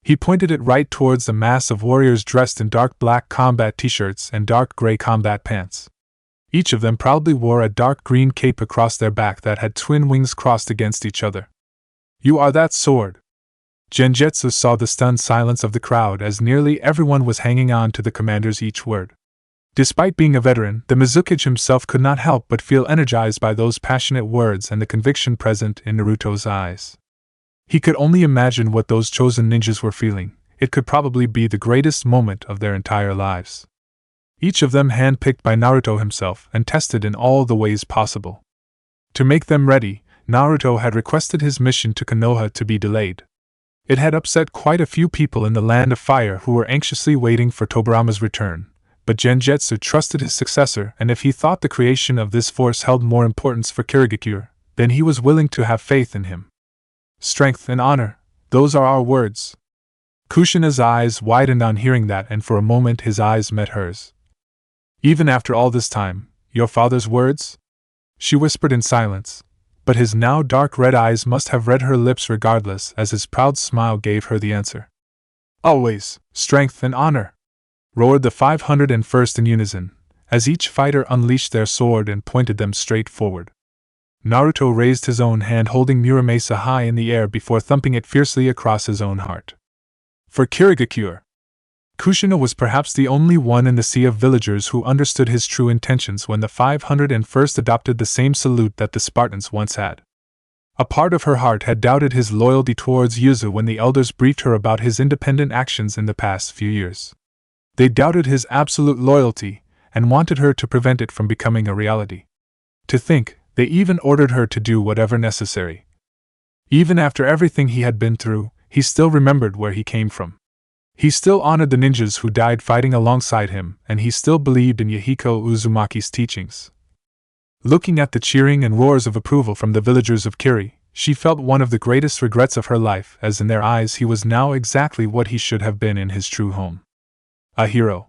He pointed it right towards the mass of warriors dressed in dark black combat t-shirts and dark gray combat pants. Each of them proudly wore a dark green cape across their back that had twin wings crossed against each other. "You are that sword!" Genjutsu saw the stunned silence of the crowd as nearly everyone was hanging on to the commander's each word. Despite being a veteran, the Mizukage himself could not help but feel energized by those passionate words and the conviction present in Naruto's eyes. He could only imagine what those chosen ninjas were feeling. It could probably be the greatest moment of their entire lives. Each of them handpicked by Naruto himself and tested in all the ways possible. To make them ready, Naruto had requested his mission to Konoha to be delayed. It had upset quite a few people in the Land of Fire who were anxiously waiting for Tobirama's return, but Genjutsu trusted his successor, and if he thought the creation of this force held more importance for Kirigakure, then he was willing to have faith in him. "Strength and honor, those are our words." Kushina's eyes widened on hearing that, and for a moment his eyes met hers. "Even after all this time, your father's words?" she whispered in silence. But his now dark red eyes must have read her lips regardless, as his proud smile gave her the answer. "Always, strength and honor!" roared the 501st in unison, as each fighter unleashed their sword and pointed them straight forward. Naruto raised his own hand holding Muramasa high in the air before thumping it fiercely across his own heart. For Kirigakure! Kushina was perhaps the only one in the sea of villagers who understood his true intentions when the 501st adopted the same salute that the Spartans once had. A part of her heart had doubted his loyalty towards Yuzu when the elders briefed her about his independent actions in the past few years. They doubted his absolute loyalty and wanted her to prevent it from becoming a reality. To think, they even ordered her to do whatever necessary. Even after everything he had been through, he still remembered where he came from. He still honored the ninjas who died fighting alongside him, and he still believed in Yahiko Uzumaki's teachings. Looking at the cheering and roars of approval from the villagers of Kiri, she felt one of the greatest regrets of her life, as in their eyes he was now exactly what he should have been in his true home. A hero.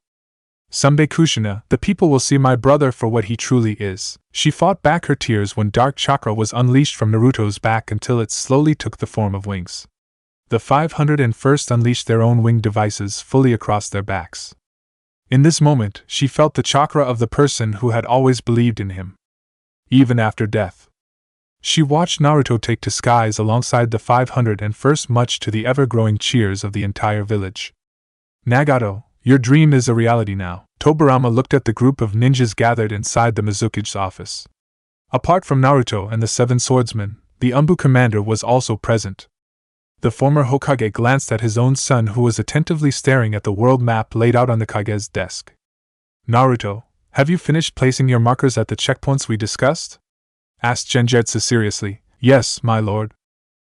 "Someday, Kushina, the people will see my brother for what he truly is." She fought back her tears when dark chakra was unleashed from Naruto's back until it slowly took the form of wings. The 501st unleashed their own wing devices fully across their backs. In this moment, she felt the chakra of the person who had always believed in him. Even after death. She watched Naruto take to skies alongside the 501st, much to the ever-growing cheers of the entire village. Nagato, your dream is a reality now. Tobirama looked at the group of ninjas gathered inside the Mizukage's office. Apart from Naruto and the 7 swordsmen, the Umbu commander was also present. The former Hokage glanced at his own son, who was attentively staring at the world map laid out on the Kage's desk. Naruto, have you finished placing your markers at the checkpoints we discussed? Asked Genjutsu seriously. Yes, my lord.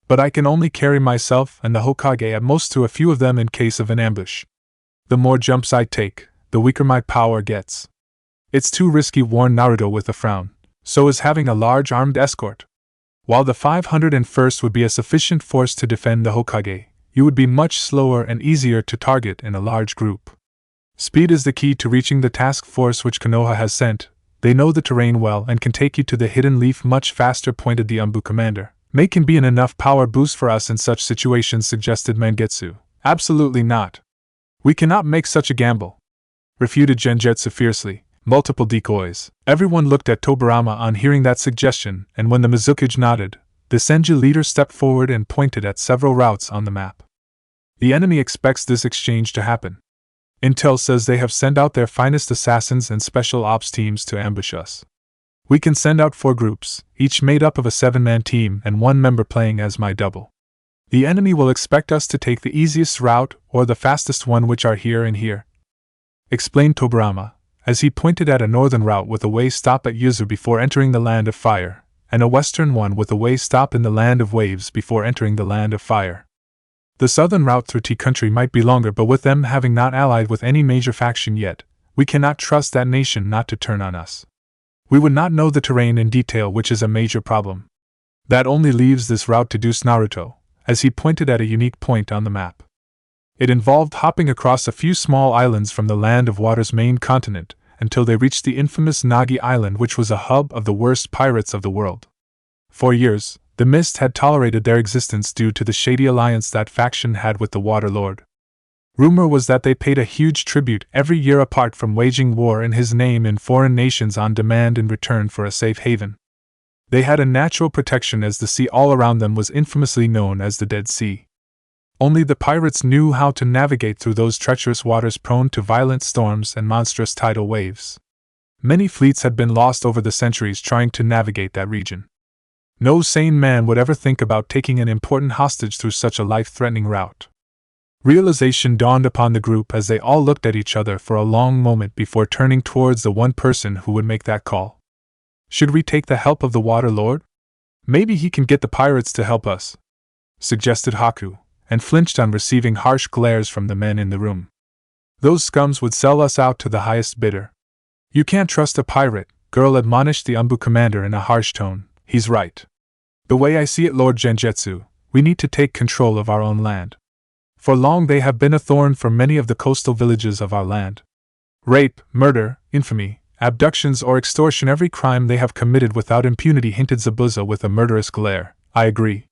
But I can only carry myself and the Hokage at most to a few of them in case of an ambush. The more jumps I take, the weaker my power gets. It's too risky, warned Naruto with a frown. So is having a large armed escort. While the 501st would be a sufficient force to defend the Hokage, you would be much slower and easier to target in a large group. Speed is the key to reaching the task force which Konoha has sent. They know the terrain well and can take you to the hidden leaf much faster, pointed the Umbu commander. May can be an enough power boost for us in such situations, suggested Mangetsu. Absolutely not. We cannot make such a gamble, refuted Genjutsu fiercely. Multiple decoys. Everyone looked at Tobirama on hearing that suggestion, and when the Mizukage nodded, the Senju leader stepped forward and pointed at several routes on the map. The enemy expects this exchange to happen. Intel says they have sent out their finest assassins and special ops teams to ambush us. We can send out 4 groups, each made up of a 7-man team and 1 member playing as my double. The enemy will expect us to take the easiest route or the fastest one, which are here and here, explained Tobirama, as he pointed at a northern route with a way stop at Yuzu before entering the Land of Fire, and a western one with a way stop in the Land of Waves before entering the Land of Fire. The southern route through Tea Country might be longer, but with them having not allied with any major faction yet, we cannot trust that nation not to turn on us. We would not know the terrain in detail, which is a major problem. That only leaves this route to Deuce Naruto, as he pointed at a unique point on the map. It involved hopping across a few small islands from the Land of Water's main continent, until they reached the infamous Nagi Island, which was a hub of the worst pirates of the world. For years, the Mist had tolerated their existence due to the shady alliance that faction had with the Water Lord. Rumor was that they paid a huge tribute every year apart from waging war in his name in foreign nations on demand in return for a safe haven. They had a natural protection, as the sea all around them was infamously known as the Dead Sea. Only the pirates knew how to navigate through those treacherous waters prone to violent storms and monstrous tidal waves. Many fleets had been lost over the centuries trying to navigate that region. No sane man would ever think about taking an important hostage through such a life-threatening route. Realization dawned upon the group as they all looked at each other for a long moment before turning towards the one person who would make that call. Should we take the help of the Water Lord? Maybe he can get the pirates to help us, suggested Haku, and flinched on receiving harsh glares from the men in the room. Those scums would sell us out to the highest bidder. You can't trust a pirate, girl admonished the Umbu commander in a harsh tone. He's right. The way I see it, Lord Genjutsu, we need to take control of our own land. For long they have been a thorn for many of the coastal villages of our land. Rape, murder, infamy, abductions or extortion, every crime they have committed without impunity, hinted Zabuza with a murderous glare. I agree.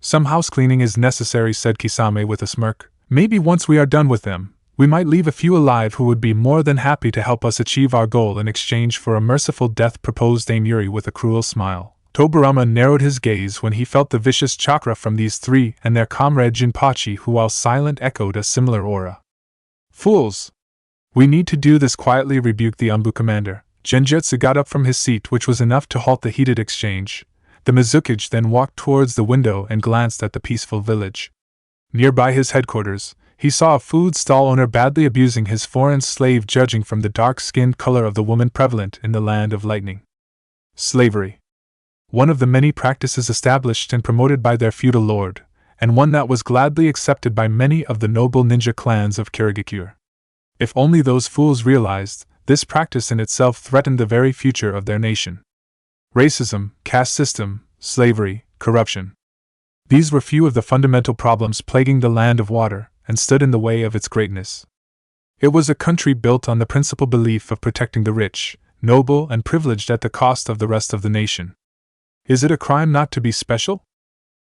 Some house cleaning is necessary, said Kisame with a smirk. Maybe once we are done with them, we might leave a few alive who would be more than happy to help us achieve our goal in exchange for a merciful death, proposed Dame Yuri with a cruel smile. Tobirama narrowed his gaze when he felt the vicious chakra from these 3 and their comrade Jinpachi, who while silent echoed a similar aura. Fools! We need to do this quietly, rebuked the Umbu commander. Genjutsu got up from his seat, which was enough to halt the heated exchange. The Mizukage then walked towards the window and glanced at the peaceful village. Nearby his headquarters, he saw a food stall owner badly abusing his foreign slave, judging from the dark-skinned color of the woman prevalent in the Land of Lightning. Slavery. One of the many practices established and promoted by their feudal lord, and one that was gladly accepted by many of the noble ninja clans of Kirigakure. If only those fools realized, this practice in itself threatened the very future of their nation. Racism, caste system, slavery, corruption. These were few of the fundamental problems plaguing the Land of Water, and stood in the way of its greatness. It was a country built on the principal belief of protecting the rich, noble, and privileged at the cost of the rest of the nation. Is it a crime not to be special?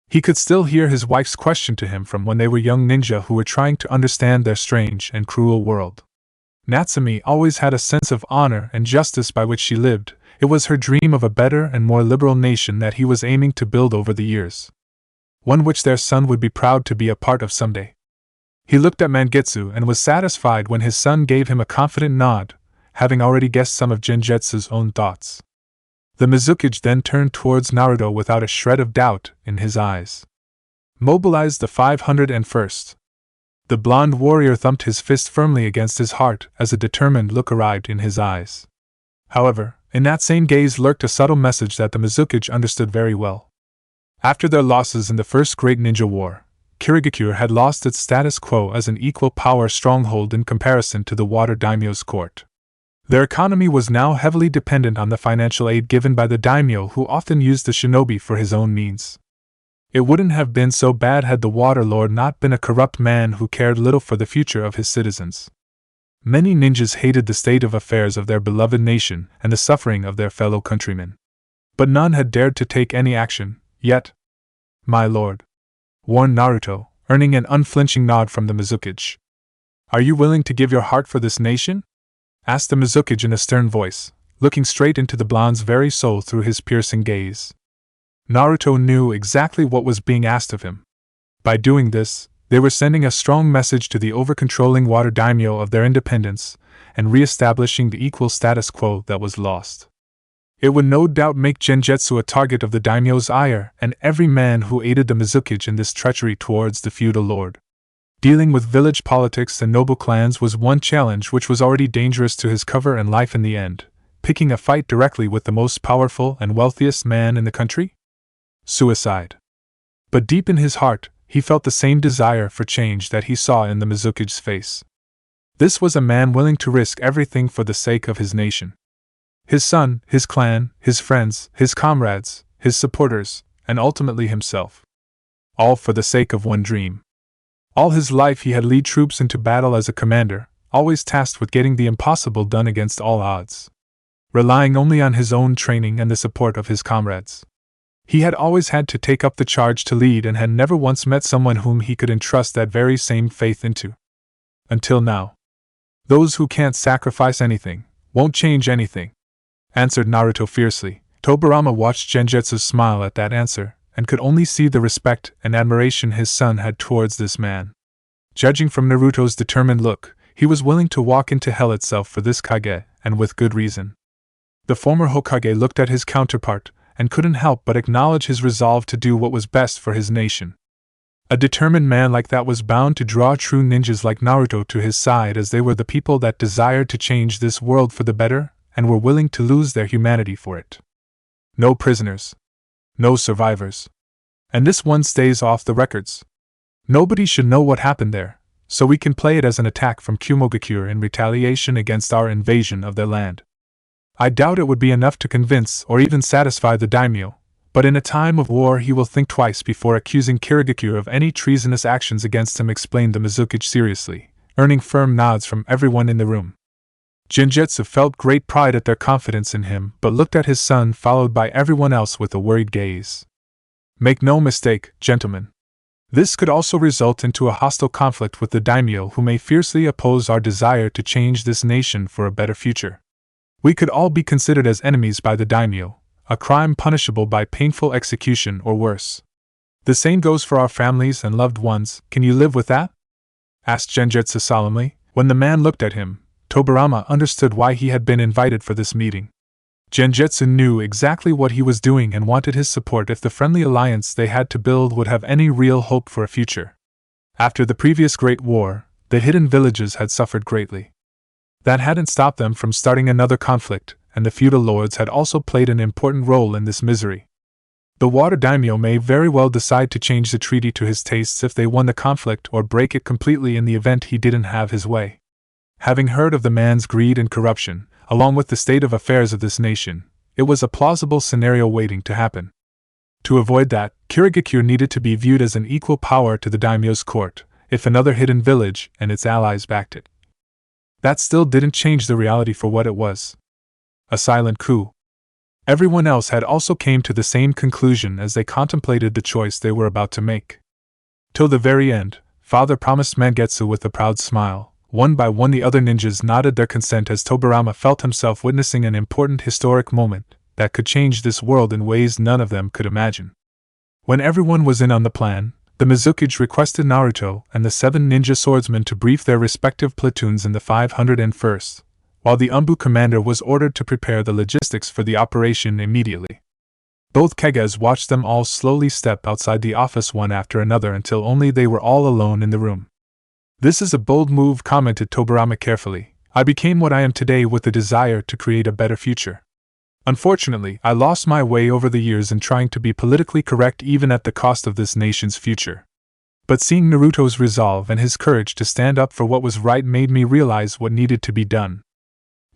He could still hear his wife's question to him from when they were young ninja who were trying to understand their strange and cruel world. Natsumi always had a sense of honor and justice by which she lived. It was her dream of a better and more liberal nation that he was aiming to build over the years. One which their son would be proud to be a part of someday. He looked at Mangetsu and was satisfied when his son gave him a confident nod, having already guessed some of Genjetsu's own thoughts. The Mizukage then turned towards Naruto without a shred of doubt in his eyes. Mobilize the 501st. The blonde warrior thumped his fist firmly against his heart as a determined look arrived in his eyes. However, in that same gaze lurked a subtle message that the Mizukage understood very well. After their losses in the First Great Ninja War, Kirigakure had lost its status quo as an equal power stronghold in comparison to the Water Daimyo's court. Their economy was now heavily dependent on the financial aid given by the daimyo, who often used the shinobi for his own means. It wouldn't have been so bad had the Water Lord not been a corrupt man who cared little for the future of his citizens. Many ninjas hated the state of affairs of their beloved nation and the suffering of their fellow countrymen. But none had dared to take any action, yet. My lord, warned Naruto, earning an unflinching nod from the Mizukage. Are you willing to give your heart for this nation? Asked the Mizukage in a stern voice, looking straight into the blonde's very soul through his piercing gaze. Naruto knew exactly what was being asked of him. By doing this, they were sending a strong message to the over-controlling Water Daimyo of their independence, and re-establishing the equal status quo that was lost. It would no doubt make Genjetsu a target of the daimyo's ire and every man who aided the Mizukage in this treachery towards the feudal lord. Dealing with village politics and noble clans was one challenge which was already dangerous to his cover and life in the end. Picking a fight directly with the most powerful and wealthiest man in the country? Suicide. But deep in his heart, he felt the same desire for change that he saw in the Mizukage's face. This was a man willing to risk everything for the sake of his nation. His son, his clan, his friends, his comrades, his supporters, and ultimately himself. All for the sake of one dream. All his life he had led troops into battle as a commander, always tasked with getting the impossible done against all odds. Relying only on his own training and the support of his comrades. He had always had to take up the charge to lead and had never once met someone whom he could entrust that very same faith into. Until now. Those who can't sacrifice anything, won't change anything, answered Naruto fiercely. Tobirama watched Genjetsu smile at that answer, and could only see the respect and admiration his son had towards this man. Judging from Naruto's determined look, he was willing to walk into hell itself for this Kage, and with good reason. The former Hokage looked at his counterpart, and couldn't help but acknowledge his resolve to do what was best for his nation. A determined man like that was bound to draw true ninjas like Naruto to his side, as they were the people that desired to change this world for the better, and were willing to lose their humanity for it. No prisoners. No survivors. And this one stays off the records. Nobody should know what happened there, so we can play it as an attack from Kirigakure in retaliation against our invasion of their land. I doubt it would be enough to convince or even satisfy the daimyo, but in a time of war he will think twice before accusing Kirigakure of any treasonous actions against him, explained the Mizukage seriously, earning firm nods from everyone in the room. Genjetsu felt great pride at their confidence in him, but looked at his son followed by everyone else with a worried gaze. Make no mistake, gentlemen. This could also result into a hostile conflict with the daimyo, who may fiercely oppose our desire to change this nation for a better future. We could all be considered as enemies by the daimyo, a crime punishable by painful execution or worse. The same goes for our families and loved ones. Can you live with that? Asked Genjetsu solemnly. When the man looked at him, Tobirama understood why he had been invited for this meeting. Genjetsu knew exactly what he was doing and wanted his support if the friendly alliance they had to build would have any real hope for a future. After the previous Great War, the hidden villages had suffered greatly. That hadn't stopped them from starting another conflict, and the feudal lords had also played an important role in this misery. The Water Daimyo may very well decide to change the treaty to his tastes if they won the conflict, or break it completely in the event he didn't have his way. Having heard of the man's greed and corruption, along with the state of affairs of this nation, it was a plausible scenario waiting to happen. To avoid that, Kirigakure needed to be viewed as an equal power to the daimyo's court, if another hidden village and its allies backed it. That still didn't change the reality for what it was. A silent coup. Everyone else had also came to the same conclusion as they contemplated the choice they were about to make. Till the very end, Father promised Mangetsu with a proud smile, One by one the other ninjas nodded their consent as Tobirama felt himself witnessing an important historic moment that could change this world in ways none of them could imagine. When everyone was in on the plan, the Mizukage requested Naruto and the 7 ninja swordsmen to brief their respective platoons in the 501st, while the Umbu commander was ordered to prepare the logistics for the operation immediately. Both Kages watched them all slowly step outside the office one after another until only they were all alone in the room. "This is a bold move," commented Tobirama carefully. "I became what I am today with the desire to create a better future. Unfortunately, I lost my way over the years in trying to be politically correct even at the cost of this nation's future. But seeing Naruto's resolve and his courage to stand up for what was right made me realize what needed to be done.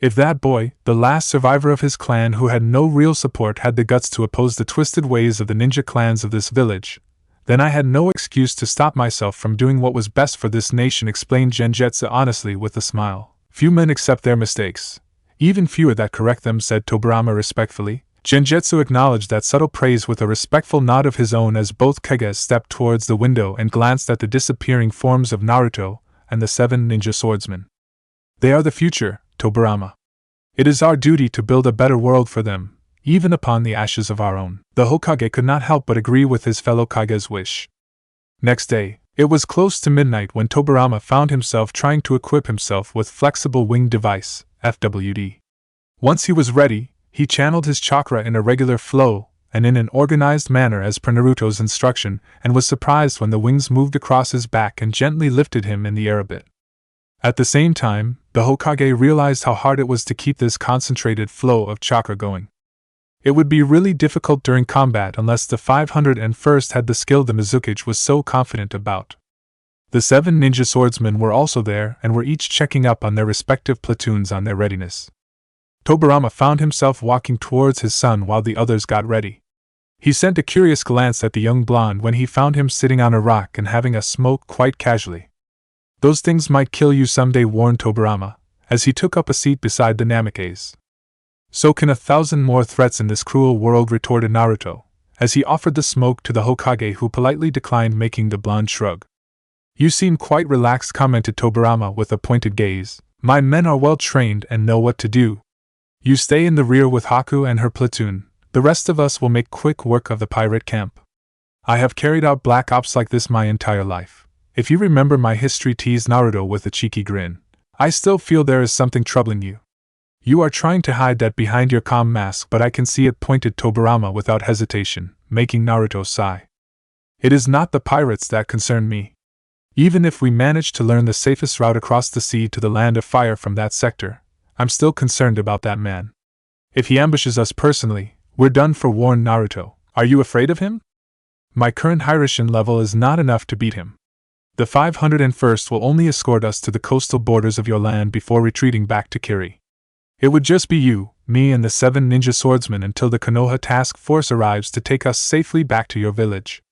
If that boy, the last survivor of his clan who had no real support, had the guts to oppose the twisted ways of the ninja clans of this village, then I had no excuse to stop myself from doing what was best for this nation," explained Genjutsu honestly with a smile. "Few men accept their mistakes. Even fewer that correct them," said Tobirama respectfully. Genjutsu acknowledged that subtle praise with a respectful nod of his own as both Kages stepped towards the window and glanced at the disappearing forms of Naruto and the 7 ninja swordsmen. "They are the future, Tobirama. It is our duty to build a better world for them, even upon the ashes of our own." The Hokage could not help but agree with his fellow Kage's wish. Next day, it was close to midnight when Tobirama found himself trying to equip himself with flexible wing device, FWD. Once he was ready, he channeled his chakra in a regular flow and in an organized manner as per Naruto's instruction, and was surprised when the wings moved across his back and gently lifted him in the air a bit. At the same time, the Hokage realized how hard it was to keep this concentrated flow of chakra going. It would be really difficult during combat unless the 501st had the skill the Mizukage was so confident about. The 7 ninja swordsmen were also there and were each checking up on their respective platoons on their readiness. Tobirama found himself walking towards his son while the others got ready. He sent a curious glance at the young blonde when he found him sitting on a rock and having a smoke quite casually. "Those things might kill you someday," warned Tobirama, as he took up a seat beside the Namikaze. "So can 1,000 more threats in this cruel world," retorted Naruto, as he offered the smoke to the Hokage, who politely declined, making the blonde shrug. "You seem quite relaxed," commented Tobirama with a pointed gaze. "My men are well trained and know what to do. You stay in the rear with Haku and her platoon. The rest of us will make quick work of the pirate camp. I have carried out black ops like this my entire life. If you remember my history," teased Naruto with a cheeky grin. "I still feel there is something troubling you. You are trying to hide that behind your calm mask, but I can see it," pointed Tobirama without hesitation, making Naruto sigh. "It is not the pirates that concern me. Even if we manage to learn the safest route across the sea to the land of fire from that sector, I'm still concerned about that man. If he ambushes us personally, we're done for," warned Naruto. "Are you afraid of him?" "My current Hiraishin level is not enough to beat him. The 501st will only escort us to the coastal borders of your land before retreating back to Kiri. It would just be you, me and the 7 ninja swordsmen until the Konoha task force arrives to take us safely back to your village.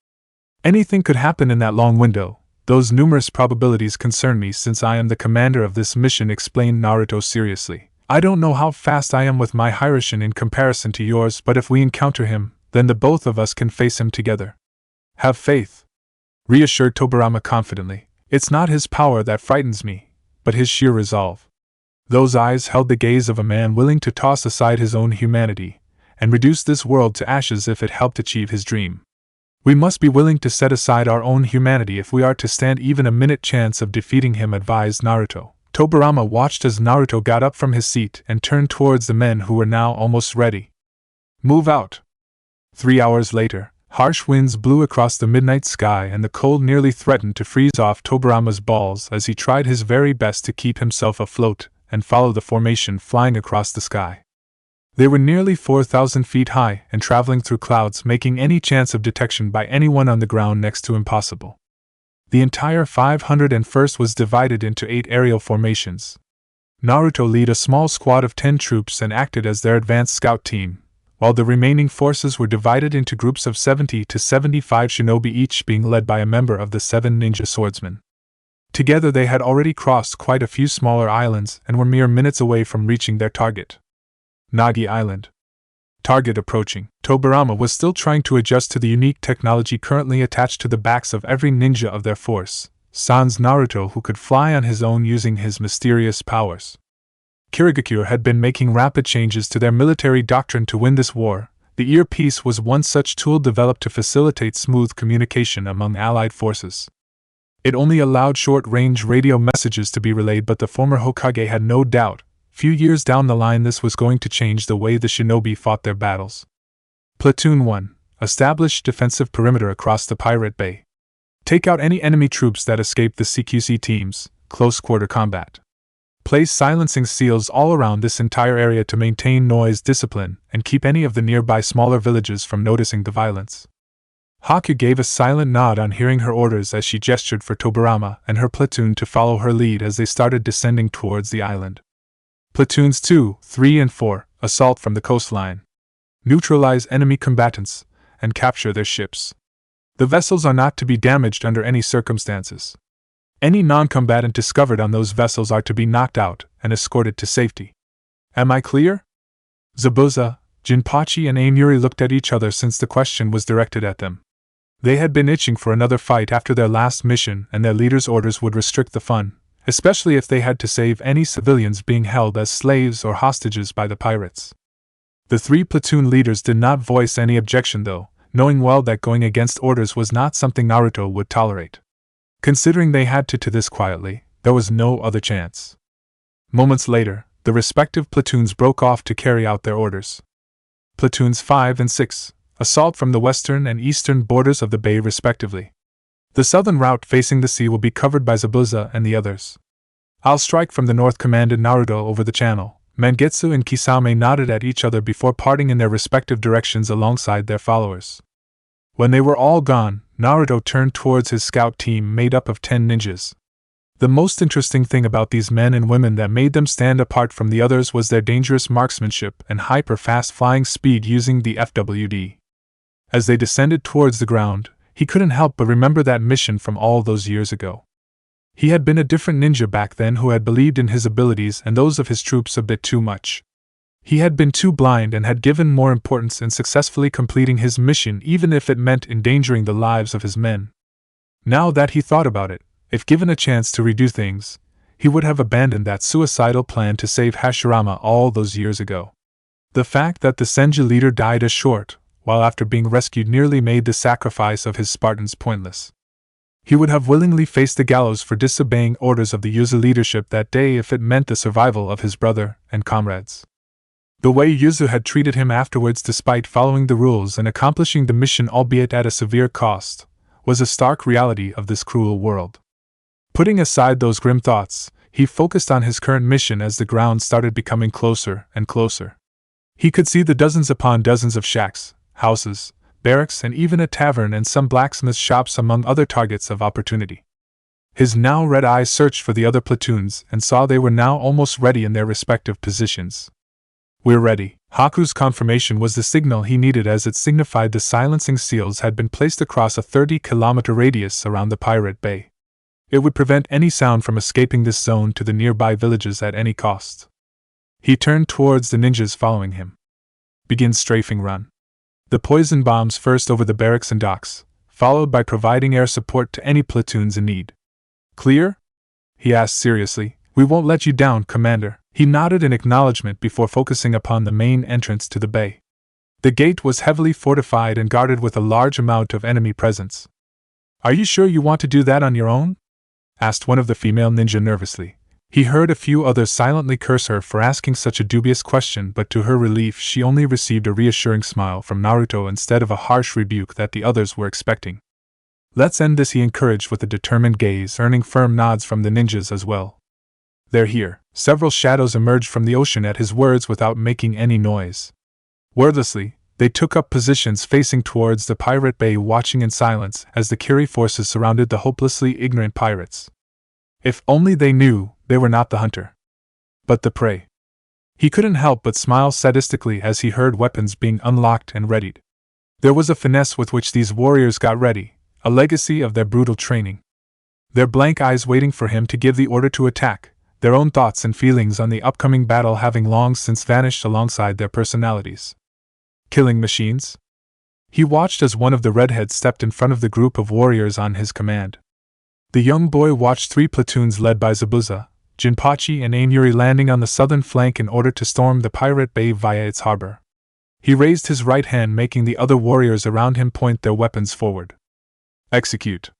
Anything could happen in that long window. Those numerous probabilities concern me since I am the commander of this mission," explained Naruto seriously. "I don't know how fast I am with my Hiraishin in comparison to yours, but if we encounter him, then the both of us can face him together." "Have faith," reassured Tobirama confidently. "It's not his power that frightens me, but his sheer resolve." Those eyes held the gaze of a man willing to toss aside his own humanity and reduce this world to ashes if it helped achieve his dream. "We must be willing to set aside our own humanity if we are to stand even a minute chance of defeating him," advised Naruto. Tobirama watched as Naruto got up from his seat and turned towards the men who were now almost ready. "Move out." 3 hours later, harsh winds blew across the midnight sky and the cold nearly threatened to freeze off Tobirama's balls as he tried his very best to keep himself afloat and follow the formation flying across the sky. They were nearly 4,000 feet high and traveling through clouds, making any chance of detection by anyone on the ground next to impossible. The entire 501st was divided into 8 aerial formations. Naruto led a small squad of 10 troops and acted as their advanced scout team, while the remaining forces were divided into groups of 70 to 75 shinobi, each being led by a member of the 7 ninja swordsmen. Together they had already crossed quite a few smaller islands and were mere minutes away from reaching their target. Nagi Island. Target approaching. Tobirama was still trying to adjust to the unique technology currently attached to the backs of every ninja of their force, sans Naruto, who could fly on his own using his mysterious powers. Kirigakure had been making rapid changes to their military doctrine to win this war. The earpiece was one such tool developed to facilitate smooth communication among allied forces. It only allowed short-range radio messages to be relayed, but the former Hokage had no doubt, few years down the line, this was going to change the way the shinobi fought their battles. Platoon 1. Establish defensive perimeter across the Pirate Bay. Take out any enemy troops that escape the CQC teams, close quarter combat. Place silencing seals all around this entire area to maintain noise discipline and keep any of the nearby smaller villages from noticing the violence. Haku gave a silent nod on hearing her orders as she gestured for Tobirama and her platoon to follow her lead as they started descending towards the island. Platoons 2, 3, and 4 assault from the coastline. Neutralize enemy combatants and capture their ships. The vessels are not to be damaged under any circumstances. Any non-combatant discovered on those vessels are to be knocked out and escorted to safety. Am I clear? Zabuza, Jinpachi, and Ainuri looked at each other since the question was directed at them. They had been itching for another fight after their last mission, and their leader's orders would restrict the fun, especially if they had to save any civilians being held as slaves or hostages by the pirates. The 3 platoon leaders did not voice any objection, though, knowing well that going against orders was not something Naruto would tolerate. Considering they had to this quietly, there was no other chance. Moments later, the respective platoons broke off to carry out their orders. Platoons 5 and 6 assault from the western and eastern borders of the bay respectively. The southern route facing the sea will be covered by Zabuza and the others. I'll strike from the north, commanded Naruto over the channel. Mangetsu and Kisame nodded at each other before parting in their respective directions alongside their followers. When they were all gone, Naruto turned towards his scout team made up of 10 ninjas. The most interesting thing about these men and women that made them stand apart from the others was their dangerous marksmanship and hyper-fast flying speed using the FWD. As they descended towards the ground, he couldn't help but remember that mission from all those years ago. He had been a different ninja back then who had believed in his abilities and those of his troops a bit too much. He had been too blind and had given more importance in successfully completing his mission, even if it meant endangering the lives of his men. Now that he thought about it, if given a chance to redo things, he would have abandoned that suicidal plan to save Hashirama all those years ago. The fact that the Senju leader died a short while after being rescued nearly made the sacrifice of his Spartans pointless. He would have willingly faced the gallows for disobeying orders of the Yuzu leadership that day if it meant the survival of his brother and comrades. The way Yuzu had treated him afterwards, despite following the rules and accomplishing the mission albeit at a severe cost, was a stark reality of this cruel world. Putting aside those grim thoughts, he focused on his current mission as the ground started becoming closer and closer. He could see the dozens upon dozens of shacks, houses, barracks, and even a tavern and some blacksmith shops among other targets of opportunity. His now red eyes searched for the other platoons and saw they were now almost ready in their respective positions. We're ready. Haku's confirmation was the signal he needed, as it signified the silencing seals had been placed across a 30-kilometer radius around the Pirate Bay. It would prevent any sound from escaping this zone to the nearby villages at any cost. He turned towards the ninjas following him. Begin strafing run. The poison bombs first over the barracks and docks, followed by providing air support to any platoons in need. Clear? He asked seriously. We won't let you down, Commander. He nodded in acknowledgement before focusing upon the main entrance to the bay. The gate was heavily fortified and guarded with a large amount of enemy presence. Are you sure you want to do that on your own? Asked one of the female ninja nervously. He heard a few others silently curse her for asking such a dubious question, but to her relief she only received a reassuring smile from Naruto instead of a harsh rebuke that the others were expecting. Let's end this, he encouraged with a determined gaze, earning firm nods from the ninjas as well. They're here. Several shadows emerged from the ocean at his words without making any noise. Wordlessly, they took up positions facing towards the Pirate Bay, watching in silence as the Kiri forces surrounded the hopelessly ignorant pirates. If only they knew they were not the hunter, but the prey. He couldn't help but smile sadistically as he heard weapons being unlocked and readied. There was a finesse with which these warriors got ready, a legacy of their brutal training. Their blank eyes waiting for him to give the order to attack, their own thoughts and feelings on the upcoming battle having long since vanished alongside their personalities. Killing machines? He watched as one of the redheads stepped in front of the group of warriors on his command. The young boy watched 3 platoons led by Zabuza, Jinpachi, and Ainuri landing on the southern flank in order to storm the pirate bay via its harbor. He raised his right hand, making the other warriors around him point their weapons forward. Execute!